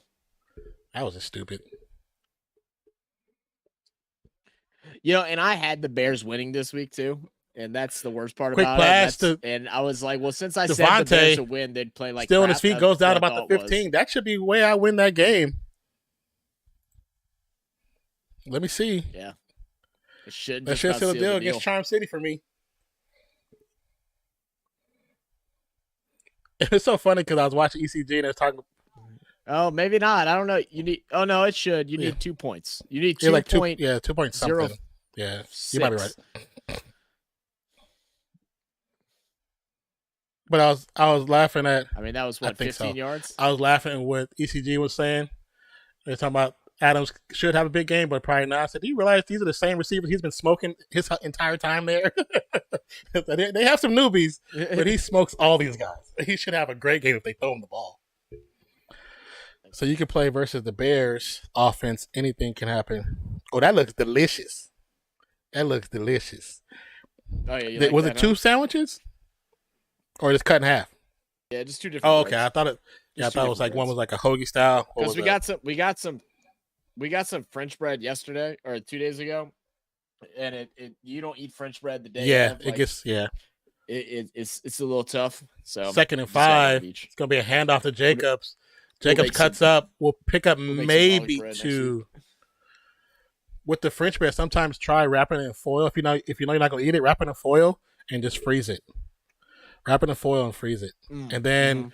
S1: that was just stupid.
S2: And I had the Bears winning this week too, and that's the worst part
S1: Quick
S2: about
S1: pass
S2: it. And I was like, well, since I said the Bears would win, they'd play like
S1: still on
S2: crap.
S1: his feet, goes down about the 15. That should be the way I win that game. Let me see.
S2: Yeah, it should.
S1: That should seal the deal against Charm City for me. It's so funny because I was watching ECG and they was talking.
S2: Oh, maybe not. I don't know. You need. Oh no, it should. You need 2 points. You need 2 point.
S1: 2 point something. Yeah, you might be right. But I was laughing at.
S2: I mean, that was what 15 yards.
S1: I was laughing at what ECG was saying. They're talking about Adams should have a big game, but probably not. I said, do you realize these are the same receivers he's been smoking his entire time there? They have some newbies, but he smokes all these guys. He should have a great game if they throw him the ball. So you can play versus the Bears offense. Anything can happen. Oh, that looks delicious. That looks delicious.
S2: Oh yeah,
S1: was it 2 sandwiches, or just cut in half?
S2: Yeah, just 2 different.
S1: Oh, okay. Breads. I thought it. Yeah, I thought it was like breads. One was like a hoagie style.
S2: Because we got some French bread yesterday or 2 days ago, and it you don't eat French bread the day.
S1: Yeah, it gets
S2: It's a little tough. So
S1: 2nd and 5. It's gonna be a handoff to Jacobs. Jacobs cuts up. We'll pick up maybe 2. With the French bread, sometimes try wrapping it in foil. If you know you're not gonna eat it, wrap it in foil and just freeze it. Wrap it in foil and freeze it, and then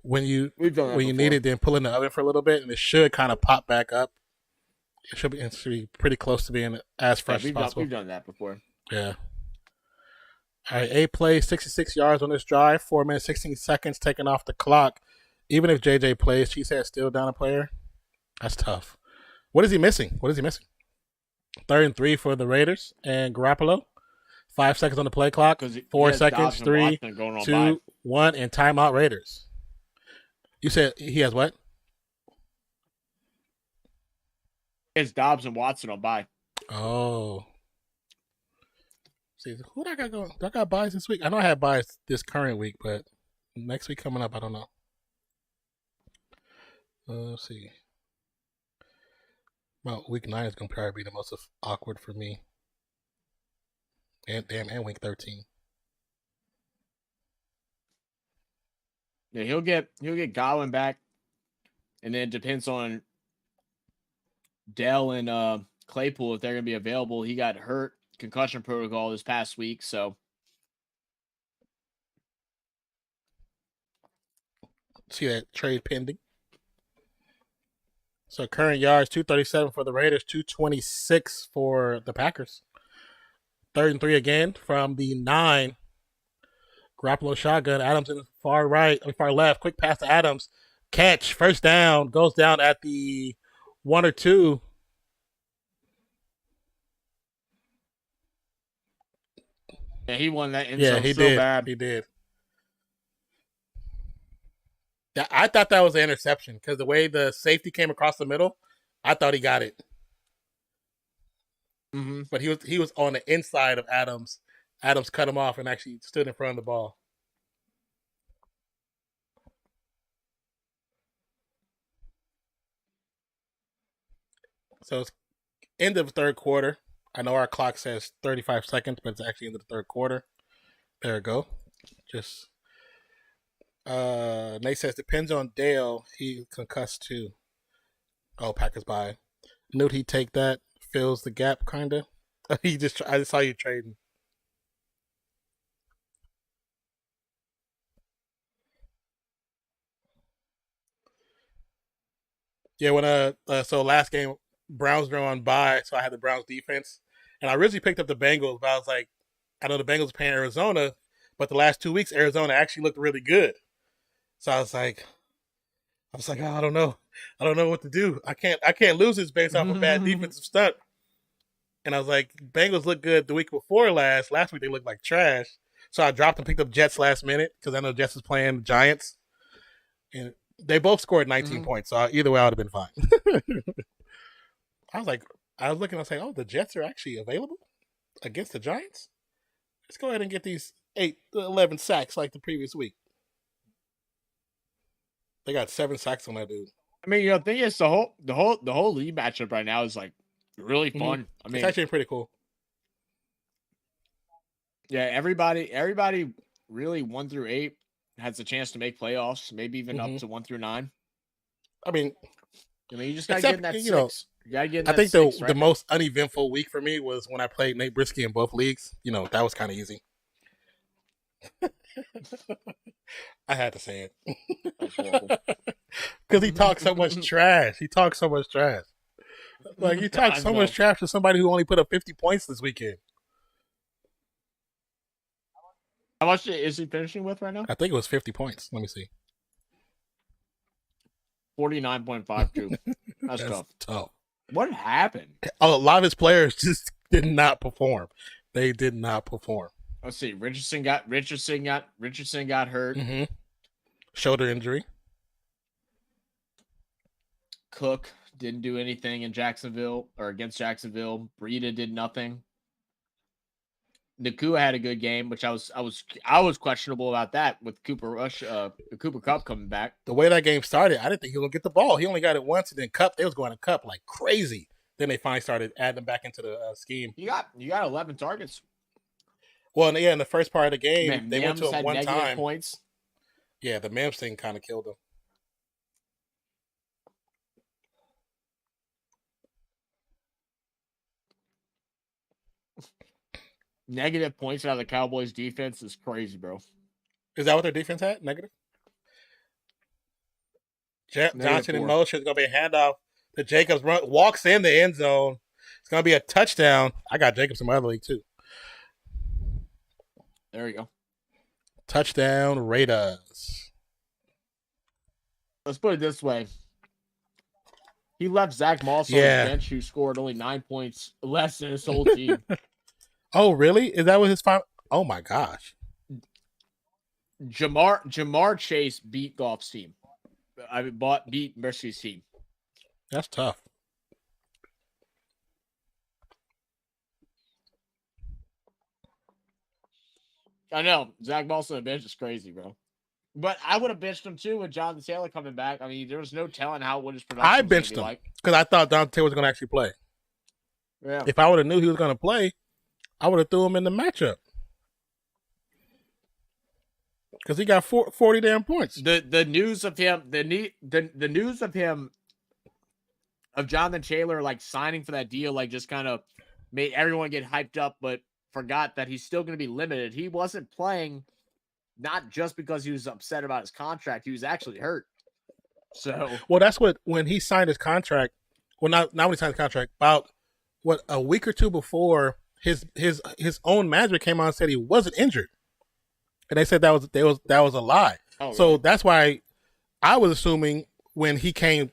S1: when you need it, then pull it in the oven for a little bit, and it should kind of pop back up. It should be pretty close to being as fresh as possible.
S2: We've done that before.
S1: Yeah. All right, 8 plays, 66 yards on this drive, 4 minutes, 16 seconds taken off the clock. Even if JJ plays, she said still down a player. That's tough. What is he missing? 3rd and 3 for the Raiders and Garoppolo. 5 seconds on the play clock. 4 seconds. 3, 2, 1, and timeout Raiders. You said he has what?
S2: It's Dobbs and Watson on bye.
S1: Oh. See, who do I got going? Do I got buys this week? I know I had buys this current week, but next week coming up, I don't know. Let's see. Well, week 9 is going to probably be the most awkward for me. And week 13.
S2: Yeah, he'll get Godwin back, and then it depends on Dell and Claypool if they're going to be available. He got hurt, concussion protocol this past week, so.
S1: See that trade pending. So current yards 237 for the Raiders, 226 for the Packers. 3rd and 3 again from the 9. Garoppolo shotgun. Adams in the far left. Quick pass to Adams. Catch. First down. Goes down at the 1 or 2.
S2: Yeah, he won that.
S1: Yeah, he did.
S2: Bad.
S1: He did. I thought that was an interception because the way the safety came across the middle, I thought he got it.
S2: Mm-hmm.
S1: But he was on the inside of Adams. Adams cut him off and actually stood in front of the ball. So it's end of the 3rd quarter. I know our clock says 35 seconds, but it's actually into the 3rd quarter. There we go. Just Nate says depends on Dale. He concussed too. Oh, Packers buy. Knew he'd take that. Fills the gap, kind of. I just saw you trading. Yeah, when so last game Browns were on bye, so I had the Browns defense, and I originally picked up the Bengals, but I was like, I know the Bengals are playing Arizona, but the last 2 weeks Arizona actually looked really good, so I was like, oh, I don't know what to do. I can't lose this based off a bad defensive stunt. And I was like, Bengals looked good the week before last. Last week they looked like trash. So I dropped and picked up Jets last minute because I know Jets is playing the Giants. And they both scored 19 points. So either way, I would have been fine. I was looking, I was like, oh, the Jets are actually available against the Giants? Let's go ahead and get these 8 to 11 sacks like the previous week. They got 7 sacks on that dude.
S2: I mean, the thing is, the whole league matchup right now is like really fun. I mean,
S1: it's actually pretty cool.
S2: Yeah, everybody really 1 through 8 has a chance to make playoffs, maybe even up to 1 through 9.
S1: I mean,
S2: you just gotta get in that 6. You gotta get in that
S1: I think
S2: 6,
S1: the most uneventful week for me was when I played Nate Brisky in both leagues. That was kind of easy. I had to say it. Because he talks so much trash. Like, he talks so much trash to somebody who only put up 50 points this weekend.
S2: How much is he finishing with right now?
S1: I think it was 50 points. Let me see.
S2: 49.52. That's
S1: tough.
S2: What happened?
S1: A lot of his players just did not perform. They did not perform.
S2: Let's see. Richardson got hurt.
S1: Mm-hmm. Shoulder injury.
S2: Cook didn't do anything in Jacksonville or against Jacksonville. Breida did nothing. Nakua had a good game, which I was questionable about that with Cooper Kupp coming back.
S1: The way that game started, I didn't think he was gonna get the ball. He only got it once, and then Kupp, they was going to Kupp like crazy. Then they finally started adding him back into the scheme.
S2: You got 11 targets.
S1: Well, yeah, in the first part of the game,
S2: Man,
S1: they went to him one time.
S2: Points.
S1: Yeah, the Mims thing kind of killed him.
S2: Negative points out of the Cowboys defense is crazy, bro.
S1: Is that what their defense had? Negative? Johnson in motion. It's going to be a handoff to Jacobs. Walks in the end zone. It's going to be a touchdown. I got Jacobs in my other league, too.
S2: There you go.
S1: Touchdown Raiders.
S2: Let's put it this way. He left Zach Moss on the bench, who scored only 9 points less than his whole team.
S1: Oh, really? Is that what his final? Oh, my gosh.
S2: Jamar Chase beat Goff's team. Beat Mercy's team.
S1: That's tough.
S2: I know. Zach Moss on the bench is crazy, bro. But I would have benched him, too, with Jonathan Taylor coming back. I mean, there was no telling what his production
S1: I benched him because I thought Jonathan Taylor was going to actually play.
S2: Yeah.
S1: If I would have knew he was going to play, I would have threw him in the matchup because he got 40 damn points.
S2: The news of him, the news of him, of Jonathan Taylor like signing for that deal, like just kind of made everyone get hyped up, but forgot that he's still going to be limited. He wasn't playing, not just because he was upset about his contract. He was actually hurt. So,
S1: well, that's when he signed his contract. Well, not when he signed his contract. About a week or two before. His own management came out and said he wasn't injured, and they said that was a lie. Oh, so really? That's why I was assuming when he signed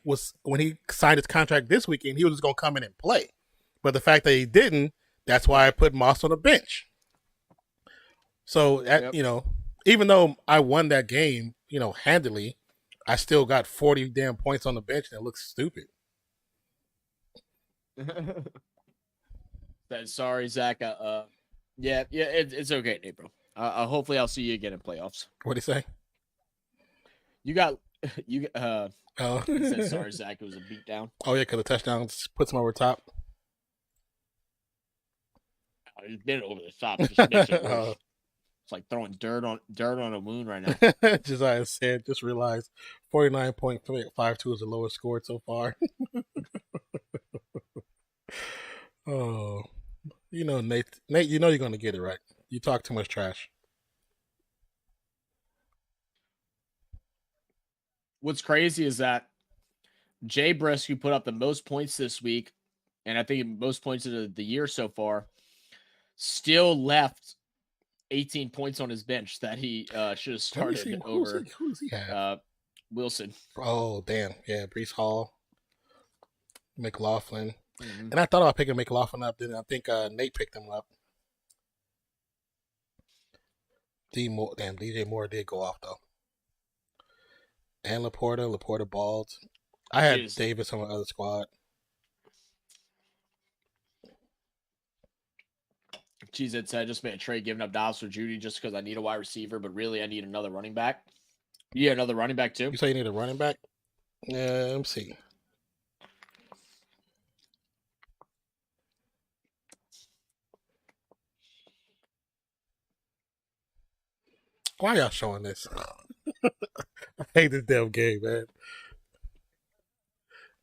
S1: his contract this weekend, he was just gonna come in and play. But the fact that he didn't, that's why I put Moss on the bench. So even though I won that game, handily, I still got 40 damn points on the bench, and it looks stupid.
S2: Sorry, Zach. It's okay, Nate, bro. Hopefully, I'll see you again in playoffs.
S1: What'd he say?
S2: He said, sorry, Zach. It was a beatdown.
S1: Oh yeah, because the touchdown puts him over top.
S2: He's been over the top. Just makes it worse. It's like throwing dirt on a wound right now.
S1: Just as I said, just realized 49.52 is the lowest scored so far. Oh, Nate, you know you're gonna get it right. You talk too much trash.
S2: What's crazy is that Jay Brisk, who put up the most points this week, and I think most points of the year so far, still left 18 points on his bench that he should have started over
S1: who does he have?
S2: Wilson.
S1: Oh, damn. Yeah, Brees Hall, McLaughlin. Mm-hmm. And I thought about picking McLaughlin up, didn't I? think Nate picked him up. DJ Moore did go off, though. And Laporta balled. I had Davis on my other squad.
S2: Jeez, it said I just made a trade giving up Dobbs for Judy just because I need a wide receiver, but really I need another running back. Yeah, another running back too.
S1: You say you need a running back? Yeah, let me see. Why y'all showing this? I hate this damn game, man.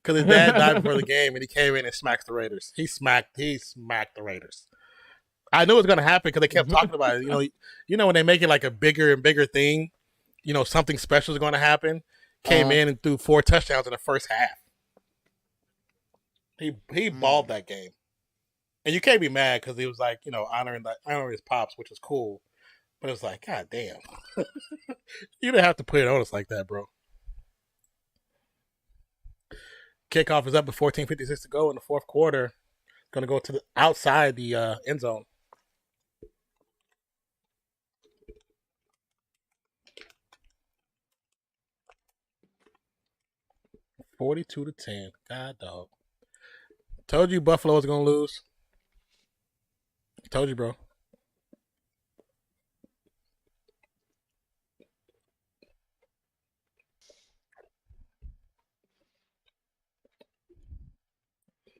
S1: Because his dad died before the game, and he came in and smacked the Raiders. He smacked the Raiders. I knew it was going to happen because they kept talking about it. You know when they make it like a bigger and bigger thing, something special is going to happen. Came in and threw 4 touchdowns in the first half. He balled that game, and you can't be mad because he was like honoring his pops, which is cool. But it was like, God damn, you didn't have to put it on us like that, bro. Kickoff is up with 14:56 to go in the fourth quarter. Going to go to the outside the end zone. $42-10. God dog. Told you Buffalo was going to lose. Told you, bro.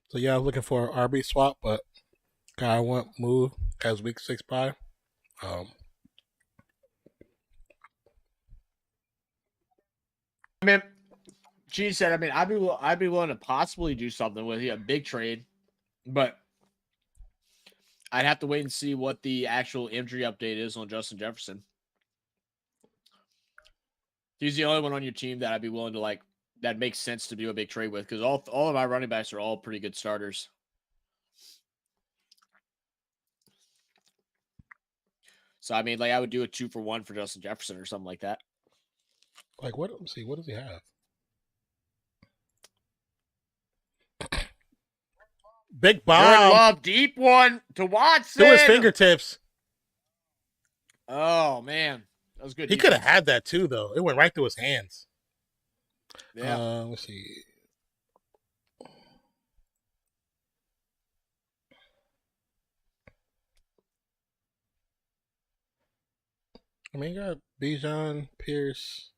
S1: So, yeah, I was looking for an RB swap, but guy I want move as week 6 by.
S2: She said, I'd be willing to possibly do something with a big trade, but I'd have to wait and see what the actual injury update is on Justin Jefferson. He's the only one on your team that I'd be willing to that makes sense to do a big trade with because all of my running backs are all pretty good starters. So I would do a 2-for-1 for Justin Jefferson or something like that.
S1: Like what? Let me see. What does he have? Big bomb.
S2: Love, deep one to Watson.
S1: To his fingertips.
S2: Oh man, that was good.
S1: He could have had that too, though. It went right through his hands.
S2: Yeah.
S1: Let's see. You got Bijan, Pierce.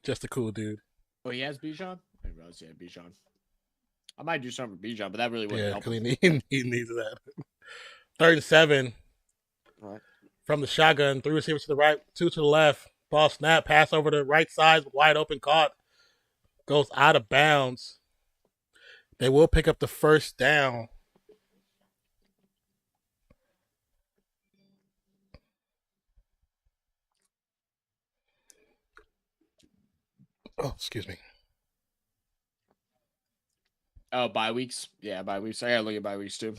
S1: Just a cool dude.
S2: Oh, he has Bijan? I didn't realize he had Bijan. I might do something for Bijan, but that really wouldn't help.
S1: Yeah, because he needs that. 3rd and 7.
S2: All right.
S1: From the shotgun, 3 receivers to the right, 2 to the left. Ball snap, pass over the right side, wide open, caught. Goes out of bounds. They will pick up the first down. Oh, excuse me.
S2: Oh, bye weeks? Yeah, bye weeks. I gotta look at bye weeks too.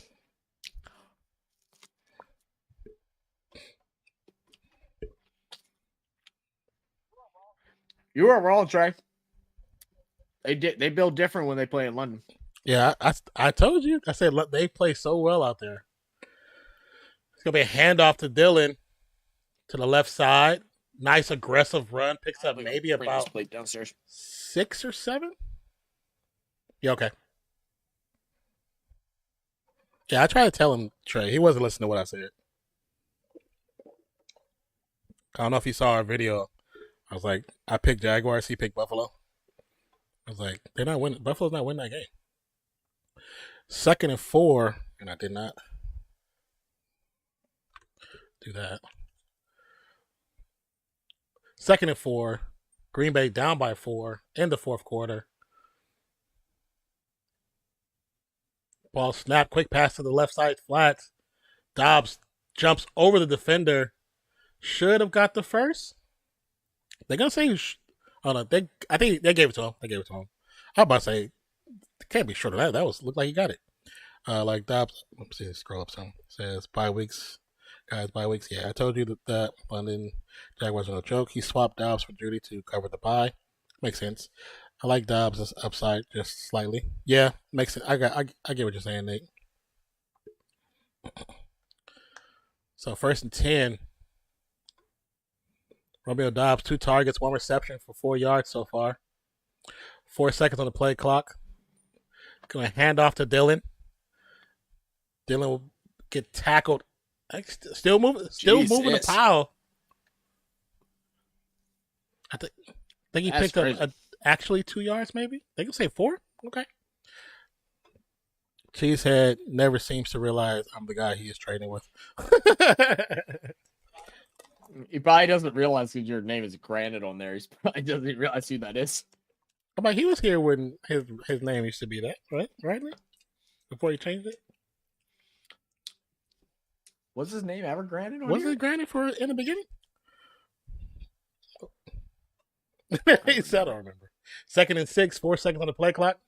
S2: You were wrong, Trey. They build different when they play in London.
S1: Yeah, I told you. I said they play so well out there. It's gonna be a handoff to Dylan to the left side. Nice aggressive run. Picks up maybe about
S2: plate downstairs.
S1: 6 or 7. Yeah, okay. Yeah, I tried to tell him, Trey. He wasn't listening to what I said. I don't know if he saw our video. I was like, I picked Jaguars. He picked Buffalo. I was like, they're not winning. Buffalo's not winning that game. 2nd and 4, and I did not do that. 2nd and 4. Green Bay down by 4 in the fourth quarter. Ball snap, quick pass to the left side flats. Dobbs jumps over the defender. Should have got the first. They're gonna say, "Oh no!" I think they gave it to him. I was about to say, it can't be short of that. That looked like he got it. Like Dobbs. Let's see. Scroll up some. It says bye weeks, guys. Bye weeks. Yeah, I told you that London Jaguars are no joke. He swapped Dobbs for Judy to cover the bye. Makes sense. I like Dobbs' upside just slightly. Yeah, makes sense. I get what you're saying, Nate. So 1st and 10. Romeo Dobbs, 2 targets, 1 reception for 4 yards so far. 4 seconds on the play clock. Going to hand off to Dylan. Dylan will get tackled. Still moving the pile. I think he picked up actually 2 yards, maybe. They can say 4. Okay. Cheesehead never seems to realize I'm the guy he is trading with.
S2: He probably doesn't realize because your name is granted on there. He probably doesn't realize who that is.
S1: I'm like, he was here when his name used to be that, right? Right? Before he changed it?
S2: Was his name ever granted on
S1: Was
S2: here?
S1: it granted in the beginning? He said, I don't remember. 2nd and 6, 4 seconds on the play clock.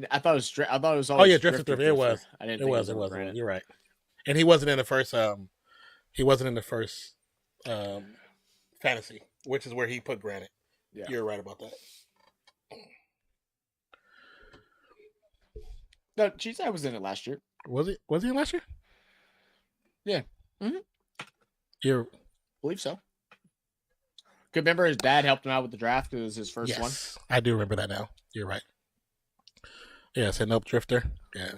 S2: I thought it was.
S1: Oh yeah, Drifter. It was.
S2: I didn't.
S1: It was. You're right. And he wasn't in the first. He wasn't in the first fantasy, which is where he put Granite. Yeah, you're right about that.
S2: No, Cheesehead was in it last year.
S1: Was he? Was he in last year?
S2: Yeah.
S1: I
S2: believe so. Could remember his dad helped him out with the draft. It was his first one.
S1: I do remember that now. You're right. Yeah, so nope, Drifter. Yeah.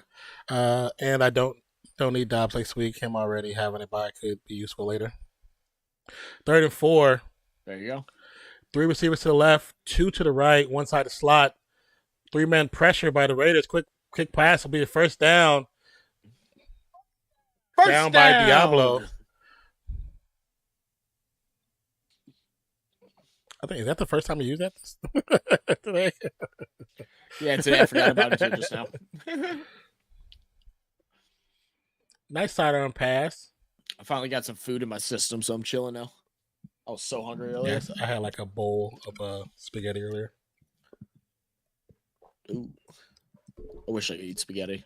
S1: And I don't need Dobbs next week. Him already having it by could be useful later. 3rd and 4.
S2: There you go.
S1: 3 receivers to the left, 2 to the right, 1 side of slot. 3-man pressure by the Raiders. Quick pass will be the first down.
S2: First down
S1: by Diablo. I think, is that the first time you used that today?
S2: Yeah, today I forgot about it just now.
S1: Nice sidearm pass.
S2: I finally got some food in my system, so I'm chilling now. I was so hungry earlier.
S1: Yes, I had like a bowl of spaghetti earlier.
S2: Ooh. I wish I could eat spaghetti.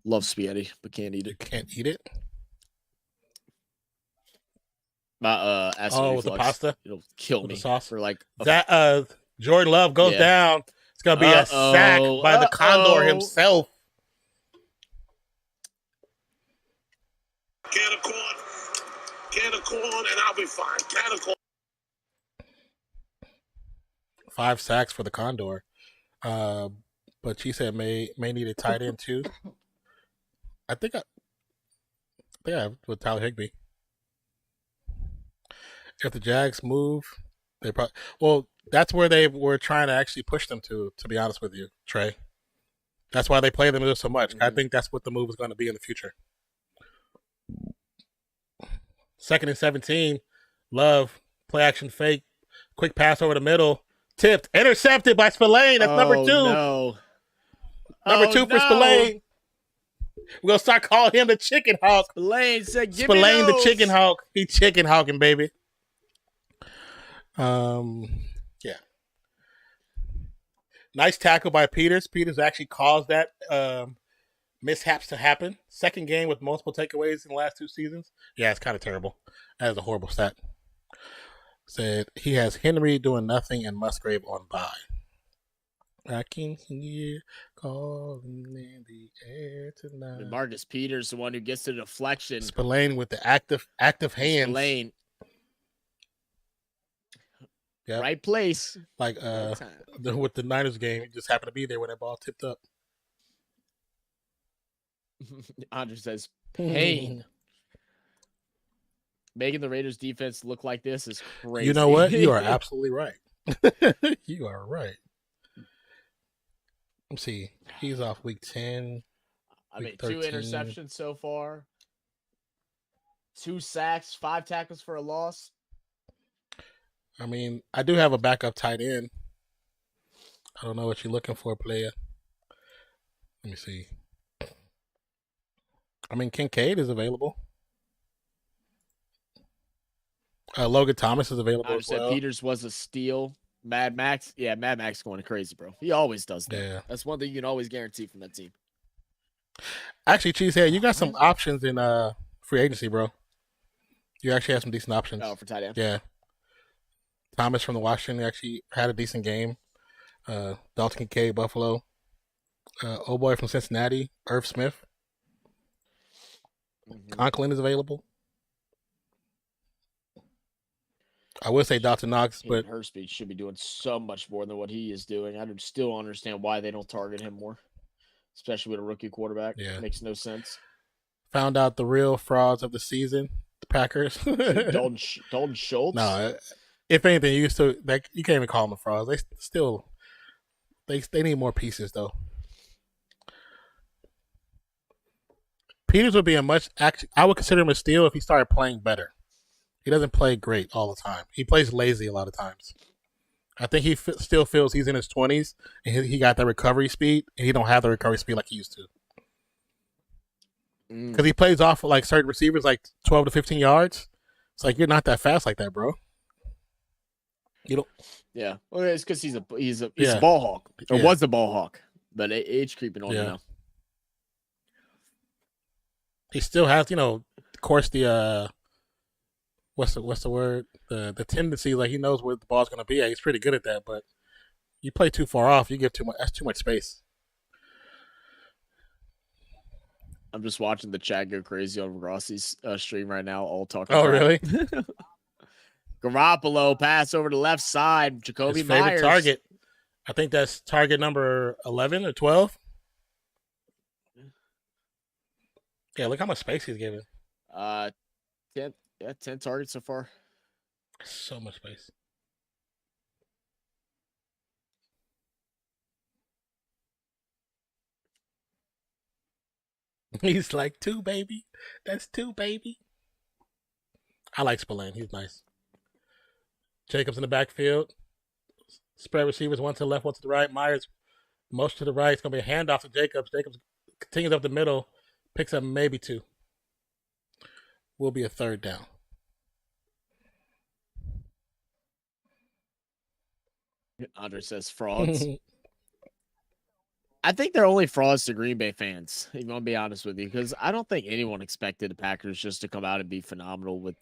S2: Love spaghetti, but can't eat it.
S1: You can't eat it?
S2: My acid
S1: with the pasta?
S2: It'll kill
S1: with
S2: me.
S1: The sauce?
S2: For like
S1: that Jordan Love goes down. It's gonna be a sack by the Condor himself.
S5: Can of corn, and I'll be fine. Can of corn.
S1: 5 sacks for the Condor. But she said may need a tight end too. I think I have with Tyler Higbee. If the Jags move, they probably that's where they were trying to actually push them to be honest with you, Trey. That's why they play them so much. I think that's what the move is going to be in the future. 2nd and 17. Love. Play action fake. Quick pass over the middle. Tipped. Intercepted by Spillane. That's number 2.
S2: No.
S1: Number 2 for Spillane. We're going to start calling him the Chicken Hawk.
S2: Spillane said, give
S1: Spillane
S2: me
S1: the Chicken Hawk. He chicken hawking, baby. Yeah. Nice tackle by Peters. Peters actually caused that mishaps to happen. 2nd game with multiple takeaways in the last 2 seasons. Yeah, it's kind of terrible. That is a horrible stat. Said he has Henry doing nothing and Musgrave on bye. I can hear calling in the air tonight.
S2: And Marcus Peters, the one who gets the deflection.
S1: Spillane with the active hands.
S2: Spillane.
S1: Yep.
S2: Right place.
S1: Like with the Niners game, he just happened to be there when that ball tipped up.
S2: Andre says, pain. Making the Raiders defense look like this is crazy.
S1: You know what? You are absolutely right. You are right. Let's see. He's off week 10.
S2: I mean, 2 interceptions so far. 2 sacks, 5 tackles for a loss.
S1: I mean, I do have a backup tight end. I don't know what you're looking for, player. Let me see. I mean, Kincaid is available. Logan Thomas is available
S2: I
S1: as
S2: understand
S1: well.
S2: Peters was a steal. Mad Max, yeah, Mad Max going crazy, bro. He always does that.
S1: Yeah.
S2: That's one thing you can always guarantee from that team.
S1: Actually, Cheesehead, you got some options in free agency, bro. You actually have some decent options.
S2: Oh, for tight end.
S1: Yeah. Thomas from the Washington actually had a decent game. Dalton Kincaid, Buffalo. Old boy from Cincinnati, Irv Smith. Conklin is available. I would say Dalton Knox, but
S2: Hurstby should be doing so much more than what he is doing. I still don't understand why they don't target him more, especially with a rookie quarterback.
S1: Yeah.
S2: Makes no sense.
S1: Found out the real frauds of the season, the Packers.
S2: Dalton Schultz?
S1: No, if anything, you can't even call them frauds. They still they need more pieces though. Peters would be I would consider him a steal if he started playing better. He doesn't play great all the time. He plays lazy a lot of times. I think he still feels he's in his 20s and he got that recovery speed, and he don't have the recovery speed like he used to. Because he plays off of like certain receivers like 12 to 15 yards. It's like, you're not that fast like that, bro. You don't.
S2: Yeah, well, it's because he's a ball hawk, or was a ball hawk, but age creeping on him now.
S1: He still has, of course, the what's the word? The tendency, like he knows where the ball's going to be at. He's pretty good at that, but you play too far off, you give too much. That's too much space.
S2: I'm just watching the chat go crazy on Rossi's stream right now, all talking.
S1: Oh, really?
S2: Garoppolo pass over to left side. Jacoby
S1: His favorite
S2: Myers.
S1: target. I think that's target number 11 or 12. Yeah, look how much space he's given.
S2: 10 targets so far.
S1: So much space. He's like, 2, baby. That's 2, baby. I like Spillane. He's nice. Jacobs in the backfield. Spread receivers, one to the left, one to the right. Myers, most to the right. It's going to be a handoff to Jacobs. Jacobs continues up the middle. Picks up maybe 2. Will be a 3rd down.
S2: Andre says frauds. I think they're only frauds to Green Bay fans. I'm going to be honest with you, because I don't think anyone expected the Packers just to come out and be phenomenal with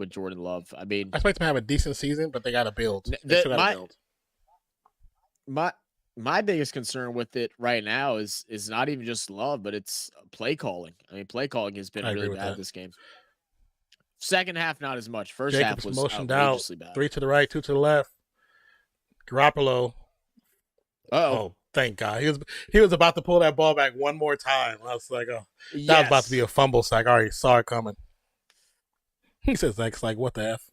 S2: Jordan Love. I mean,
S1: I expect them to have a decent season, but they got to build. They still got to build.
S2: My biggest concern with it right now is not even just Love, but it's play calling. I mean, play calling has been really bad this game. Second half, not as much. First
S1: Jacobs
S2: half was
S1: motioned out.
S2: outrageously bad.
S1: 3 to the right, 2 to the left. Garoppolo. Oh, thank God. He was about to pull that ball back one more time. I was like, oh, that was about to be a fumble sack. I already saw it coming. He says, like, what the F?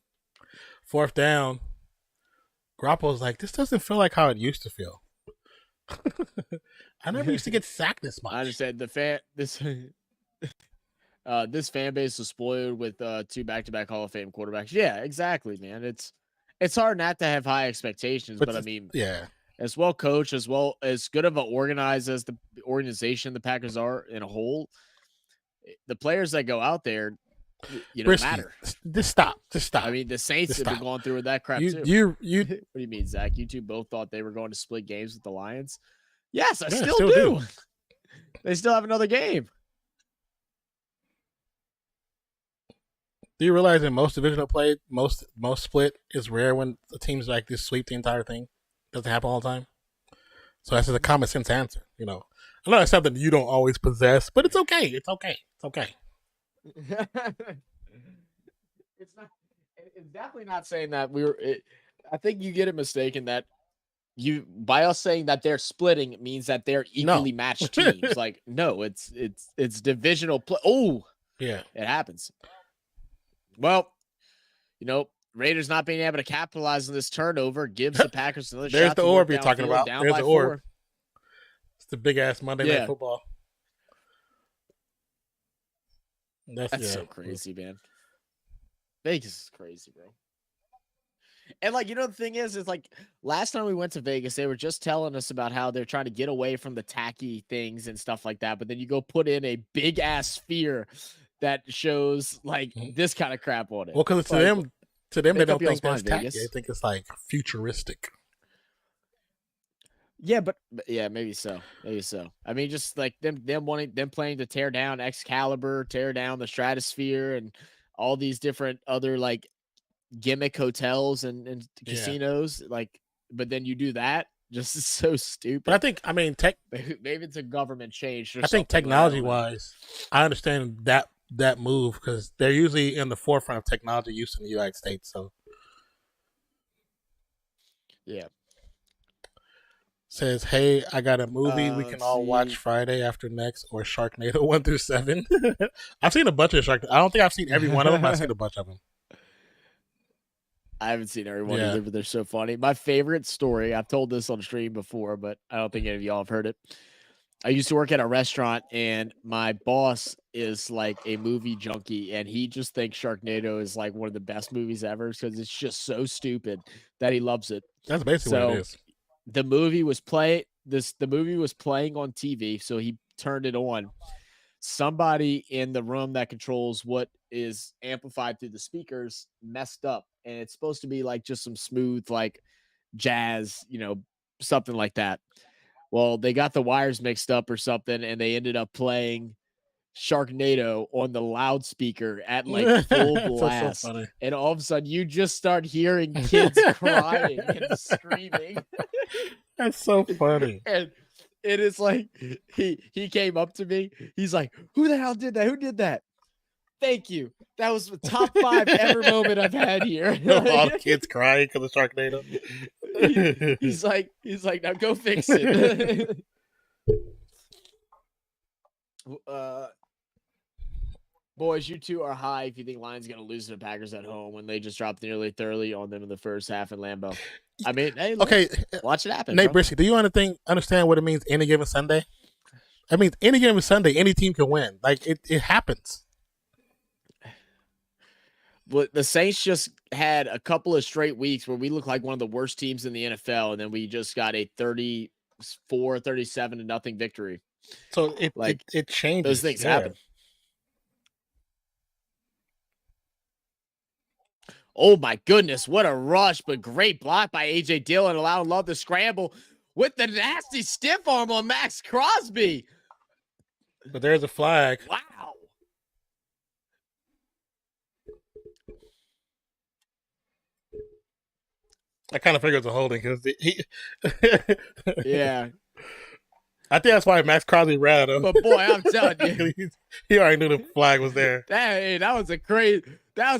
S1: 4th down. Garoppolo's like, this doesn't feel like how it used to feel. I never used to get sacked this much.
S2: I understand this fan base was spoiled with 2 back-to-back Hall of Fame quarterbacks. Yeah, exactly, man. It's hard not to have high expectations, but I mean, as well coached, as well as good of an organized as the organization the Packers are in a whole, the players that go out there, matter.
S1: Just stop.
S2: I mean, the Saints have been going through with that crap too.
S1: You
S2: what do you mean, Zach? You two both thought they were going to split games with the Lions? Yes, I still do. They still have another game.
S1: Do you realize in most divisional play, most split is rare when the teams like this sweep the entire thing? Doesn't happen all the time. So that's just a common sense answer. I know it's something you don't always possess, but it's okay. It's okay. It's okay.
S2: It's definitely not saying that I think you get it mistaken that by us saying that they're splitting, it means that they're equally matched teams. Like, no, it's divisional play. Oh,
S1: yeah,
S2: it happens. Well, Raiders not being able to capitalize on this turnover gives the Packers another shot.
S1: There's the orb you're talking about. There's the orb. It's the big ass Monday Night Football.
S2: That's so crazy, man. Vegas is crazy, bro. And like, the thing is like last time we went to Vegas, they were just telling us about how they're trying to get away from the tacky things and stuff like that. But then you go put in a big ass sphere that shows like this kind of crap on it.
S1: Well, because to them, they don't think that's tacky. They think it's like futuristic.
S2: Yeah, but yeah, maybe so. Maybe so. I mean, just like them playing to tear down Excalibur, tear down the Stratosphere, and all these different other like gimmick hotels and casinos. Like, but then you do that, just so stupid.
S1: But I think, I mean,
S2: maybe it's a government change.
S1: I think technology wise, I understand that move because they're usually in the forefront of technology use in the United States. So,
S2: yeah.
S1: Says, hey, I got a movie we can all watch Friday after next, or Sharknado 1 through 7. I've seen a bunch of Sharknado. I don't think I've seen every one of them. I've seen a bunch of them.
S2: I haven't seen every one either, but they're so funny. My favorite story, I've told this on stream before, but I don't think any of y'all have heard it. I used to work at a restaurant, and my boss is like a movie junkie, and he just thinks Sharknado is like one of the best movies ever because it's just so stupid that he loves it.
S1: That's basically what it is.
S2: The movie was playing on TV, so he turned it on. Somebody in the room that controls what is amplified through the speakers messed up, and it's supposed to be like just some smooth like jazz, something like that. Well, they got the wires mixed up or something, and they ended up playing Sharknado on the loudspeaker at like full blast. So and all of a sudden you just start hearing kids crying and screaming.
S1: That's so funny.
S2: And it is like he came up to me. He's like, who the hell did that? Who did that? Thank you. That was the top 5 ever moment I've had here.
S1: All the kids crying because of Sharknado.
S2: He's like, now go fix it. Boys, you two are high if you think Lions going to lose to the Packers at home when they just dropped nearly 30 on them in the first half in Lambeau. I mean, hey, look,
S1: okay,
S2: watch it happen.
S1: Nate Brisky, do you understand what it means any given Sunday? I mean, any given Sunday, any team can win. Like, it happens.
S2: Well, the Saints just had a couple of straight weeks where we look like one of the worst teams in the NFL, and then we just got a 37-0 victory.
S1: So it changes.
S2: Those things happen. Oh my goodness, what a rush, but great block by A.J. Dillon, allowing Love to scramble with the nasty stiff arm on Max Crosby.
S1: But there's a flag.
S2: Wow.
S1: I kind of figured it was a holding because
S2: yeah.
S1: I think that's why Max Crosby ran him.
S2: But boy, I'm telling you,
S1: he already knew the flag was there.
S2: That was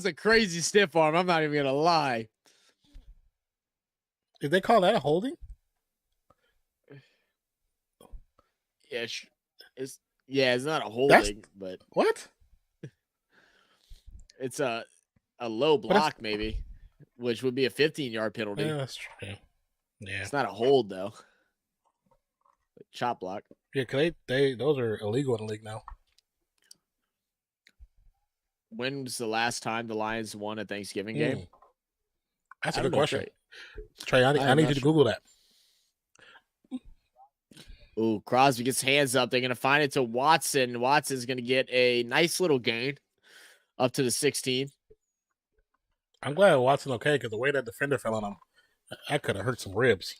S2: a crazy stiff arm. I'm not even gonna lie.
S1: Did they call that a holding?
S2: Yeah, it's not a holding, but
S1: what?
S2: It's a low block maybe, which would be a 15-yard penalty.
S1: Yeah, that's true. Yeah,
S2: it's not a hold though. Chop block.
S1: Yeah, because those are illegal in the league now.
S2: When was the last time the Lions won a Thanksgiving game?
S1: That's a good question. Trey, I need you to Google that.
S2: Ooh, Crosby gets hands up. They're going to find it to Watson. Watson's going to get a nice little gain up to the 16.
S1: I'm glad Watson okay because the way that defender fell on him, that could have hurt some ribs.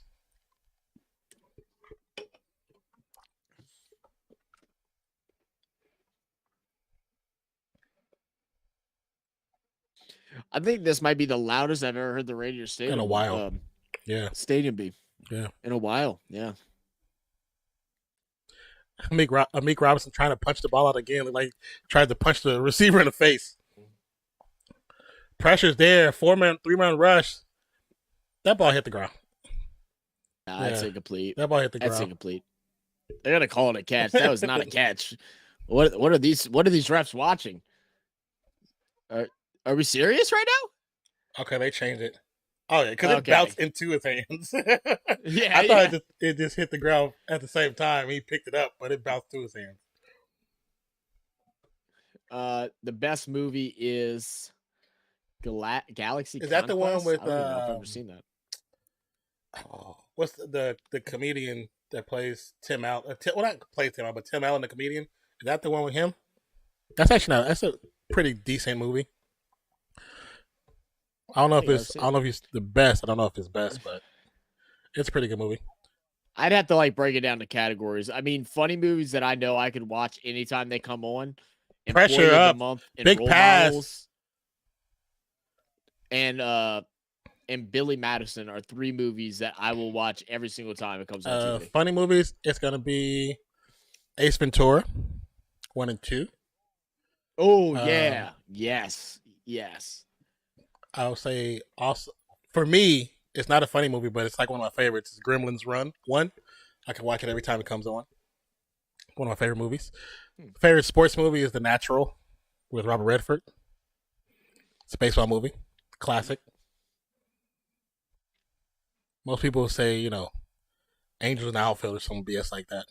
S2: I think this might be the loudest I've ever heard the Rangers stadium
S1: in a while.
S2: Stadium be.
S1: Yeah,
S2: in a while. Yeah.
S1: Amik Robinson trying to punch the ball out again, like tried to punch the receiver in the face. Pressure's there, 3-man rush. That ball hit the ground.
S2: Nah, that's incomplete.
S1: That ball hit the ground.
S2: That's incomplete. They're gonna call it a catch. That was not a catch. What are these refs watching? Are we serious right now?
S1: Okay, they changed it. Oh yeah, because it bounced into his hands.
S2: Yeah,
S1: I thought it just hit the ground at the same time. He picked it up, but it bounced to his hands.
S2: The best movie is Galaxy.
S1: Is that the one
S2: Conquest?
S1: with?
S2: I don't even know if I've ever seen that.
S1: What's the comedian that plays Tim Allen? Not plays Tim Allen, but Tim Allen, the comedian. Is that the one with him? That's actually that's a pretty decent movie. I don't know if it's the best. I don't know if it's best, but it's a pretty good movie.
S2: I'd have to break it down to categories. I mean, funny movies that I know I could watch anytime they come on.
S1: Pressure Up,
S2: Month,
S1: Big Pass,
S2: Models, and Billy Madison are 3 movies that I will watch every single time it comes on TV.
S1: Funny movies, it's gonna be Ace Ventura 1 and 2.
S2: Oh yeah, yes.
S1: I'll say also for me, it's not a funny movie, but it's like one of my favorites. It's Gremlins Run 1. I can watch it every time it comes on. One of my favorite movies. Favorite sports movie is The Natural with Robert Redford. It's a baseball movie. Classic. Most people say, Angels in the Outfield or some BS like that.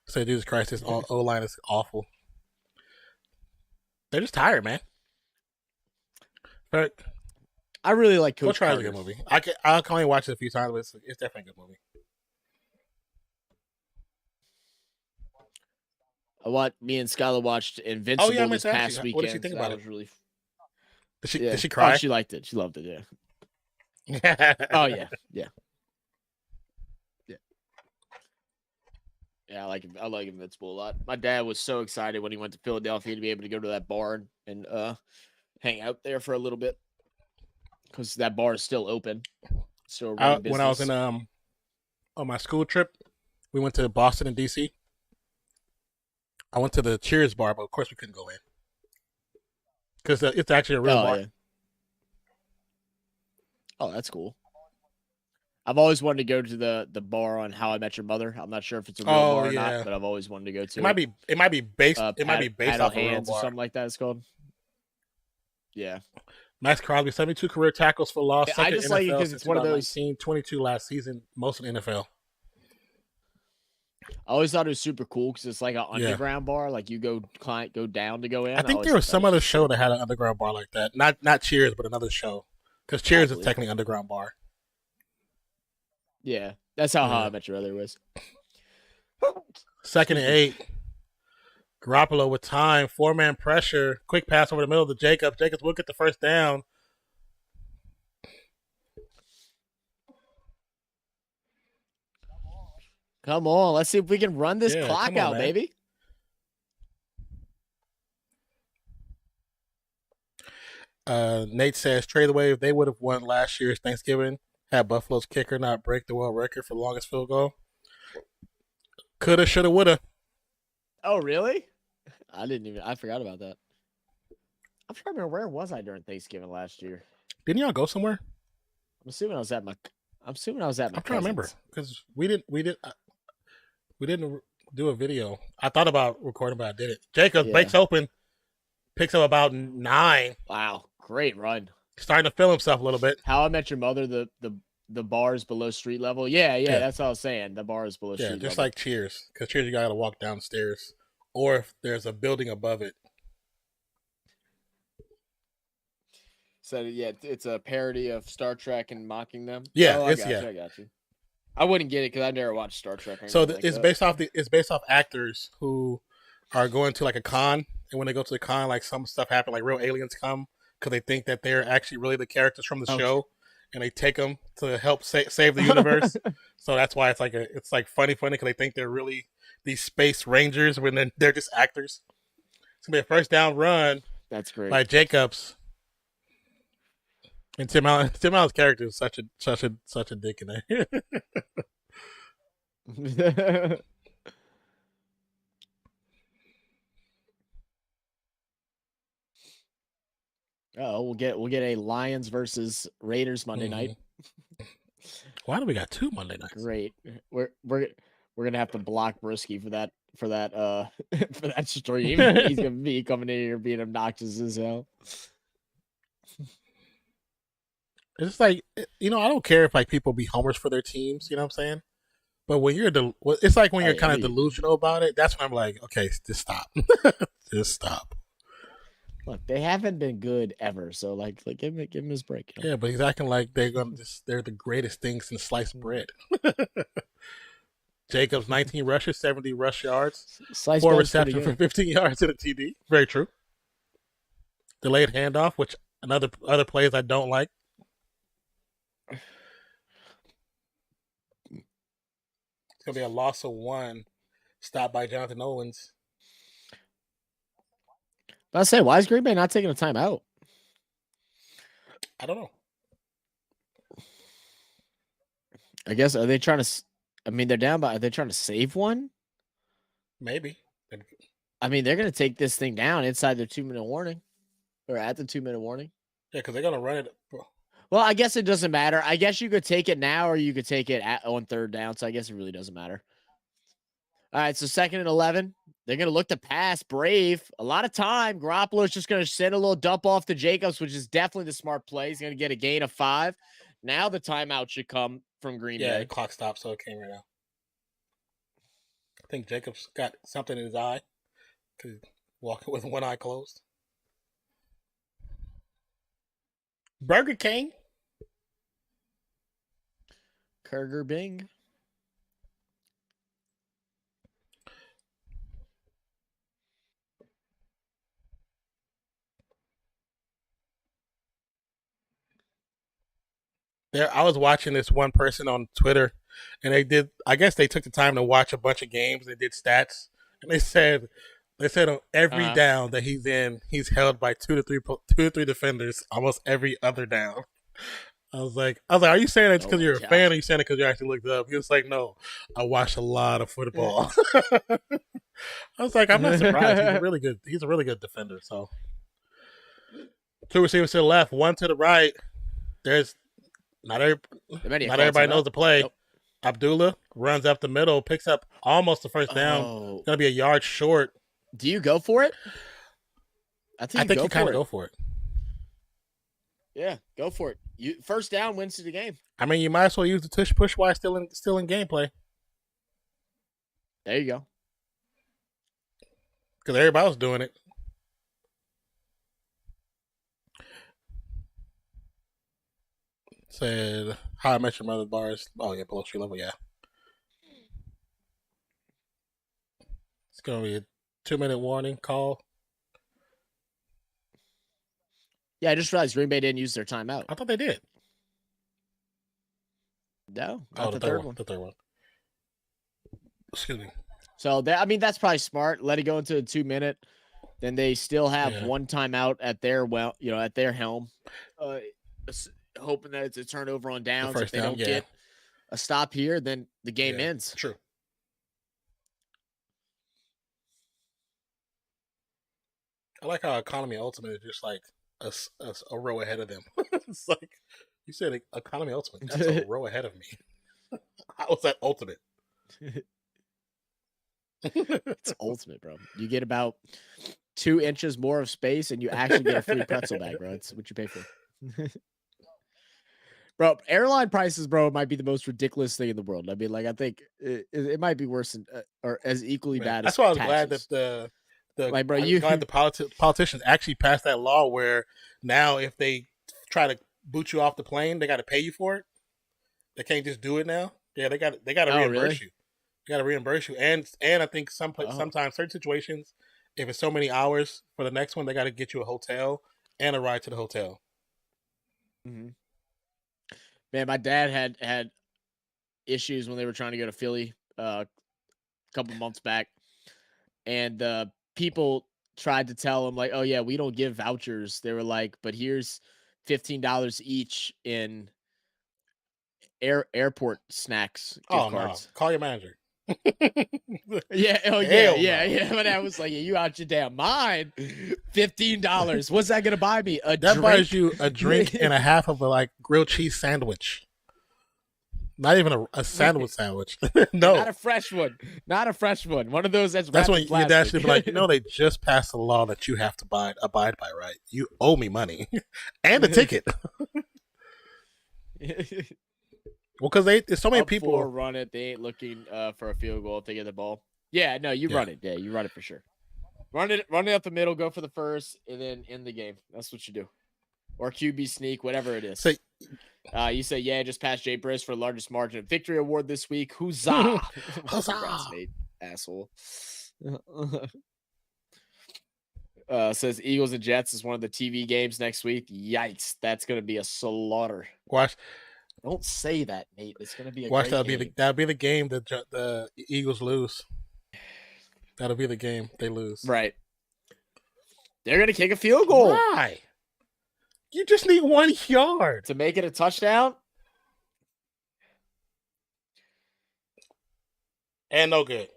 S1: Say, Jesus Christ, this O-line is awful. They're just tired, man. But
S2: I really like Coach
S1: Try
S2: Carter.
S1: is a good movie. I can only watch it a few times, but it's definitely a good movie.
S2: Me and Skylar watched Invincible this past weekend.
S1: What did she think about it?
S2: Really...
S1: Did she cry?
S2: Oh, she liked it. She loved it, yeah. Oh, yeah. Yeah, I like Invincible a lot. My dad was so excited when he went to Philadelphia to be able to go to that bar and hang out there for a little bit because that bar is still open. So
S1: when I was in on my school trip, we went to Boston and DC. I went to the Cheers bar, but of course we couldn't go in because it's actually a real bar.
S2: Yeah. Oh, that's cool. I've always wanted to go to the bar on How I Met Your Mother. I'm not sure if it's a real bar or not, but I've always wanted to go to.
S1: It might be based. It might be based off
S2: a real
S1: bar
S2: or something like that. It's called. Yeah.
S1: Max Crosby, 72 career tackles for loss.
S2: I just like it because it's one of those.
S1: 22 last season, most in the NFL.
S2: I always thought it was super cool because it's like an underground bar. Like you go down to go in.
S1: I think there was some other show that had an underground bar like that. Not Cheers, but another show. Because Cheers is technically an underground bar.
S2: Yeah, that's how I Met Your Mother was.
S1: 2nd and 8. Garoppolo with time. 4-man pressure. Quick pass over the middle to Jacobs. Jacobs will get the first down.
S2: Come on, let's see if we can run this clock out, baby.
S1: Nate says, trade away if they would have won last year's Thanksgiving, had Buffalo's kicker not break the world record for the longest field goal. Coulda, shoulda, woulda.
S2: Oh, really? I forgot about that. I'm trying to remember, where was I during Thanksgiving last year?
S1: Didn't y'all go somewhere?
S2: I'm assuming I was at my
S1: I'm trying to remember because we didn't do a video. I thought about recording, but I didn't. Jacob breaks open, picks up about 9.
S2: Wow, great run.
S1: Starting to feel himself a little bit.
S2: How I Met Your Mother, the bars below street level. Yeah, that's what I was saying. The bars below street level.
S1: Yeah, just like Cheers. Because Cheers, you got to walk downstairs. Or if there's a building above it.
S2: So, yeah, it's a parody of Star Trek and mocking them.
S1: Yeah,
S2: I got you. I wouldn't get it because I never watched Star Trek.
S1: So it's based off actors who are going to like a con, and when they go to the con, like some stuff happen, like real aliens come because they think that they're actually really the characters from the show, and they take them to help save the universe. So that's why it's like funny because they think they're really these space rangers when they're just actors. It's gonna be a first down run.
S2: That's great.
S1: By Jacobs. And Tim Allen's character is such a dick in there.
S2: We'll get a Lions versus Raiders Monday night.
S1: Why do we got 2 Monday nights?
S2: Great. We're gonna have to block Brisky for that for that stream. He's gonna be coming in here being obnoxious as hell.
S1: It's like, I don't care if like people be homers for their teams, you know what I'm saying? But when you're it's like when you're kind of delusional about it, that's when I'm like, okay, just stop. Just stop.
S2: Look, they haven't been good ever. So like give him his break.
S1: Yeah, but he's acting like they're the greatest thing since sliced bread. Jacobs 19 rushes, 70 rush yards,
S2: Slice
S1: 4
S2: bread's pretty
S1: receptions for
S2: good.
S1: 15 yards in a TD. Very true. Delayed handoff, which other plays I don't like. It's gonna be a loss of 1. Stopped by Jonathan Owens.
S2: I say, why is Green Bay not taking a timeout?
S1: I don't know.
S2: I guess are they trying to? I mean, they're down, but are they trying to save one?
S1: Maybe.
S2: I mean, they're going to take this thing down inside their 2-minute warning, or at the 2-minute warning.
S1: Yeah, because they're gonna run it.
S2: Well, I guess it doesn't matter. I guess you could take it now, or you could take it on 3rd down. So I guess it really doesn't matter. All right, so 2nd and 11. They're going to look to pass. Brave. A lot of time. Garoppolo's just going to send a little dump off to Jacobs, which is definitely the smart play. He's going to get a gain of 5. Now the timeout should come from Green Bay.
S1: Yeah, the clock stopped, so it came right now. I think Jacobs got something in his eye because he's walking with one eye closed. Burger King.
S2: Kurger Bing.
S1: I was watching this one person on Twitter, and I guess they took the time to watch a bunch of games. They did stats, and they said on every down that he's in, he's held by two to three defenders almost every other down. I was like, are you saying that because you're a fan, or are you saying it because you actually looked up? He was like, no, I watched a lot of football. I was like, I'm not surprised. He's a really good defender. So 2 receivers to the left, 1 to the right. There's not everybody knows the play. Nope. Abdullah runs up the middle, picks up almost the first down. It's gonna be a yard short.
S2: Do you go for it? I think you
S1: kind of go for it.
S2: Yeah, go for it. First down wins the game.
S1: I mean, you might as well use the tush push while still in gameplay.
S2: There you go.
S1: Because everybody was doing it. Said, How I Met Your Mother bars. Oh, yeah, below street level, yeah. It's going to be a 2-minute warning call.
S2: Yeah, I just realized Green Bay didn't use their timeout.
S1: I thought they did.
S2: No, not the third one.
S1: The third one. Excuse me.
S2: So, that's probably smart. Let it go into a 2-minute. Then they still have one timeout at their at their helm. Hoping that it's a turnover on downs. If they don't get a stop here, then the game ends.
S1: True. I like how Economy Ultimate is just like a row ahead of them. It's like, you said Economy Ultimate. That's a row ahead of me. How was that Ultimate?
S2: It's Ultimate, bro. You get about 2 inches more of space, and you actually get a free pretzel bag, bro. That's what you pay for. Bro, airline prices, bro, might be the most ridiculous thing in the world. I mean, like, I think it might be worse than, or as equally bad as
S1: that's why I was
S2: taxes.
S1: glad that
S2: like, bro,
S1: the politicians actually passed that law where now if they try to boot you off the plane, they got to pay you for it. They can't just do it now. Yeah, they got to reimburse you. They got to reimburse you, and I think sometimes certain situations, if it's so many hours for the next one, they got to get you a hotel and a ride to the hotel.
S2: Mm-hmm. Man, my dad had issues when they were trying to go to Philly a couple months back, and people tried to tell him like, "Oh yeah, we don't give vouchers." They were like, "But here's $15 each in airport snacks gift cards."
S1: No. Call your manager.
S2: Yeah. Oh yeah. But I was like, you out your damn mind. $15. What's that gonna buy me?
S1: That buys you a drink and a half of a grilled cheese sandwich. Not even a sandwich. No,
S2: not a fresh one. One of those that's
S1: when your dad should be like, they just passed a law that you have to abide by, right? You owe me money and a ticket. Well, because there's so many people
S2: run it. They ain't looking for a field goal if they get the ball. Yeah, no, you run it. Yeah, you run it for sure. Run it up the middle, go for the first, and then end the game. That's what you do. Or QB sneak, whatever it is.
S1: So,
S2: you say, yeah, just passed Jay Briss for the largest margin of victory award this week. Huzzah! Congrats, mate, asshole. Says Eagles and Jets is one of the TV games next week. Yikes, that's going to be a slaughter.
S1: Watch.
S2: Don't say that, Nate. It's going to be a
S1: Watch.
S2: great game.
S1: That'll be the game that the Eagles lose. That'll be the game they lose.
S2: Right. They're going to kick a field goal.
S1: Why? You just need 1 yard
S2: to make it a touchdown.
S1: And no good.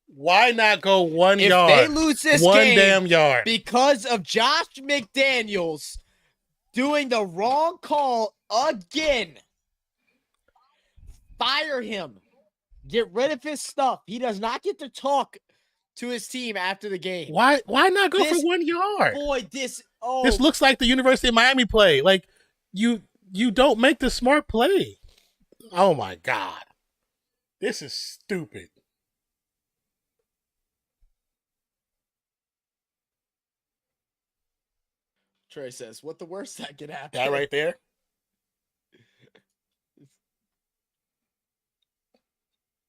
S1: Why not go 1 yard?
S2: If they lose this
S1: one
S2: game
S1: damn yard
S2: because of Josh McDaniels doing the wrong call again, fire him. Get rid of his stuff. He does not get to talk to his team after the game.
S1: Why not go for 1 yard?
S2: Boy, this
S1: looks like the University of Miami play. Like you don't make the smart play. Oh my God. This is stupid.
S2: Trey says, what the worst that could happen?
S1: That right there.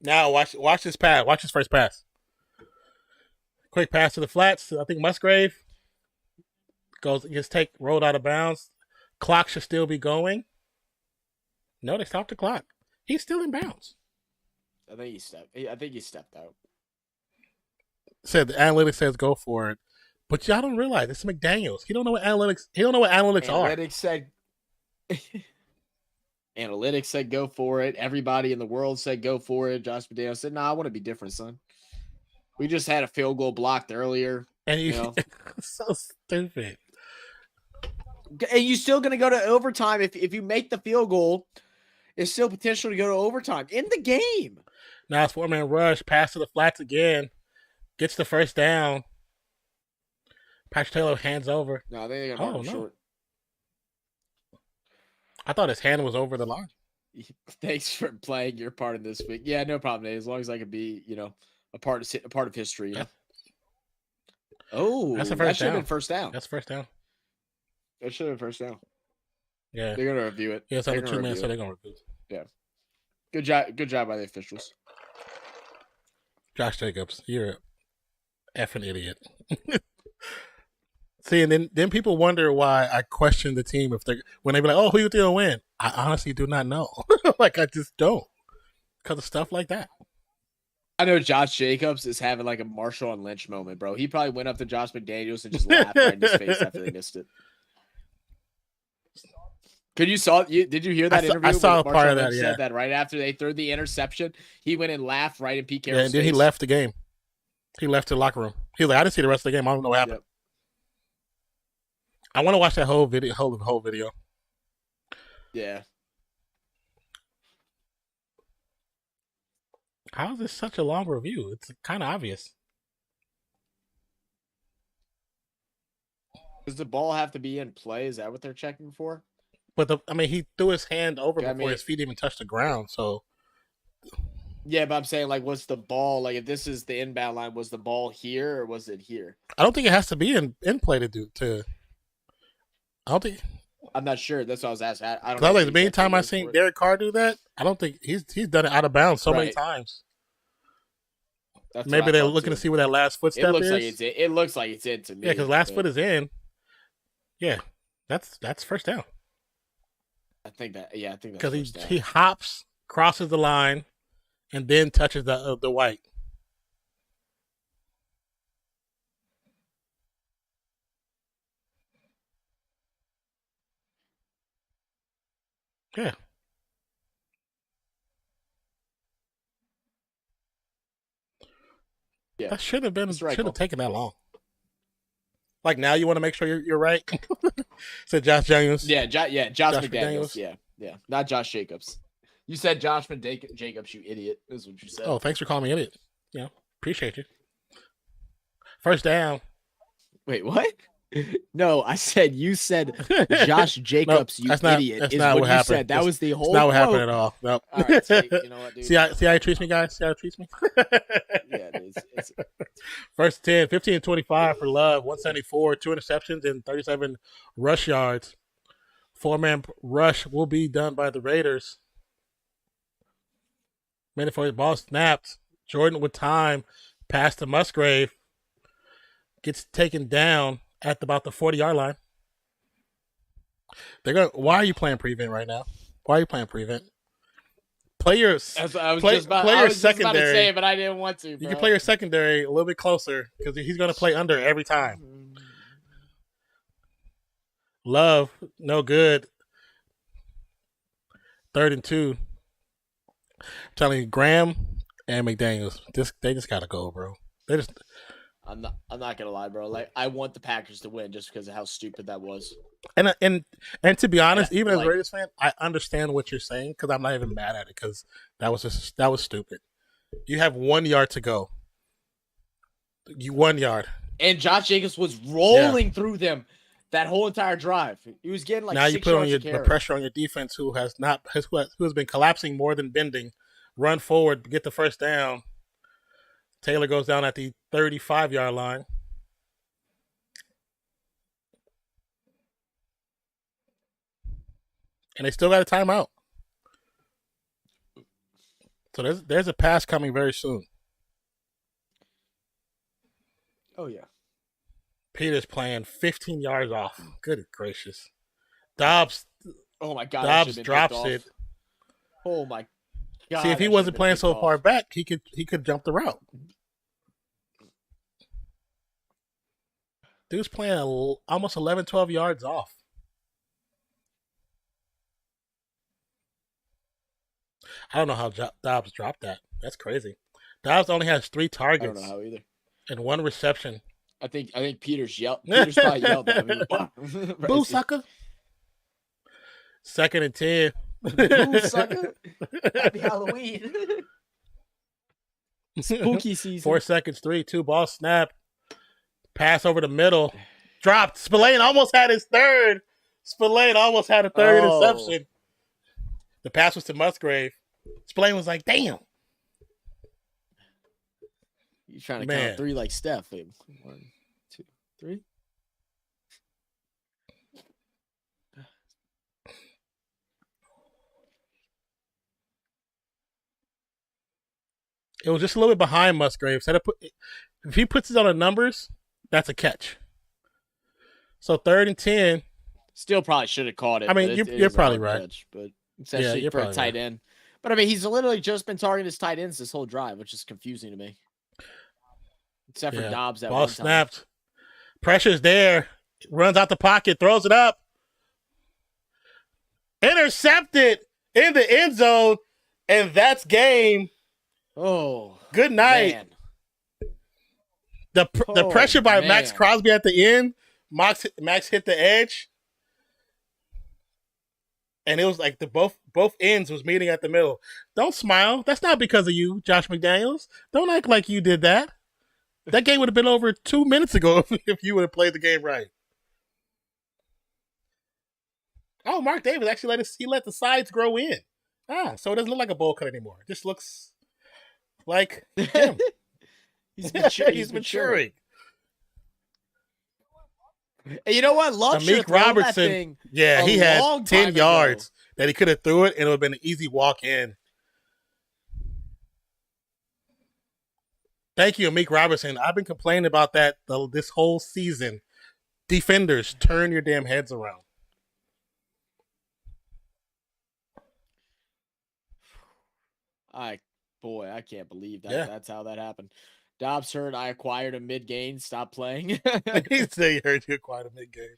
S1: Now watch this pass. Watch his first pass. Quick pass to the flats. I think Musgrave gets rolled out of bounds. Clock should still be going. No, they stopped the clock. He's still in bounds.
S2: I think he stepped out.
S1: Said the analytics says go for it. But y'all don't realize it's McDaniels. He don't know what analytics are.
S2: Analytics said go for it. Everybody in the world said go for it. Josh McDaniels said, "Nah, I want to be different, son. We just had a field goal blocked earlier."
S1: And so stupid.
S2: And you still gonna go to overtime if you make the field goal. It's still potential to go to overtime in the game.
S1: Now it's 4-man rush. Pass to the flats again. Gets the first down. Patrick Taylor hands over.
S2: No, they got mark him short.
S1: I thought his hand was over the line.
S2: Thanks for playing your part in this week. Yeah, no problem, Nate. As long as I can be, a part of history.
S1: Yeah.
S2: Oh,
S1: that's the
S2: that
S1: first
S2: should have
S1: down.
S2: been first down.
S1: That's first down.
S2: That should have been first down.
S1: Yeah,
S2: they're gonna review it.
S1: Yeah, it's under 2 minutes, so they're gonna review it.
S2: Yeah, good job by the officials.
S1: Josh Jacobs, you're an effing idiot. See, and then people wonder why I question the team when they be like, "Oh, who you think will win?" I honestly do not know. Like I just don't, because of stuff like that.
S2: I know Josh Jacobs is having like a Marshall and Lynch moment, bro. He probably went up to Josh McDaniels and just laughed right in his face after they missed it. Did you hear that interview?
S1: I saw a part of that.
S2: Lynch said that right after they threw the interception, he went and laughed right in Pete Carroll's
S1: Yeah, and then
S2: face.
S1: he left the game. He left the locker room. He was like, "I didn't see the rest of the game. I don't know what happened." Yep. I want to watch that whole video.
S2: Yeah.
S1: How is this such a long review? It's kind of obvious.
S2: Does the ball have to be in play? Is that what they're checking for?
S1: But he threw his hand over before his feet even touched the ground. So.
S2: Yeah, but I'm saying, like, what's the ball? Like, if this is the inbound line, was the ball here or was it here?
S1: I don't think it has to be in play to. I don't think.
S2: I'm not sure. That's what I was asking. I don't
S1: know. Like the main time I seen Derek Carr do that, I don't think he's done it out of bounds so many times. Maybe they're looking to see where that last footstep is.
S2: It looks like it's in to me.
S1: Yeah, because last foot is in. Yeah, that's first down.
S2: I think that's
S1: because he hops, crosses the line, and then touches the white. Yeah.
S2: Yeah.
S1: That should have taken that long. Like now you want to make sure you're right. Said Josh Daniels.
S2: Yeah, Josh McDaniels. Yeah. Not Josh Jacobs. You said Josh Jacobs, you idiot. Is what you said.
S1: Oh, thanks for calling me idiot. Yeah. Appreciate you. First down.
S2: Wait, what? No, I said you said Josh Jacobs, you idiot.
S1: That's
S2: is
S1: not
S2: what
S1: what
S2: you
S1: happened.
S2: said. That was the whole
S1: That's not what
S2: quote.
S1: happened at all. Nope.
S2: All right, so you know what, dude?
S1: See how he treats me, guys? See how he treats me?
S2: Yeah, it's
S1: First 10, 15 and 25 for Love, 174, 2 interceptions, and 37 rush yards. 4-man rush will be done by the Raiders. Minute for his ball snapped. Jordan with time. Pass to Musgrave. Gets taken down at about the 40-yard line. Why are you playing prevent right now? Why are you playing prevent? Play your secondary.
S2: just about to say it, but I didn't want to.
S1: You can play your secondary a little bit closer because he's going to play under every time. Love, no good. 3rd and 2. I'm telling you, Graham and McDaniels, they just gotta go, bro. They just.
S2: I'm not gonna lie, bro. Like, I want the Packers to win just because of how stupid that was.
S1: And to be honest, even as a Raiders fan, I understand what you're saying because I'm not even mad at it because that was stupid. You have 1 yard to go. 1 yard.
S2: And Josh Jacobs was rolling through them that whole entire drive. He was getting like
S1: now
S2: 6
S1: you put on
S2: yards
S1: the pressure on your defense, who has been collapsing more than bending. Run forward, get the first down. Taylor goes down at the 35-yard line. And they still got a timeout. So there's a pass coming very soon.
S2: Oh, yeah.
S1: Peters playing 15 yards off. Good gracious. Dobbs.
S2: Oh, my God.
S1: Dobbs drops it.
S2: Oh, my God.
S1: See, if he wasn't playing so far back, he could jump the route. Dude's playing almost 11, 12 yards off. I don't know how Dobbs dropped that. That's crazy. Dobbs only has 3 targets.
S2: I don't know how either.
S1: And 1 reception.
S2: I think Peters probably yelled at me.
S1: Boo, sucker. 2nd and 10.
S2: Boo, sucker. Happy Halloween. Spooky season.
S1: 4 seconds, 3, 2, ball snap. Pass over the middle. Dropped. Spillane almost had his 3rd. Spillane almost had a 3rd interception. The pass was to Musgrave. Spillane was like, damn.
S2: You're trying to count 3 like Steph. 1, 2, 3.
S1: It was just a little bit behind Musgrave. If he puts it on the numbers, that's a catch. So 3rd and 10.
S2: Still probably should have caught it.
S1: I mean, you're probably right.
S2: Catch, but especially for a tight end. But I mean, he's literally just been targeting his tight ends this whole drive, which is confusing to me. Except for Dobbs. That
S1: ball snapped. Pressure's there. Runs out the pocket. Throws it up. Intercepted in the end zone. And that's game.
S2: Oh.
S1: Good night.
S2: Man.
S1: The pressure by Max Crosby at the end. Max hit the edge. And it was like both ends was meeting at the middle. Don't smile. That's not because of you, Josh McDaniels. Don't act like you did that. That game would have been over 2 minutes ago if you would have played the game right. Oh, Mark Davis actually let the sides grow in. So it doesn't look like a bowl cut anymore. It just looks like him. He's maturing.
S2: And you know what? Luck
S1: Amik Robertson, he had 10 yards that he could have threw it, and it would have been an easy walk in. Thank you, Amik Robertson. I've been complaining about that this whole season. Defenders, turn your damn heads around.
S2: I can't believe that. Yeah. That's how that happened. Dobbs heard I acquired a mid-game. Stop playing.
S1: He said he heard you acquired a mid-game.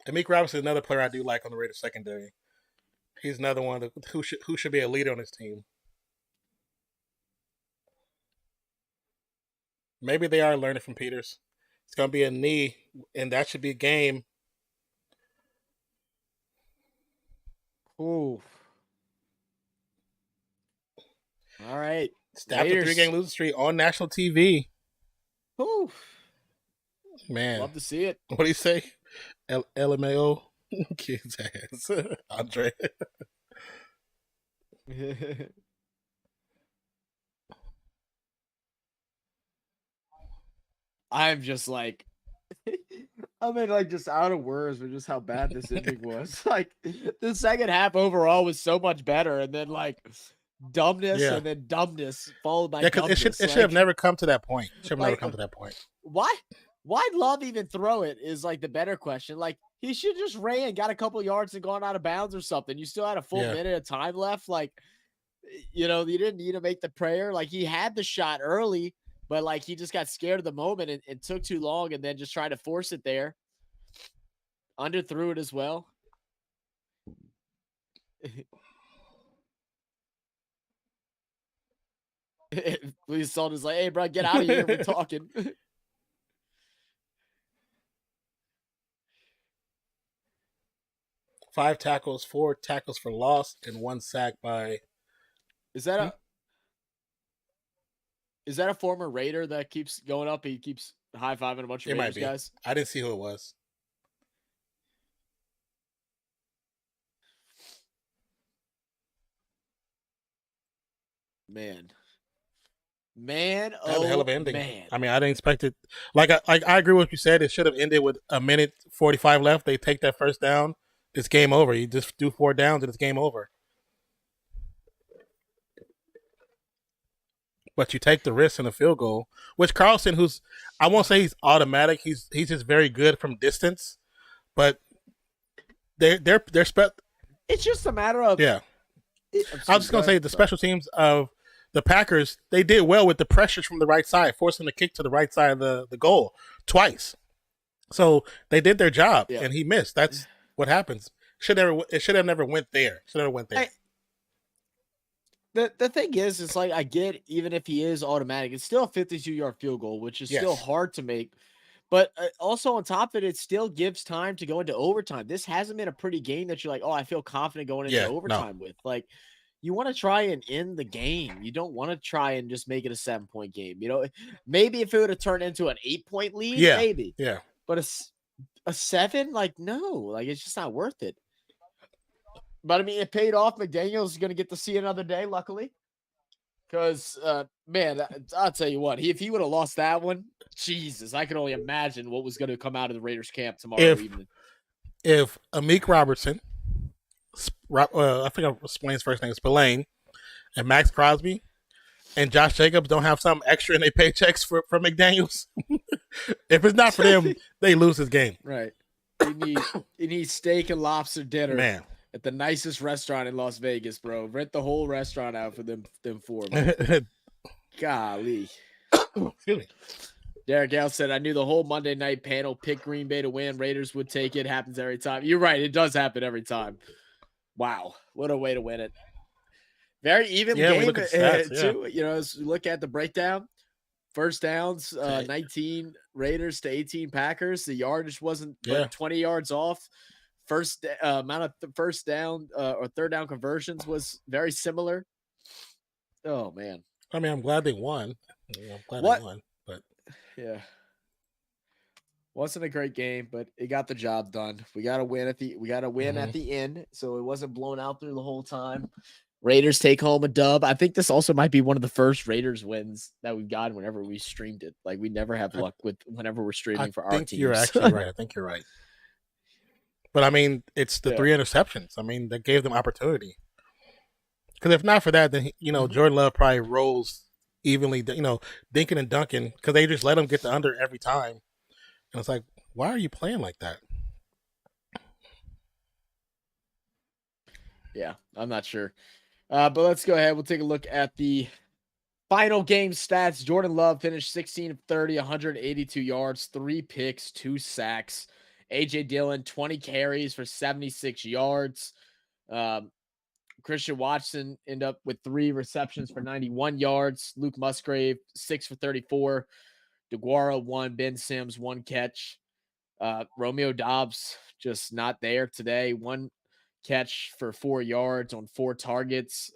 S1: Amik Robinson is another player I do like on the Raiders secondary. He's another one who should be a leader on his team. Maybe they are learning from Peters. It's going to be a knee, and that should be a game.
S2: Ooh. All right.
S1: Staffed a 3-game losing streak on national TV.
S2: Ooh.
S1: Man,
S2: Love to see it.
S1: what do you say? LMAO? Kids ass. Andre.
S2: I'm just like, I mean, like, just out of words with just how bad this ending was. Like, the second half overall was so much better, and then like dumbness and then dumbness followed by
S1: because
S2: dumbness.
S1: it should have never come to that point. Should have never come to that point.
S2: Why Love even throw it is like the better question. Like, he should just ran, got a couple yards and gone out of bounds or something. You still had a full minute of time left. Like, you know, you didn't need to make the prayer. Like, he had the shot early, but like he just got scared of the moment and took too long and then just tried to force it there. Underthrew it as well. Please, Salt is like, hey, bro, get out of here. We're talking.
S1: 5 tackles, 4 tackles for loss, and 1 sack by.
S2: Is that a former Raider that keeps going up? He keeps high-fiving a bunch of Raiders guys.
S1: I didn't see who it was.
S2: Man,
S1: that was a hell of an ending.
S2: Man.
S1: I mean, I didn't expect it. Like I agree with what you said. It should have ended with a minute 45 left. They take that first down. It's game over. You just do 4 downs and it's game over. But you take the risk in a field goal, which Carlson, who's, I won't say he's automatic. He's just very good from distance. But they're
S2: It's just a matter of
S1: I was just gonna say the special teams of the Packers, they did well with the pressures from the right side, forcing the kick to the right side of the goal twice. So they did their job, and he missed. That's what happens. It should have never went there. Should have went there.
S2: The thing is, it's like, I get, even if he is automatic, it's still a 52-yard field goal, which is still hard to make. But also on top of it, it still gives time to go into overtime. This hasn't been a pretty game that you're like, oh, I feel confident going into overtime with. Like, you want to try and end the game. You don't want to try and just make it a 7-point game. You know, maybe if it would have turned into an 8-point lead, maybe.
S1: Yeah.
S2: But a 7, like, no, like, it's just not worth it. But I mean, it paid off. McDaniels is going to get to see another day, luckily. Because, man, I'll tell you what, if he would have lost that one, Jesus, I can only imagine what was going to come out of the Raiders camp tomorrow evening.
S1: If Amik Robertson, I think I'm explaining his first name, Spillane, and Max Crosby and Josh Jacobs don't have something extra in their paychecks for McDaniels, if it's not for them, they lose this game.
S2: Right. You need steak and lobster dinner.
S1: Man.
S2: At the nicest restaurant in Las Vegas, bro. Rent the whole restaurant out for them 4, man. Golly.
S1: Excuse me.
S2: Derek Gale said, I knew the whole Monday night panel picked Green Bay to win. Raiders would take it. Happens every time. You're right. It does happen every time. Wow. What a way to win it. Very even game, too. You know, as we look at the breakdown, first downs, 19 Raiders to 18 Packers. The yardage wasn't 20 yards off. First amount of first down or third down conversions was very similar. Oh, man.
S1: I mean, I'm glad they won. They won, but
S2: yeah, wasn't a great game, but it got the job done. We got to win at the end, so it wasn't blown out through the whole time. Raiders take home a dub. I think this also might be one of the first Raiders wins that we've gotten whenever we streamed it. Like, we never have luck with whenever we're streaming for our teams.
S1: You're actually right. I think you're right. But I mean, it's the 3 interceptions. I mean, that gave them opportunity. Because if not for that, then Jordan Love probably rolls evenly. Dinking and dunking, because they just let him get the under every time. And it's like, why are you playing like that?
S2: Yeah, I'm not sure. But let's go ahead. We'll take a look at the final game stats. Jordan Love finished 16 of 30, 182 yards, 3 picks, 2 sacks. A.J. Dillon, 20 carries for 76 yards. Christian Watson ended up with 3 receptions for 91 yards. Luke Musgrave, 6 for 34. DeGuara, 1. Ben Sims, 1 catch. Romeo Doubs, just not there today. 1 catch for 4 yards on 4 targets.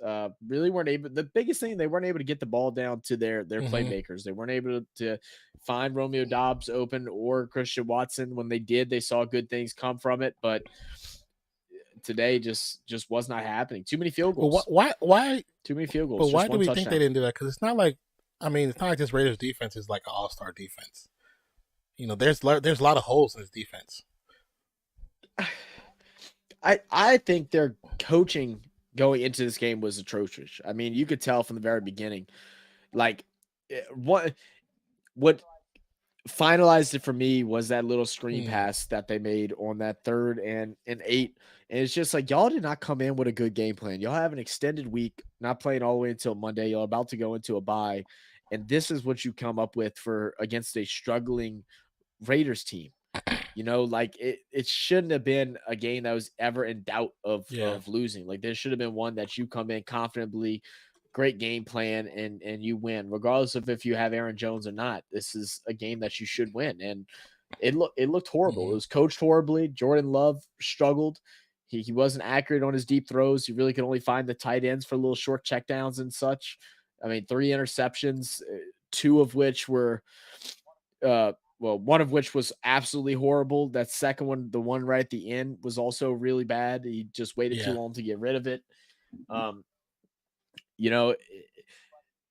S2: Really weren't able. The biggest thing, they weren't able to get the ball down to their playmakers. They weren't able to find Romeo Dobbs open or Christian Watson. When they did, they saw good things come from it. But today just was not happening. Too many field goals.
S1: Well, why?
S2: Too many field goals.
S1: But why do we think they didn't do that? Because it's not like, I mean, it's not like this Raiders defense is like an all-star defense. You know, there's a lot of holes in this defense.
S2: I think their coaching going into this game was atrocious. I mean, you could tell from the very beginning. Like, what finalized it for me was that little screen pass that they made on that 3rd and 8. And it's just like, y'all did not come in with a good game plan. Y'all have an extended week, not playing all the way until Monday. Y'all about to go into a bye. And this is what you come up with for against a struggling Raiders team. You know, like it shouldn't have been a game that was ever in doubt of losing. Like, there should have been one that you come in confidently, great game plan, and you win, regardless of if you have Aaron Jones or not. This is a game that you should win. And it looked horrible. It was coached horribly. Jordan Love struggled. He wasn't accurate on his deep throws. He really could only find the tight ends for little short checkdowns and such. I mean, 3 interceptions, 2 of which were one of which was absolutely horrible. That second one, the one right at the end, was also really bad. He just waited too long to get rid of it. You know,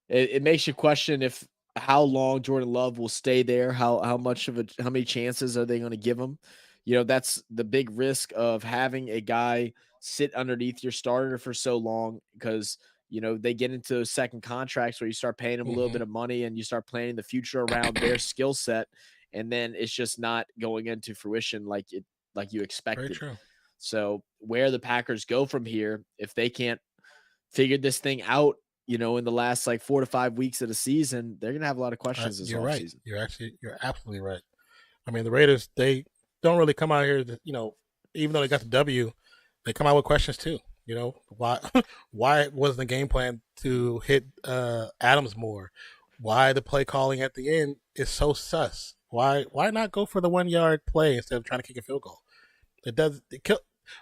S2: it makes you question how long Jordan Love will stay there. How many chances are they going to give him? You know, that's the big risk of having a guy sit underneath your starter for so long, because, you know, they get into those second contracts where you start paying them a little bit of money and you start planning the future around their skill set. And then it's just not going into fruition like you expected.
S1: Very true.
S2: So where the Packers go from here, if they can't figure this thing out, you know, in the last like 4 to 5 weeks of the season, they're gonna have a lot of questions this offseason.
S1: You're absolutely right. I mean, the Raiders, they don't really come out here to, you know, even though they got the W, they come out with questions too. You know, why wasn't the game plan to hit Adams more? Why the play calling at the end is so sus? Why not go for the 1 yard play instead of trying to kick a field goal?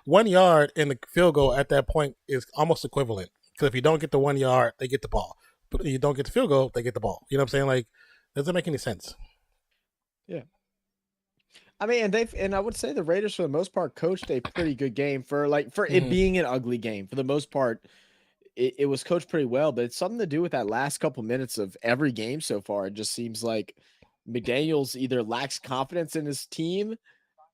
S1: 1 yard in the field goal at that point is almost equivalent. Because if you don't get the 1 yard, they get the ball. But if you don't get the field goal, they get the ball. You know what I'm saying? Like, doesn't make any sense.
S2: Yeah. I mean, and I would say the Raiders, for the most part, coached a pretty good game for it being an ugly game. For the most part, it was coached pretty well, but it's something to do with that last couple minutes of every game so far. It just seems like McDaniels either lacks confidence in his team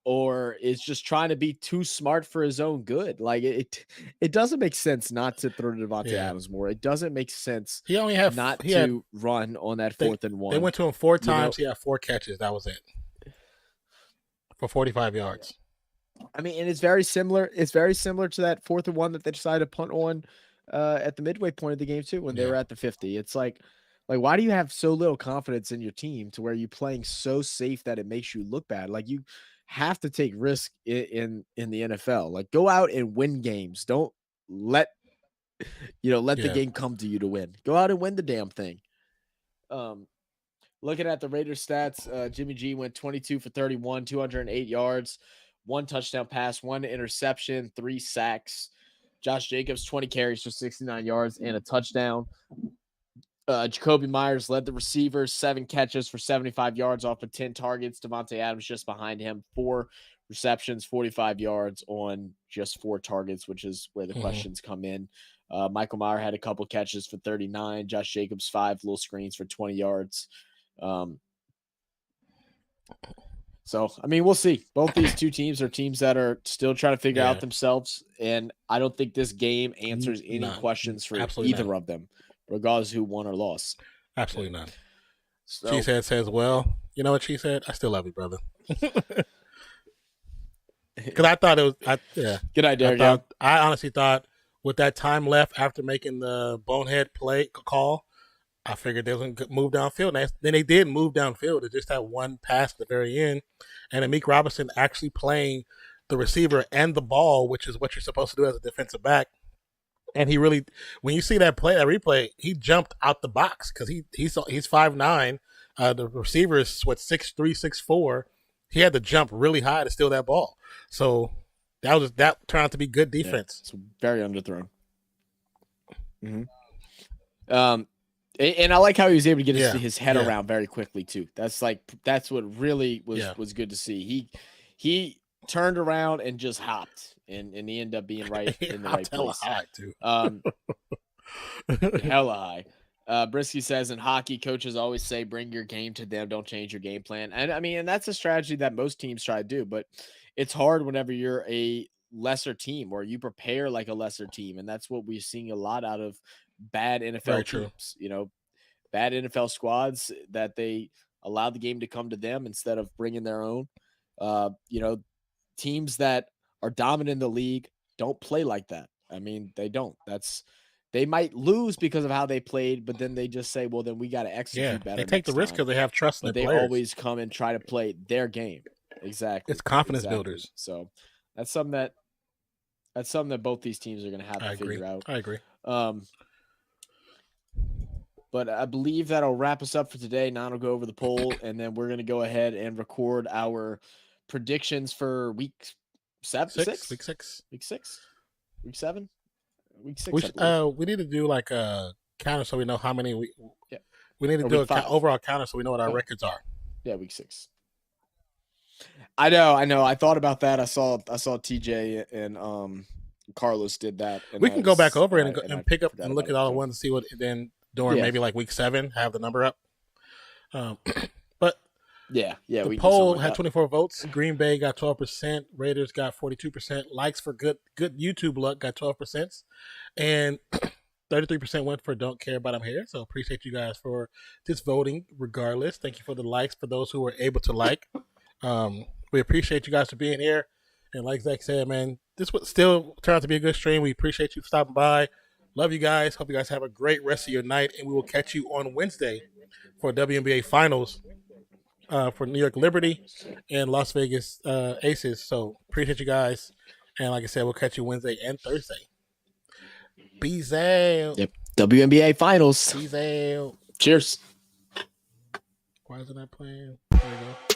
S2: or is just trying to be too smart for his own good. Like, it doesn't make sense not to throw to Davante Adams more. It doesn't make sense
S1: he only had
S2: run on that 4th and 1.
S1: They went to him 4 times. He had 4 catches. That was it. For 45 yards.
S2: I mean, and it's very similar. It's very similar to that 4th and 1 that they decided to punt on at the midway point of the game too, when they were at the 50. It's like, why do you have so little confidence in your team to where you're playing so safe that it makes you look bad? Like, you have to take risk in the NFL. Like, go out and win games. Don't let the game come to you to win. Go out and win the damn thing. Looking at the Raiders stats, Jimmy G went 22 for 31, 208 yards, 1 touchdown pass, 1 interception, 3 sacks. Josh Jacobs, 20 carries for 69 yards and a touchdown. Jacoby Myers led the receivers, 7 catches for 75 yards off of 10 targets. Davante Adams just behind him, 4 receptions, 45 yards on just 4 targets, which is where the questions come in. Michael Mayer had a couple catches for 39. Josh Jacobs, 5 little screens for 20 yards. So, I mean, we'll see. Both these two teams are teams that are still trying to figure out themselves, and I don't think this game answers any questions for either of them, regardless who won or lost.
S1: Absolutely not. So, Cheesehead says, well, you know what, Cheesehead? I still love you, brother. Because I thought it was
S2: Good idea.
S1: I honestly thought with that time left after making the bonehead play call, I figured they was going to move downfield. And then they did move downfield. It's just that one pass at the very end. And Amik Robinson actually playing the receiver and the ball, which is what you're supposed to do as a defensive back. And he really, when you see that replay, he jumped out the box because he's 5'9". The receiver is 6'3", 6'4". He had to jump really high to steal that ball. So that turned out to be good defense.
S2: It's very underthrown. And I like how he was able to get his head around very quickly too. That's what really was good to see. He turned around and just hopped, and he ended up being right in the right place.
S1: High too.
S2: Hella high. Brisky says, in hockey, coaches always say, bring your game to them. Don't change your game plan. And I mean, and that's a strategy that most teams try to do, but it's hard whenever you're a lesser team or you prepare like a lesser team. And that's what we're seeing a lot out of bad NFL teams, bad NFL squads, that they allow the game to come to them instead of bringing their own. Teams that are dominant in the league don't play like that. I mean, they don't. They might lose because of how they played, but then they just say, well, then we got to execute better.
S1: They take the risk because they have trust in the players.
S2: They always come and try to play their game. Exactly.
S1: It's confidence builders.
S2: So that's something that both these teams are going to have to figure out.
S1: I agree.
S2: But I believe that'll wrap us up for today. Nan will go over the poll, and then we're going to go ahead and record our predictions for week 7,
S1: week 6,
S2: week 6, week 7. Week 6.
S1: We need to do like a counter so we know how many we need to do an overall counter so we know what our records are.
S2: Yeah, week 6. I know. I thought about that. I saw TJ and Carlos did that. And
S1: we can go back over and pick up and look at all the ones and see what then during maybe like week 7 have the number up. But the poll had 24 votes. Green Bay got 12%. Raiders got 42%. Likes for good YouTube luck got 12%, and 33% went for don't care, but I'm here. So appreciate you guys for just voting. Regardless, thank you for the likes for those who were able to like. We appreciate you guys for being here, and like Zach said, man, this would still turn out to be a good stream. We appreciate you stopping by. Love you guys. Hope you guys have a great rest of your night, and we will catch you on Wednesday for WNBA Finals. For New York Liberty and Las Vegas Aces. So appreciate you guys. And like I said, we'll catch you Wednesday and Thursday. Peace out.
S2: Yep. WNBA Finals.
S1: Peace out.
S2: Cheers.
S1: Why isn't that playing? There you go.